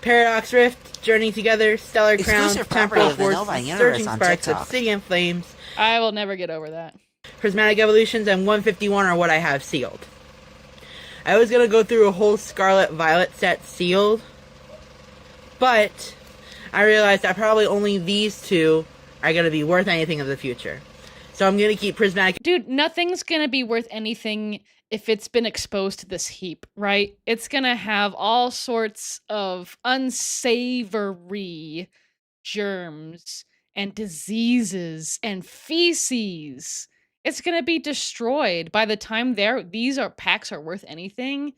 Paradox Rift, Journey Together, Stellar Crown, Exclusive property Temporal of the Force, Nova Universe Surging on Sparks, TikTok. Obsidian Flames, I will never get over that. Prismatic Evolutions, and 151 are what I have sealed. I was going to go through a whole Scarlet Violet set sealed, but I realized that probably only these two are going to be worth anything in the future. So I'm going to keep Prismatic... Dude, nothing's gonna be worth anything if it's been exposed to this heap, right? It's gonna have all sorts of unsavory germs and diseases and feces. It's gonna be destroyed. By the time these packs are worth anything,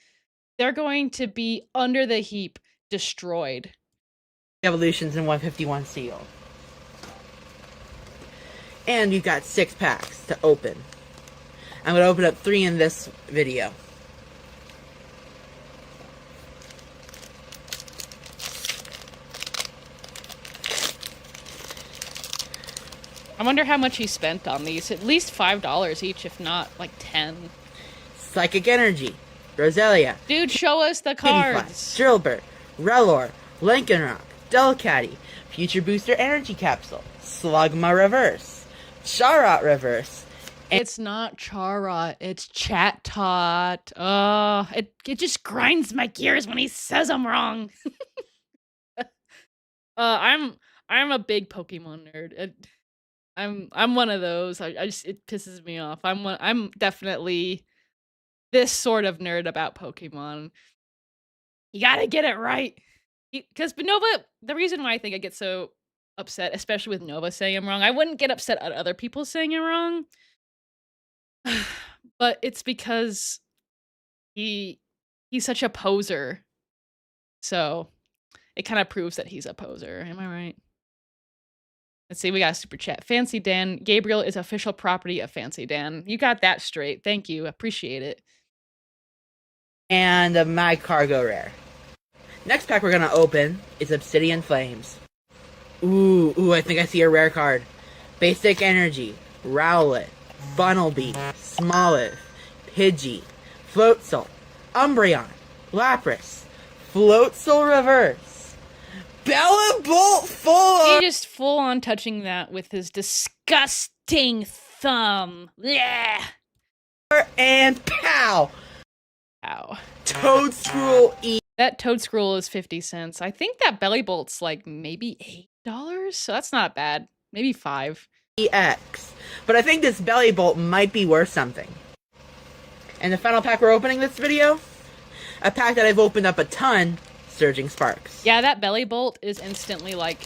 they're going to be under the heap, destroyed. Evolutions and 151 sealed. And you've got 6 packs to open. I'm going to open up 3 in this video. I wonder how much he spent on these. At least $5 each, if not like 10. Psychic Energy, Roselia, Dude, show us the Kittyfly, cards. Drillbur, Relor, Linkenrock, Delcatty, Future Booster Energy Capsule, Slugma Reverse, Charrot Reverse. It's not Charrot, it's Chat Tot. It just grinds my gears when he says I'm wrong. I'm a big Pokemon nerd. I'm one of those. It pisses me off. I'm definitely this sort of nerd about Pokemon. You gotta get it right. Because Nova, the reason why I think I get so upset, especially with Nova saying I'm wrong, I wouldn't get upset at other people saying I'm wrong. But it's because he's such a poser. So it kind of proves that he's a poser. Am I right? Let's see, we got a super chat. Fancy Dan. Gabriel is official property of Fancy Dan. You got that straight. Thank you. Appreciate it. And a My Cargo Rare. Next pack we're going to open is Obsidian Flames. Ooh, I think I see a rare card. Basic Energy, Rowlet, Bunnelby, Smoliv, Pidgey, Floatzel, Umbreon, Lapras, Floatzel Reverse, Bolt full He just full on touching that with his disgusting thumb. Yeah. and pow! Ow. Toadstool E. That Toadstool is 50 cents. I think that Belly Bolt's like maybe $8, so that's not bad. Maybe 5. EX. But I think this Belly Bolt might be worth something. And the final pack we're opening this video? A pack that I've opened up a ton, Surging Sparks. Yeah, that Belly Bolt is instantly like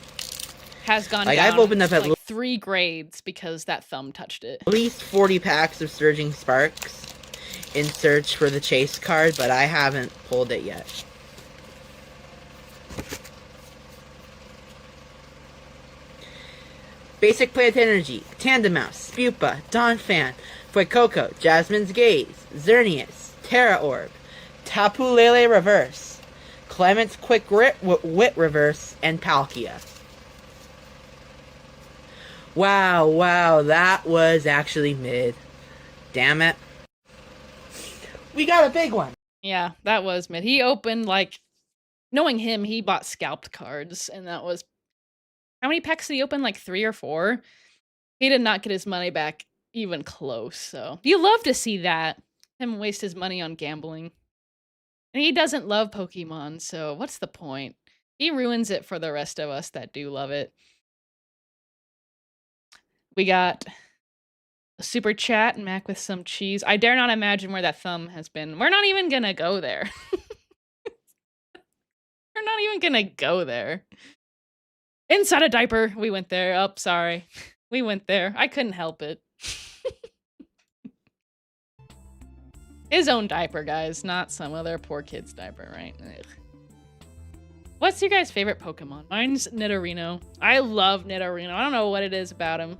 has gone Like, down I've opened up at like 3 grades because that thumb touched it. At least 40 packs of Surging Sparks in search for the chase card, but I haven't pulled it yet. Basic Plant Energy, Tandemaus, Spupa, Donphan, Fuecoco, Jasmine's Gaze, Xerneas, Terra Orb, Tapu Lele Reverse, Clement's Wit Reverse, and Palkia. Wow, that was actually mid. Damn it. We got a big one. Yeah, that was mid. He opened, like, knowing him, he bought scalped cards, and that was... How many packs did he open? Like 3 or 4? He did not get his money back even close, so... You love to see that. Him waste his money on gambling. And he doesn't love Pokemon, so what's the point? He ruins it for the rest of us that do love it. We got a super chat, Mac with some cheese. I dare not imagine where that thumb has been. We're not even gonna go there. We're not even gonna go there. Inside a diaper. We went there. Oh, sorry. We went there. I couldn't help it. His own diaper, guys, not some other poor kid's diaper, right? Ugh. What's your guys' favorite Pokemon? Mine's Nidorino. I love Nidorino. I don't know what it is about him.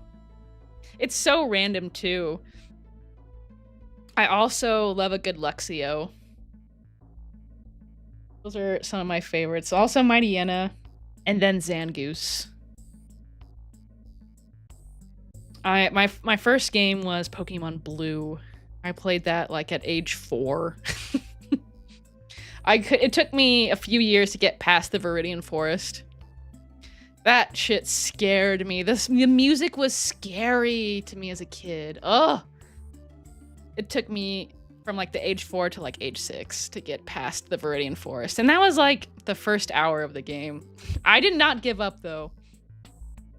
It's so random, too. I also love a good Luxio. Those are some of my favorites. Also Mightyena. And then Zangoose. My first game was Pokemon Blue. I played that like at age 4. It took me a few years to get past the Viridian Forest. That shit scared me. The music was scary to me as a kid. Ugh. It took me from like the age 4 to like age 6 to get past the Viridian Forest. And that was like the first hour of the game. I did not give up though.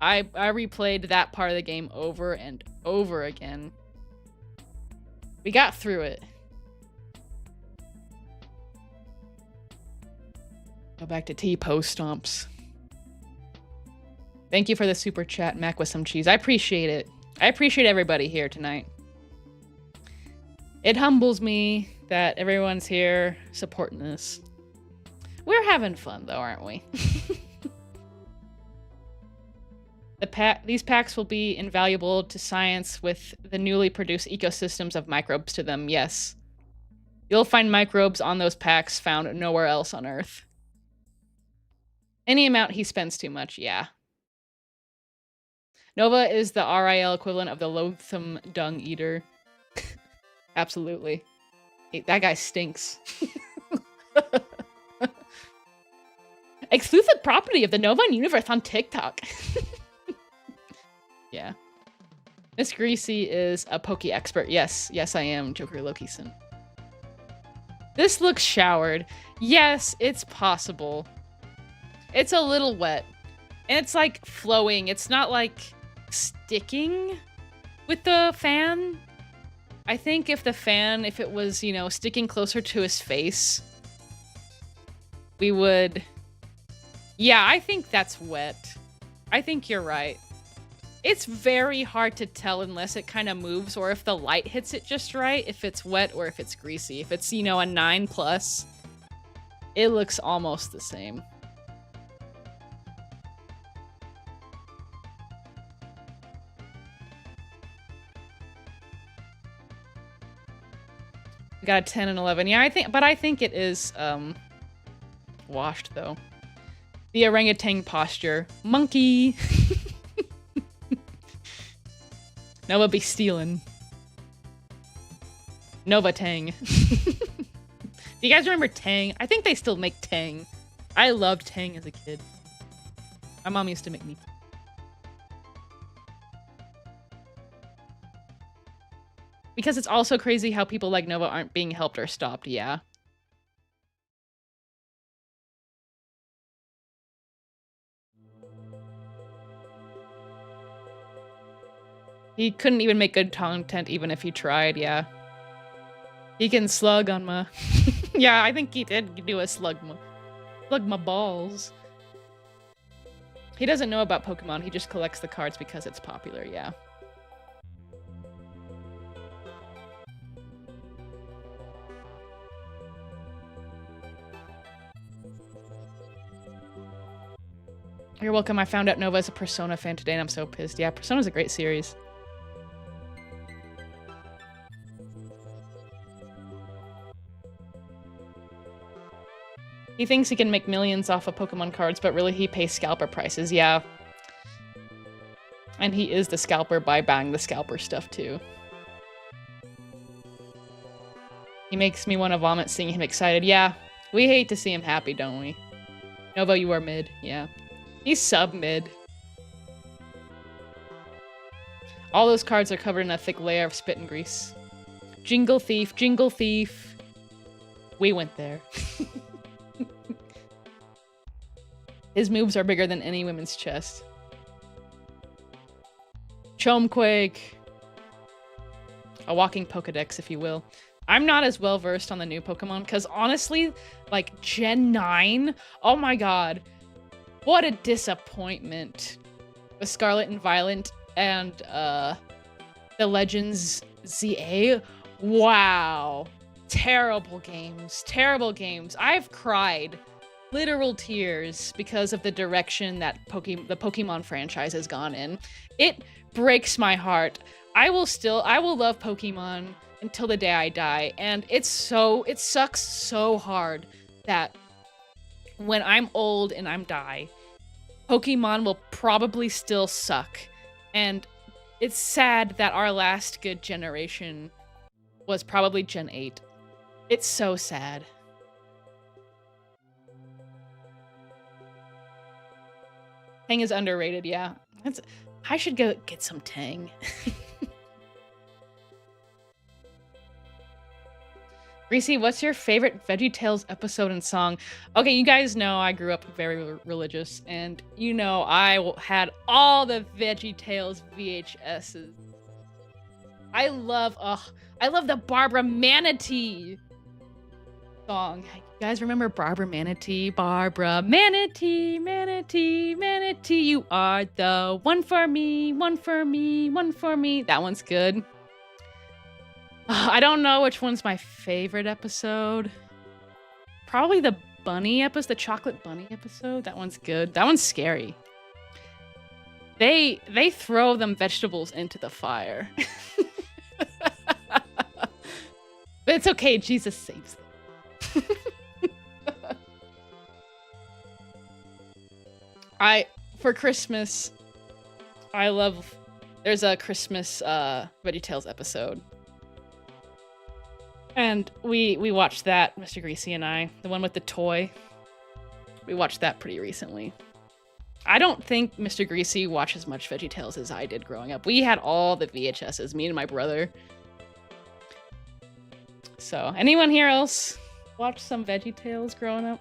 I replayed that part of the game over and over again. We got through it. Go back to T-Post Stomps. Thank you for the super chat, Mac with some cheese. I appreciate it. I appreciate everybody here tonight. It humbles me that everyone's here supporting this. We're having fun though, aren't we? These packs will be invaluable to science with the newly produced ecosystems of microbes to them, yes. You'll find microbes on those packs found nowhere else on Earth. Any amount he spends too much, yeah. Nova is the RIL equivalent of the loathsome dung eater. Absolutely. Hey, that guy stinks. Exclusive property of the Nova universe on TikTok. Yeah. Miss Greasy is a Poke expert. Yes, I am, Joker Loki-san. This looks showered. Yes, it's possible. It's a little wet. And it's like flowing. It's not like sticking with the fan. I think if it was, you know, sticking closer to his face, we would... Yeah, I think that's wet. I think you're right. It's very hard to tell unless it kind of moves or if the light hits it just right, if it's wet or if it's greasy. If it's, you know, a 9+, it looks almost the same. We got a 10 and 11. Yeah, I think it is washed though. The orangutan posture. Monkey. Nova be stealing. Nova Tang. Do you guys remember Tang? I think they still make Tang. I loved Tang as a kid. My mom used to make me. Because it's also crazy how people like Nova aren't being helped or stopped, yeah. He couldn't even make good content even if he tried, yeah. He can slug on my... Yeah, I think he did do a slug my balls. He doesn't know about Pokemon, he just collects the cards because it's popular, yeah. You're welcome. I found out Nova is a Persona fan today and I'm so pissed. Yeah, Persona's a great series. He thinks he can make millions off of Pokemon cards, but really he pays scalper prices, yeah. And he is the scalper by buying the scalper stuff, too. He makes me want to vomit seeing him excited. Yeah, we hate to see him happy, don't we? Nova, you are mid. Yeah. He's sub-mid. All those cards are covered in a thick layer of spit and grease. Jingle thief, jingle thief. We went there. His moves are bigger than any woman's chest. Chomequake. A walking Pokedex, if you will. I'm not as well versed on the new Pokemon because honestly, like Gen 9, oh my god, what a disappointment with Scarlet and Violet and the Legends ZA. Wow, terrible games, terrible games. I've cried literal tears because of the direction that the Pokemon franchise has gone in. It breaks my heart. I will love Pokemon until the day I die, and it sucks so hard that when I'm old and I'm die, Pokemon will probably still suck. And it's sad that our last good generation was probably Gen 8. It's so sad. Tang is underrated, yeah. I should go get some Tang. Greasy, what's your favorite VeggieTales episode and song? Okay, you guys know I grew up very religious, and you know I had all the VeggieTales VHSs. I love the Barbara Manatee song. You guys remember Barbara Manatee? Barbara Manatee, Manatee, Manatee, you are the one for me, one for me, one for me. That one's good. I don't know which one's my favorite episode. Probably the bunny episode, the chocolate bunny episode. That one's good. That one's scary. They throw them vegetables into the fire. But it's okay, Jesus saves them. For Christmas, there's a Christmas VeggieTales episode. And we watched that, Mr. Greasy and I, the one with the toy. We watched that pretty recently. I don't think Mr. Greasy watched as much VeggieTales as I did growing up. We had all the VHSs, me and my brother. So, anyone here else watch some VeggieTales growing up?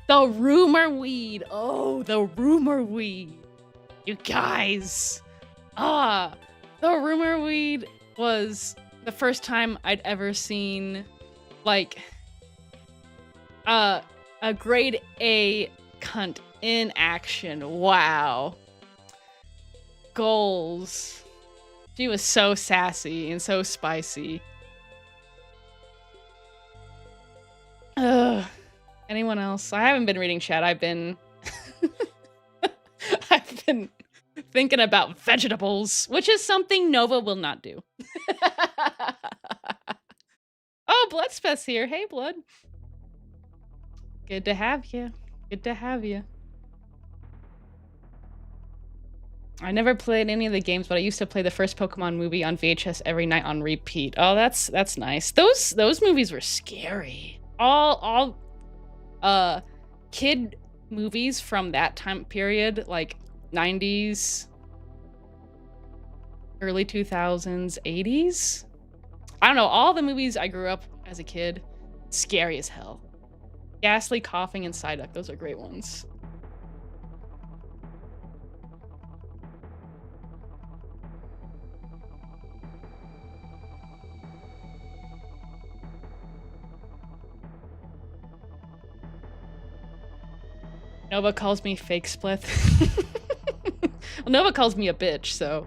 The rumor weed. Oh, the rumor weed. You guys. The rumor weed was the first time I'd ever seen like a grade A cunt in action. Wow. Goals. She was so sassy and so spicy. Ugh. Anyone else? I haven't been reading chat. I've been thinking about vegetables, which is something Nova will not do. Oh, Bloodspeth's here. Hey, Blood. Good to have you. Good to have you. I never played any of the games, but I used to play the first Pokemon movie on VHS every night on repeat. Oh, that's nice. Those movies were scary. All kid movies from that time period, like 90s, early 2000s, 80s. I don't know, all the movies I grew up as a kid, scary as hell. Ghastly, Coughing, and Psyduck, those are great ones. Nova calls me fake splith. Well, Nova calls me a bitch, so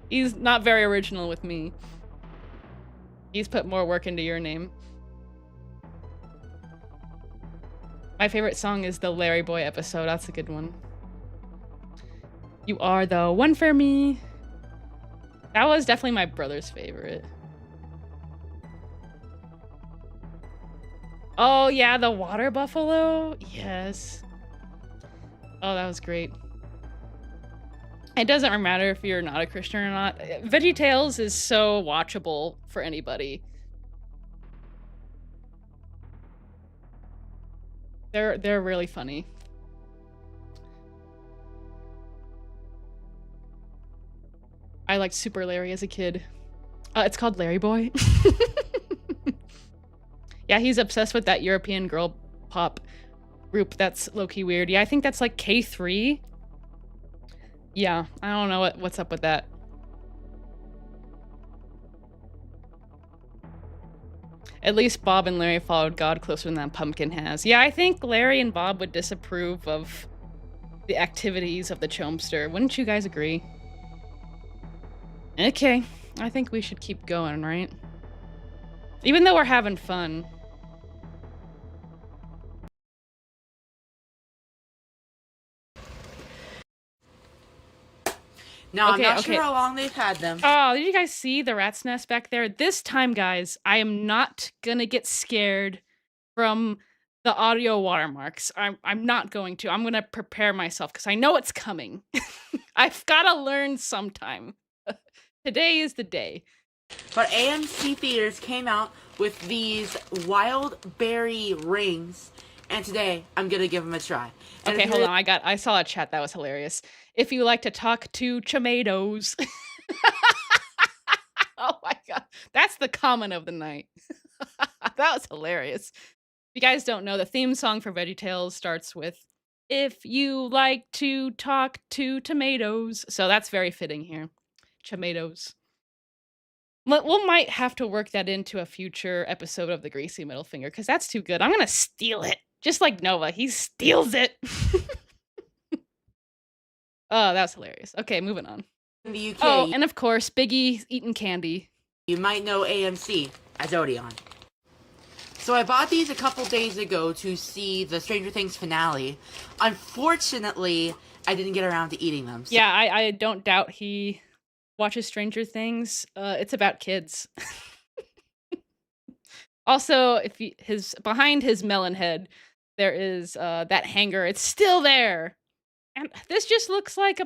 he's not very original with me. He's put more work into your name. My favorite song is the Larry Boy episode. That's a good one. You are the one for me. That was definitely my brother's favorite. Oh, yeah, the water buffalo? Yes. Oh, that was great. It doesn't matter if you're not a Christian or not. VeggieTales is so watchable for anybody. They're really funny. I liked Super Larry as a kid. It's called Larry Boy. Yeah, he's obsessed with that European girl pop group. That's low-key weird. Yeah, I think that's like K3. Yeah, I don't know what's up with that. At least Bob and Larry followed God closer than that pumpkin has. Yeah, I think Larry and Bob would disapprove of the activities of the Chomster. Wouldn't you guys agree? Okay, I think we should keep going, right? Even though we're having fun. Now, I'm Okay, not okay. sure how long they've had them. Oh, did you guys see the rat's nest back there? This time, guys, I am not gonna get scared from the audio watermarks. I'm not going to. I'm gonna prepare myself because I know it's coming. I've gotta learn sometime. Today is the day. But AMC Theaters came out with these wild berry rings, and today I'm gonna give them a try. And Okay, if hold you're- on. I saw a chat that was hilarious. If you like to talk to tomatoes. Oh my god. That's the comment of the night. That was hilarious. If you guys don't know, the theme song for VeggieTales starts with "If you like to talk to tomatoes." So that's very fitting here. Tomatoes. We might have to work that into a future episode of the Greasy Middle Finger because that's too good. I'm gonna steal it. Just like Nova, he steals it. Oh, that was hilarious. Okay, moving on. in the UK, Oh, and of course, Biggie eating candy. you might know AMC as Odeon. So I bought these a couple days ago to see the Stranger Things finale. Unfortunately, I didn't get around to eating them. So Yeah, I don't doubt he watches Stranger Things. It's about kids. Also, if his behind his melon head, there is that hanger. It's still there, and this just looks like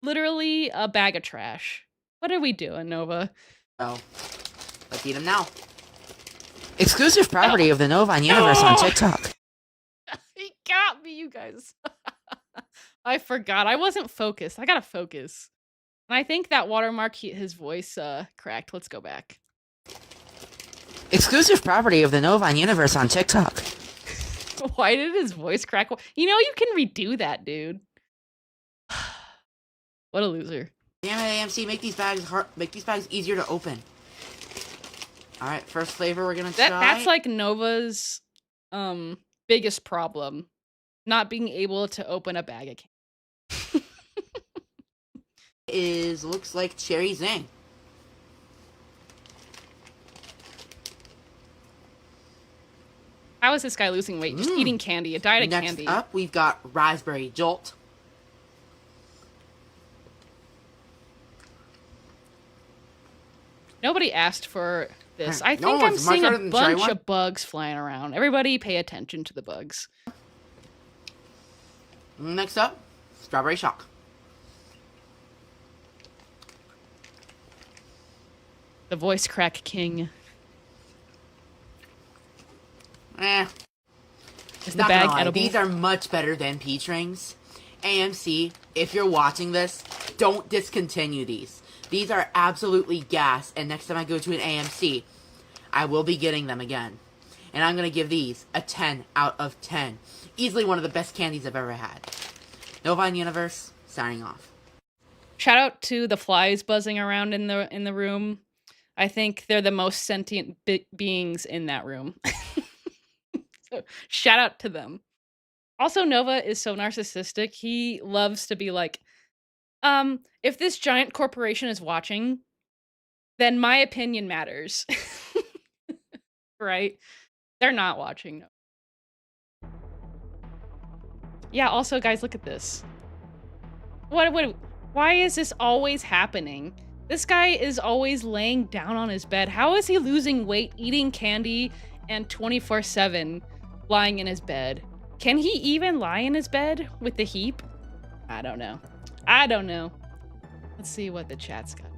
literally a bag of trash. What are we doing, Nova? let's eat them now. Exclusive property of the Novine Universe on TikTok. He got me, you guys. I forgot. I wasn't focused. I gotta focus. And I think that watermark, his voice cracked. Let's go back. Exclusive property of the Novine Universe on TikTok. Why did his voice crack? You know you can redo that, dude. What a loser. Damn it, AMC, make these bags easier to open. All right, first flavor we're gonna try. That's like Nova's biggest problem. Not being able to open a bag of candy. Looks like cherry zing. How is this guy losing weight? Just eating candy. A diet of Next candy. up, we've got raspberry jolt. Nobody asked for this. I No think I'm one's much seeing harder a than try bunch one. of bugs flying around. Everybody pay attention to the bugs. Next up, strawberry shock. The voice crack king. Is the Not bag gonna lie, edible? these are much better than peach rings. AMC, if you're watching this, don't discontinue these. These are absolutely gas, and next time I go to an AMC, I will be getting them again. And I'm going to give these a 10 out of 10. Easily one of the best candies I've ever had. Novine Universe, signing off. Shout out to the flies buzzing around in the room. I think they're the most sentient beings in that room. So, shout out to them. Also, Nova is so narcissistic. He loves to be like, if this giant corporation is watching, then my opinion matters. Right? They're not watching. Yeah, also, guys, look at this. Why is this always happening? This guy is always laying down on his bed. How is he losing weight, eating candy, and 24/7 lying in his bed. Can he even lie in his bed with the heap? I don't know. I don't know. Let's see what the chat's got.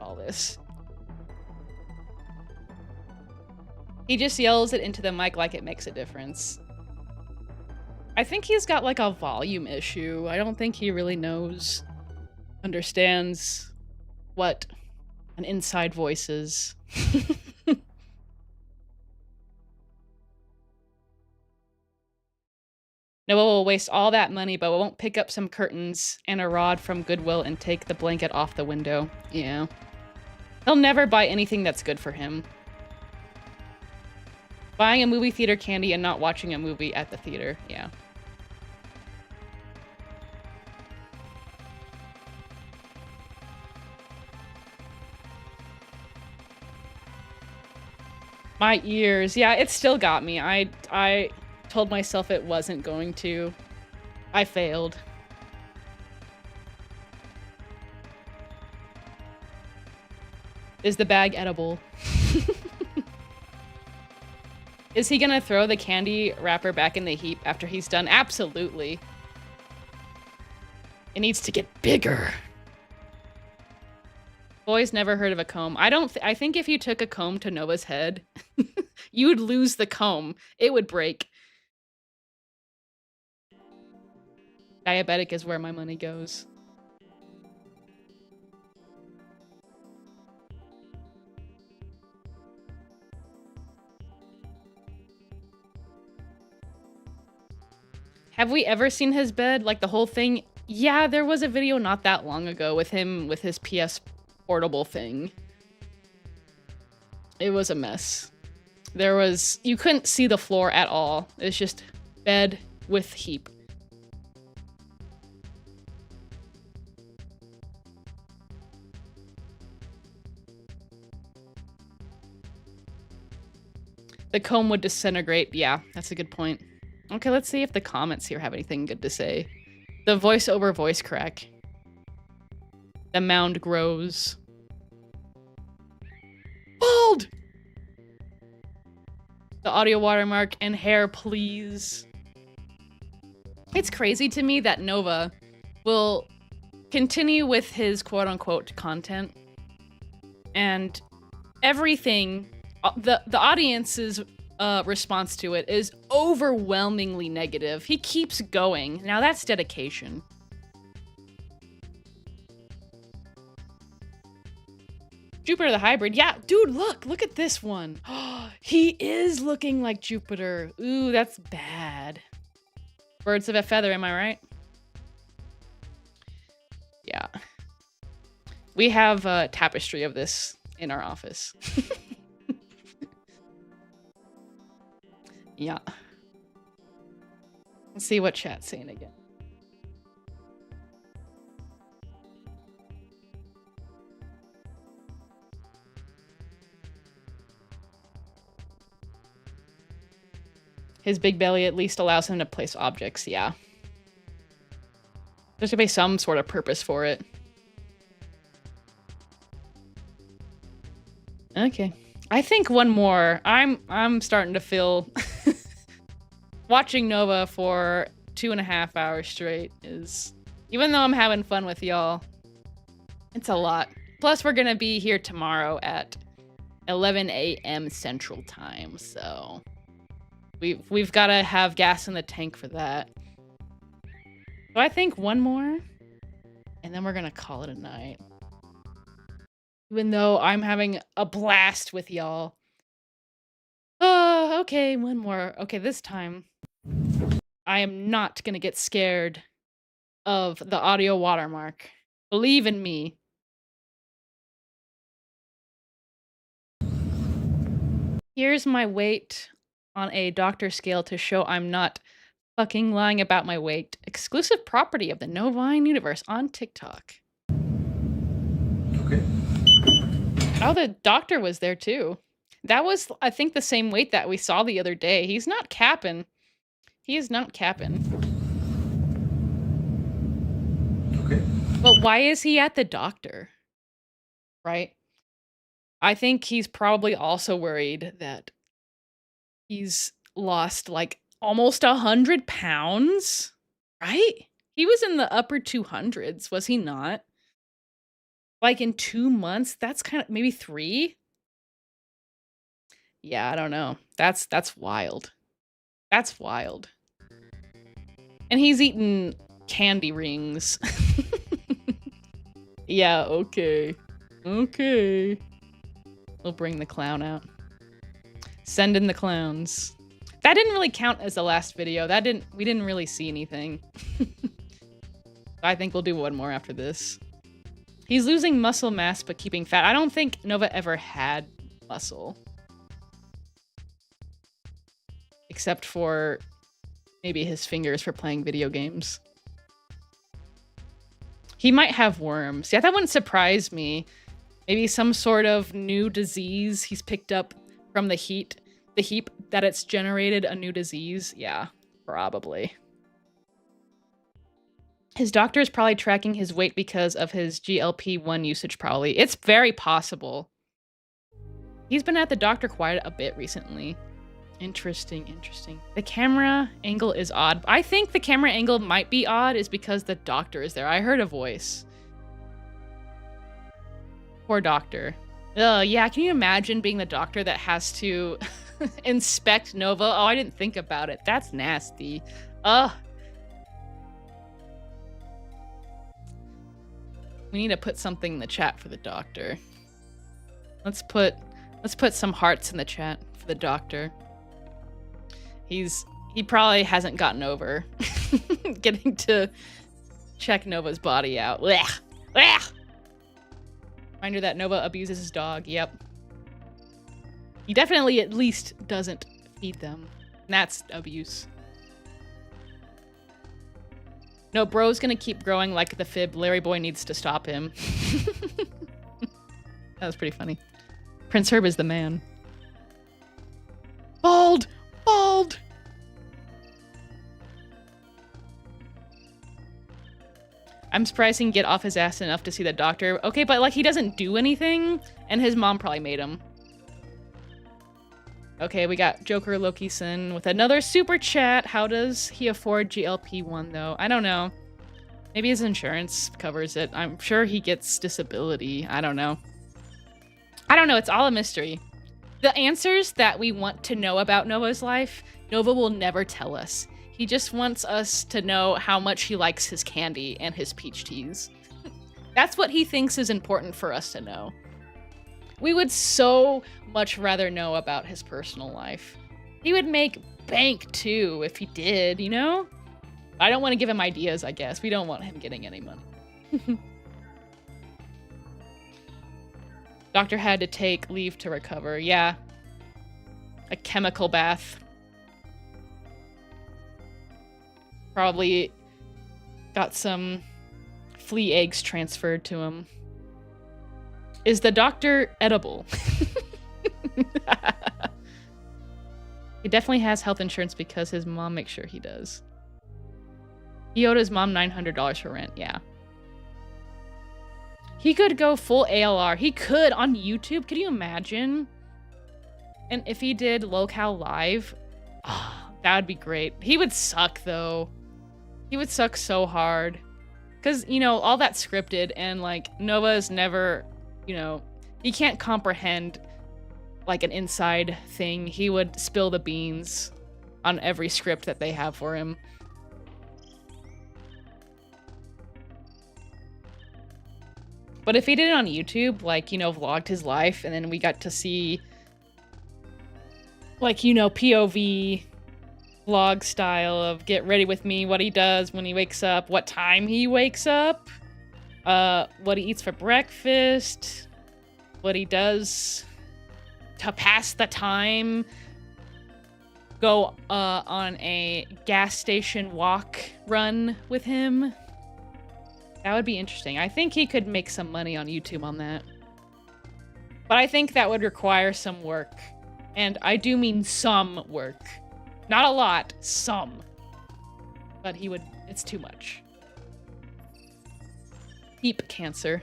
All this. He just yells it into the mic like it makes a difference. I think he's got like a volume issue. I don't think he really understands what an inside voice is. Noah will waste all that money, but won't pick up some curtains and a rod from Goodwill and take the blanket off the window. Yeah. He'll never buy anything that's good for him. Buying a movie theater candy and not watching a movie at the theater. Yeah. My ears. Yeah, it still got me. I told myself it wasn't going to. I failed. Is the bag edible? Is he gonna throw the candy wrapper back in the heap after he's done? Absolutely. It needs to get bigger. Boys never heard of a comb. I think if you took a comb to Noah's head, you would lose the comb. It would break. Diabetic is where my money goes. Have we ever seen his bed? Like the whole thing? Yeah, there was a video not that long ago with him with his PS portable thing. It was a mess. You couldn't see the floor at all. It's just bed with heap. The comb would disintegrate. Yeah, that's a good point. Okay, let's see if the comments here have anything good to say. The voiceover voice crack. The mound grows. Bald! The audio watermark and hair, please. It's crazy to me that Nova will continue with his quote-unquote content and everything, the audience's response to it is overwhelmingly negative. He keeps going. Now that's dedication. Jupiter the hybrid. Yeah, dude, look at this one. He is looking like Jupiter. Ooh, that's bad. Birds of a feather, am I right? Yeah. We have a tapestry of this in our office. Yeah. Let's see what chat's saying again. His big belly at least allows him to place objects, yeah. There's gonna be some sort of purpose for it. Okay. I think one more. I'm starting to feel watching Nova for 2.5 hours straight is, even though I'm having fun with y'all, it's a lot. Plus we're gonna be here tomorrow at 11 a.m. Central Time, so we've got to have gas in the tank for that. So I think one more, and then we're gonna call it a night. Even though I'm having a blast with y'all. Oh, okay, one more. Okay, this time I am not gonna get scared of the audio watermark. Believe in me. Here's my weight on a doctor scale to show I'm not fucking lying about my weight. Exclusive property of the Novine universe on TikTok. Okay. Oh, the doctor was there too. That was, I think, the same weight that we saw the other day. He's not capping. He is not capping. Okay. But why is he at the doctor? Right? I think he's probably also worried that He's lost like almost 100 pounds, right? He was in the upper 200s, was he not? Like in 2 months? That's kind of maybe 3? Yeah, I don't know. That's wild. That's wild. And he's eaten candy rings. Yeah, okay. Okay. We'll bring the clown out. Send in the clowns. That didn't really count as the last video. We didn't really see anything. I think we'll do one more after this. He's losing muscle mass but keeping fat. I don't think Nova ever had muscle. Except for maybe his fingers for playing video games. He might have worms. Yeah, that wouldn't surprise me. Maybe some sort of new disease he's picked up from the heat. The heat that it's generated a new disease. Yeah, probably. His doctor is probably tracking his weight because of his GLP-1 usage, probably. It's very possible. He's been at the doctor quite a bit recently. Interesting, interesting. The camera angle is odd. I think the camera angle might be odd is because the doctor is there. I heard a voice. Poor doctor. Yeah, can you imagine being the doctor that has to inspect Nova? Oh, I didn't think about it. That's nasty. Ugh. We need to put something in the chat for the doctor. Let's put some hearts in the chat for the doctor. He probably hasn't gotten over getting to check Nova's body out. Blech. Blech. Reminder that Nova abuses his dog. Yep. He definitely at least doesn't feed them. And that's abuse. No, bro's gonna keep growing like the fib. Larry Boy needs to stop him. That was pretty funny. Prince Herb is the man. Bald! Bald! I'm surprised he can get off his ass enough to see the doctor. Okay, but like he doesn't do anything, and his mom probably made him. Okay, we got Joker Loki-san with another super chat. How does he afford GLP-1 though? I don't know. Maybe his insurance covers it. I'm sure he gets disability. I don't know. I don't know. It's all a mystery. The answers that we want to know about Nova's life, Nova will never tell us. He just wants us to know how much he likes his candy and his peach teas. That's what he thinks is important for us to know. We would so much rather know about his personal life. He would make bank too if he did, you know? I don't want to give him ideas, I guess. We don't want him getting any money. Doctor had to take leave to recover. Yeah. A chemical bath. Probably got some flea eggs transferred to him. Is the doctor edible? He definitely has health insurance because his mom makes sure he does. He owed his mom $900 for rent, yeah. He could go full ALR. He could on YouTube. Could you imagine? And if he did locale live, oh, that would be great. He would suck though. He would suck so hard. Because, you know, all that scripted and like Nova's never, you know, he can't comprehend like an inside thing. He would spill the beans on every script that they have for him. But if he did it on YouTube, like, you know, vlogged his life, and then we got to see, like, you know, POV vlog style of get ready with me, what he does when he wakes up, what time he wakes up, what he eats for breakfast, what he does to pass the time, go on a gas station walk run with him. That would be interesting. I think he could make some money on YouTube on that. But I think that would require some work. And I do mean some work. Not a lot, some. But he would, it's too much. Deep cancer.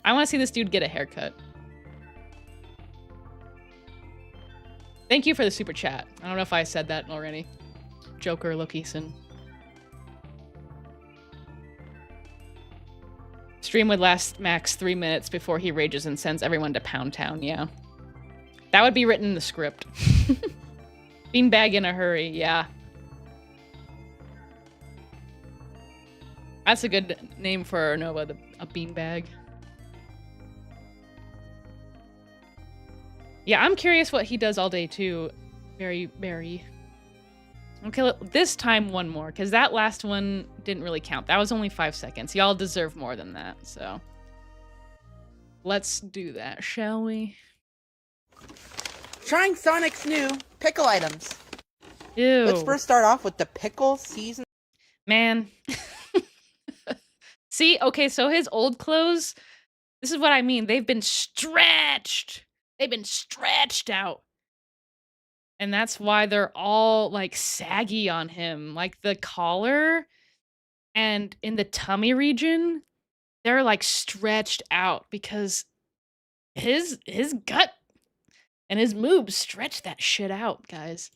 I want to see this dude get a haircut. Thank you for the super chat. I don't know if I said that already. Joker Lokison. Stream would last max 3 minutes before he rages and sends everyone to Pound Town, yeah. That would be written in the script. Beanbag in a hurry, yeah. That's a good name for Nova, a beanbag. Yeah, I'm curious what he does all day too. Very. Okay, this time one more, because that last one didn't really count. That was only 5 seconds. Y'all deserve more than that, so. Let's do that, shall we? Trying Sonic's new pickle items. Ew. Let's first start off with the pickle season. Man. See, okay, so his old clothes, this is what I mean. They've been stretched. They've been stretched out. And that's why they're all like saggy on him. Like the collar and in the tummy region, they're like stretched out because his gut and his moobs stretch that shit out, guys.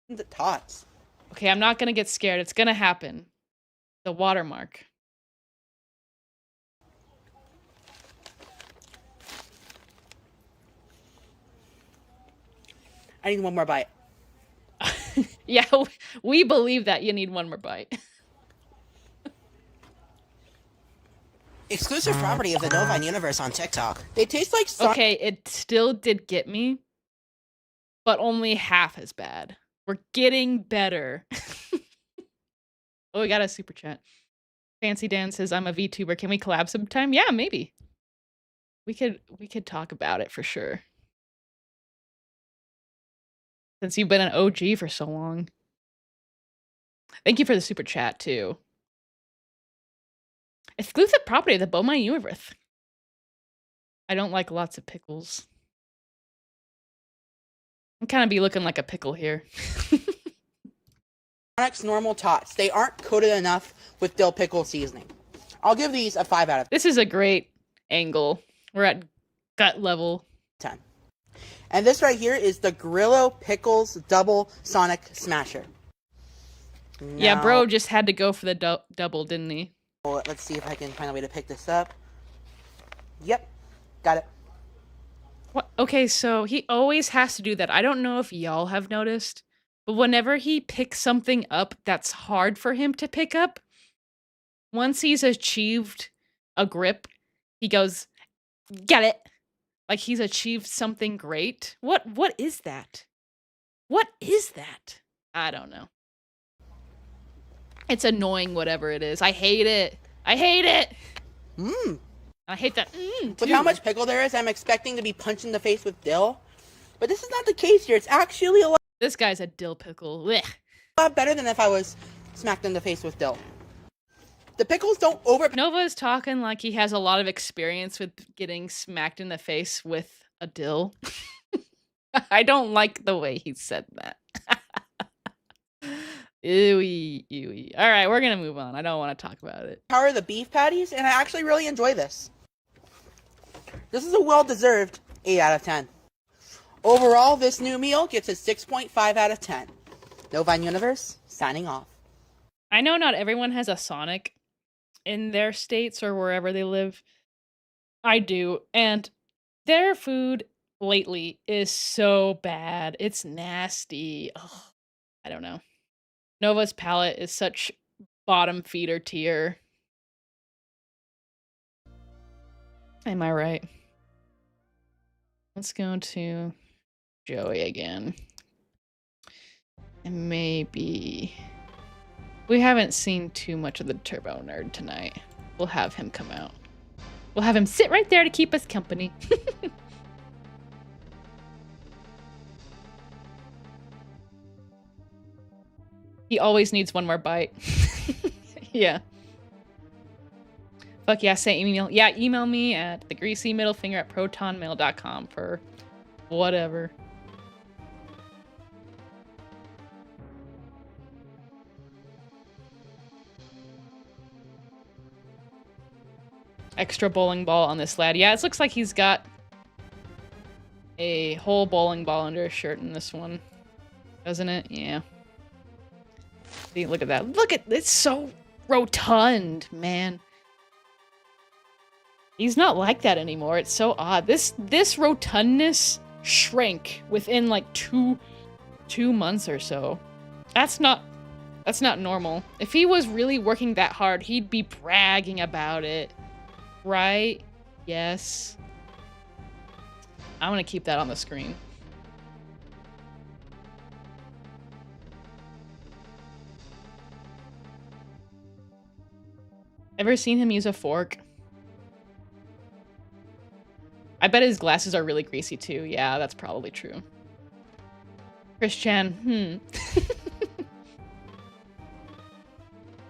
The tots. Okay, I'm not gonna get scared. It's gonna happen. The watermark. I need one more bite. Yeah, we believe that you need one more bite. Exclusive property of the Novine universe on TikTok. They taste like Sonic. Okay, it still did get me, but only half as bad. We're getting better. Oh, we got a super chat. Fancy Dan says, I'm a VTuber. Can we collab sometime? Yeah, maybe. We could talk about it for sure. Since you've been an OG for so long. Thank you for the super chat, too. Exclusive property of the Beaumont universe. I don't like lots of pickles. I'm kind of be looking like a pickle here. Sonic's normal tots. They aren't coated enough with dill pickle seasoning. I'll give these a 5 out of This is a great angle. We're at gut level. 10. And this right here is the Grillo Pickles Double Sonic Smasher. Yeah, Now, bro just had to go for the double, didn't he? let's see if I can find a way to pick this up. Yep, got it. What? Okay, so he always has to do that. I don't know if y'all have noticed, but whenever he picks something up that's hard for him to pick up, once he's achieved a grip, he goes, get it. Like he's achieved something great. What is that? What is that? I don't know. It's annoying, whatever it is. I hate it. I hate it. I hate that. With how much pickle there is, I'm expecting to be punched in the face with dill. But this is not the case here. It's actually a This guy's a dill pickle. Blech. lot better than if I was smacked in the face with dill. The pickles don't over... Nova is talking like he has a lot of experience with getting smacked in the face with a dill. I don't like the way he said that. Ewy, ewy. All right, we're gonna move on. I don't want to talk about it. Power the beef patties, and I actually really enjoy this. This is a well-deserved 8 out of 10. Overall, this new meal gets a 6.5 out of 10. Novine Universe, signing off. I know not everyone has a Sonic in their states or wherever they live. I do, and their food lately is so bad. It's nasty. Ugh, I don't know. Nova's palate is such bottom feeder tier. Am I right? Let's go to Joey again. And maybe... We haven't seen too much of the Turbo Nerd tonight. We'll have him come out. We'll have him sit right there to keep us company. He always needs one more bite. Yeah. Fuck yeah, say email. Yeah, email me at thegreasymiddlefinger@protonmail.com for whatever. Extra bowling ball on this lad. Yeah, it looks like he's got a whole bowling ball under his shirt in this one. Doesn't it? Yeah. See, look at that. Look at it's so rotund, man. He's not like that anymore. It's so odd. This rotundness shrank within like two months or so. That's not normal. If he was really working that hard, he'd be bragging about it. Right? Yes. I want to keep that on the screen. Ever seen him use a fork? I bet his glasses are really greasy too. Yeah, that's probably true. Chris Chan,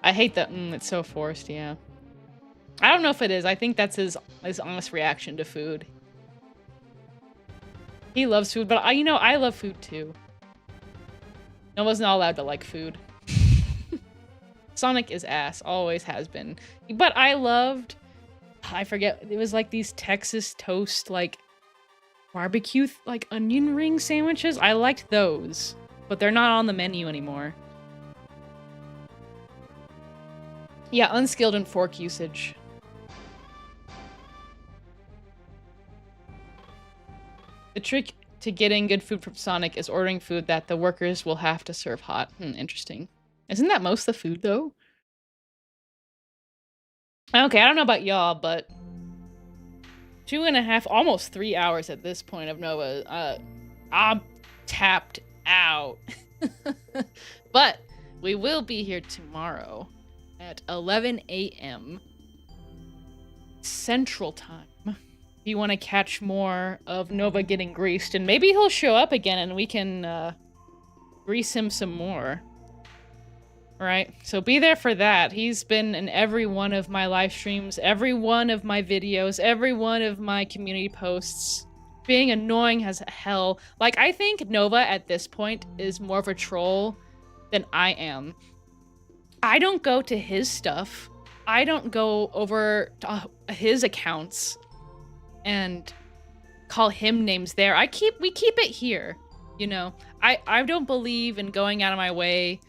I hate that. It's so forced, yeah. I don't know if it is. I think that's his honest reaction to food. He loves food, but I love food too. Noah's not allowed to like food. Sonic is ass. Always has been. But I forget, it was like these Texas toast, like, barbecue, like, onion ring sandwiches. I liked those, but they're not on the menu anymore. Yeah, unskilled in fork usage. The trick to getting good food from Sonic is ordering food that the workers will have to serve hot. Interesting. Isn't that most of the food, though? Okay, I don't know about y'all, but 2.5, almost 3 hours at this point of Nova. I'm tapped out. But we will be here tomorrow at 11 a.m. Central Time. If you want to catch more of Nova getting greased, and maybe he'll show up again and we can grease him some more. Right, so be there for that. He's been in every one of my live streams, every one of my videos, every one of my community posts. Being annoying as hell. Like, I think Nova at this point is more of a troll than I am. I don't go to his stuff. I don't go over to his accounts and call him names there. We keep it here, you know? I don't believe in going out of my way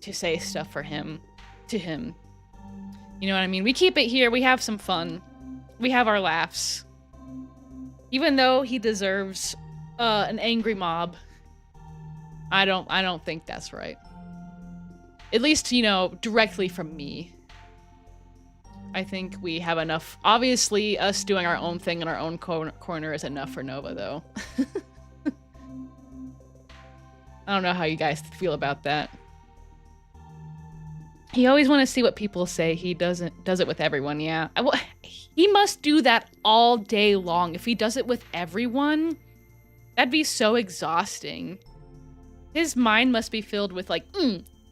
to say stuff for him, to him. You know what I mean? We keep it here, we have some fun. We have our laughs. Even though he deserves an angry mob, I don't think that's right. At least, you know, directly from me. I think we have enough. Obviously, us doing our own thing in our own corner is enough for Nova, though. I don't know how you guys feel about that. You always want to see what people say. He does it with everyone, yeah. He must do that all day long. If he does it with everyone, that'd be so exhausting. His mind must be filled with like,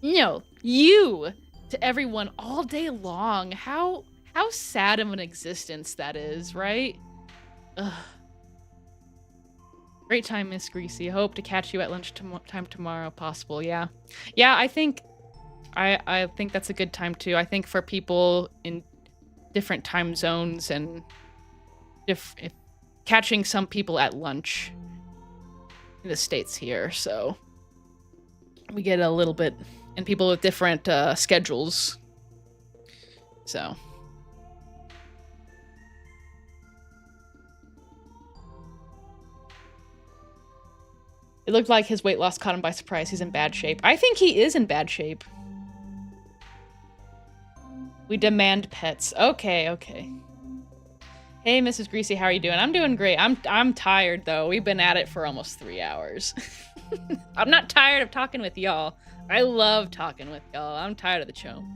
no, you, to everyone all day long. How sad of an existence that is, right? Ugh. Great time, Miss Greasy. Hope to catch you at lunchtime tomorrow, possible, yeah. Yeah, I think that's a good time too. I think for people in different time zones and catching some people at lunch in the States here, so we get a little bit, and people with different schedules. So. It looked like his weight loss caught him by surprise. He's in bad shape. I think he is in bad shape. We demand pets. Okay. Hey, Mrs. Greasy, how are you doing? I'm doing great. I'm tired, though. We've been at it for almost 3 hours. I'm not tired of talking with y'all. I love talking with y'all. I'm tired of the chome.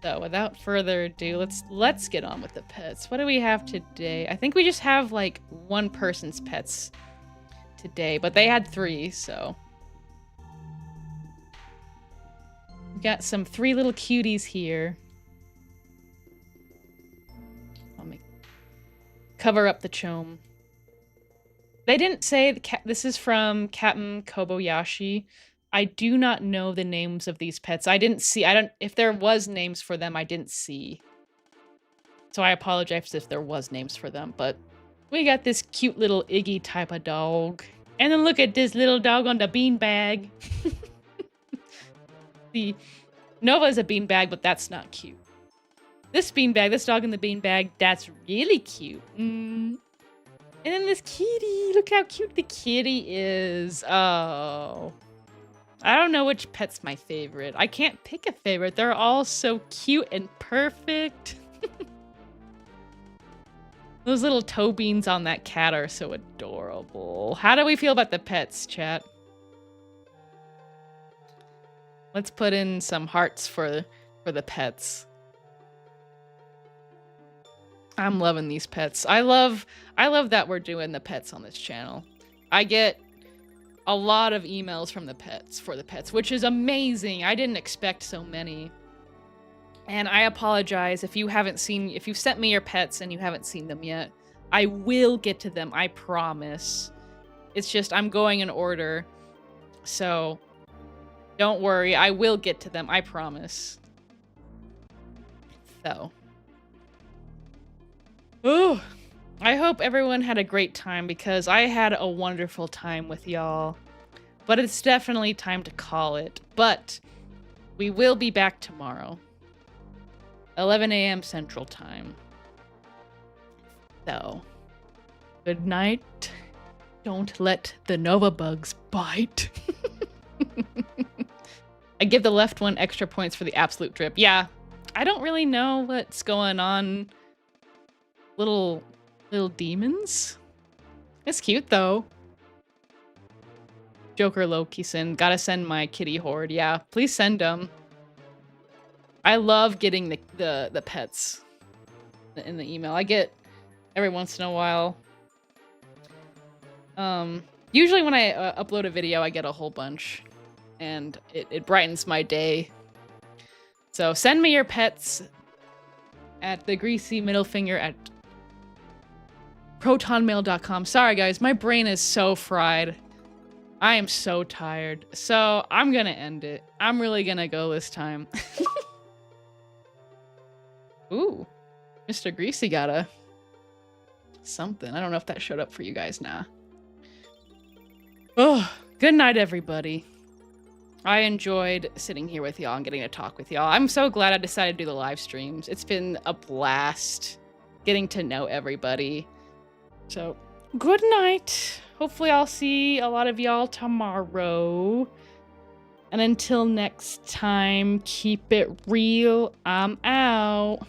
So, without further ado, let's get on with the pets. What do we have today? I think we just have, like, one person's pets today, but they had 3, so. We got some 3 little cuties here. Cover up the chome. They didn't say this is from Captain Kobayashi. I do not know the names of these pets. If there was names for them, I didn't see. So I apologize if there was names for them, but We got this cute little Iggy type of dog. And then look at this little dog on the beanbag. The Nova's a beanbag, but that's not cute. This beanbag, this dog in the beanbag, that's really cute. And then this kitty, look how cute the kitty is. Oh. I don't know which pet's my favorite. I can't pick a favorite. They're all so cute and perfect. Those little toe beans on that cat are so adorable. How do we feel about the pets, chat? Let's put in some hearts for the pets. I'm loving these pets. I love that we're doing the pets on this channel. I get a lot of emails from the pets, which is amazing. I didn't expect so many. And I apologize if you've sent me your pets and you haven't seen them yet. I will get to them, I promise. It's just I'm going in order. So don't worry, I will get to them, I promise. So. Ooh. I hope everyone had a great time because I had a wonderful time with y'all. But it's definitely time to call it. But we will be back tomorrow. 11 a.m. Central Time. So, good night. Don't let the Nova bugs bite. I give the left one extra points for the absolute drip. Yeah, I don't really know what's going on. Little demons? It's cute though. Joker Loki-san, gotta send my kitty horde. Yeah, please send them. I love getting the pets in the email. I get every once in a while. Usually when I upload a video, I get a whole bunch, and it brightens my day. So send me your pets at the greasy middle finger at protonmail.com. Sorry guys, my brain is so fried. I am so tired. So I'm gonna end it. I'm really gonna go this time. Ooh, Mr. Greasy got a something. I don't know if that showed up for you guys now. Oh, good night, everybody. I enjoyed sitting here with y'all and getting to talk with y'all. I'm so glad I decided to do the live streams. It's been a blast getting to know everybody. So, good night. Hopefully I'll see a lot of y'all tomorrow. And until next time, keep it real. I'm out.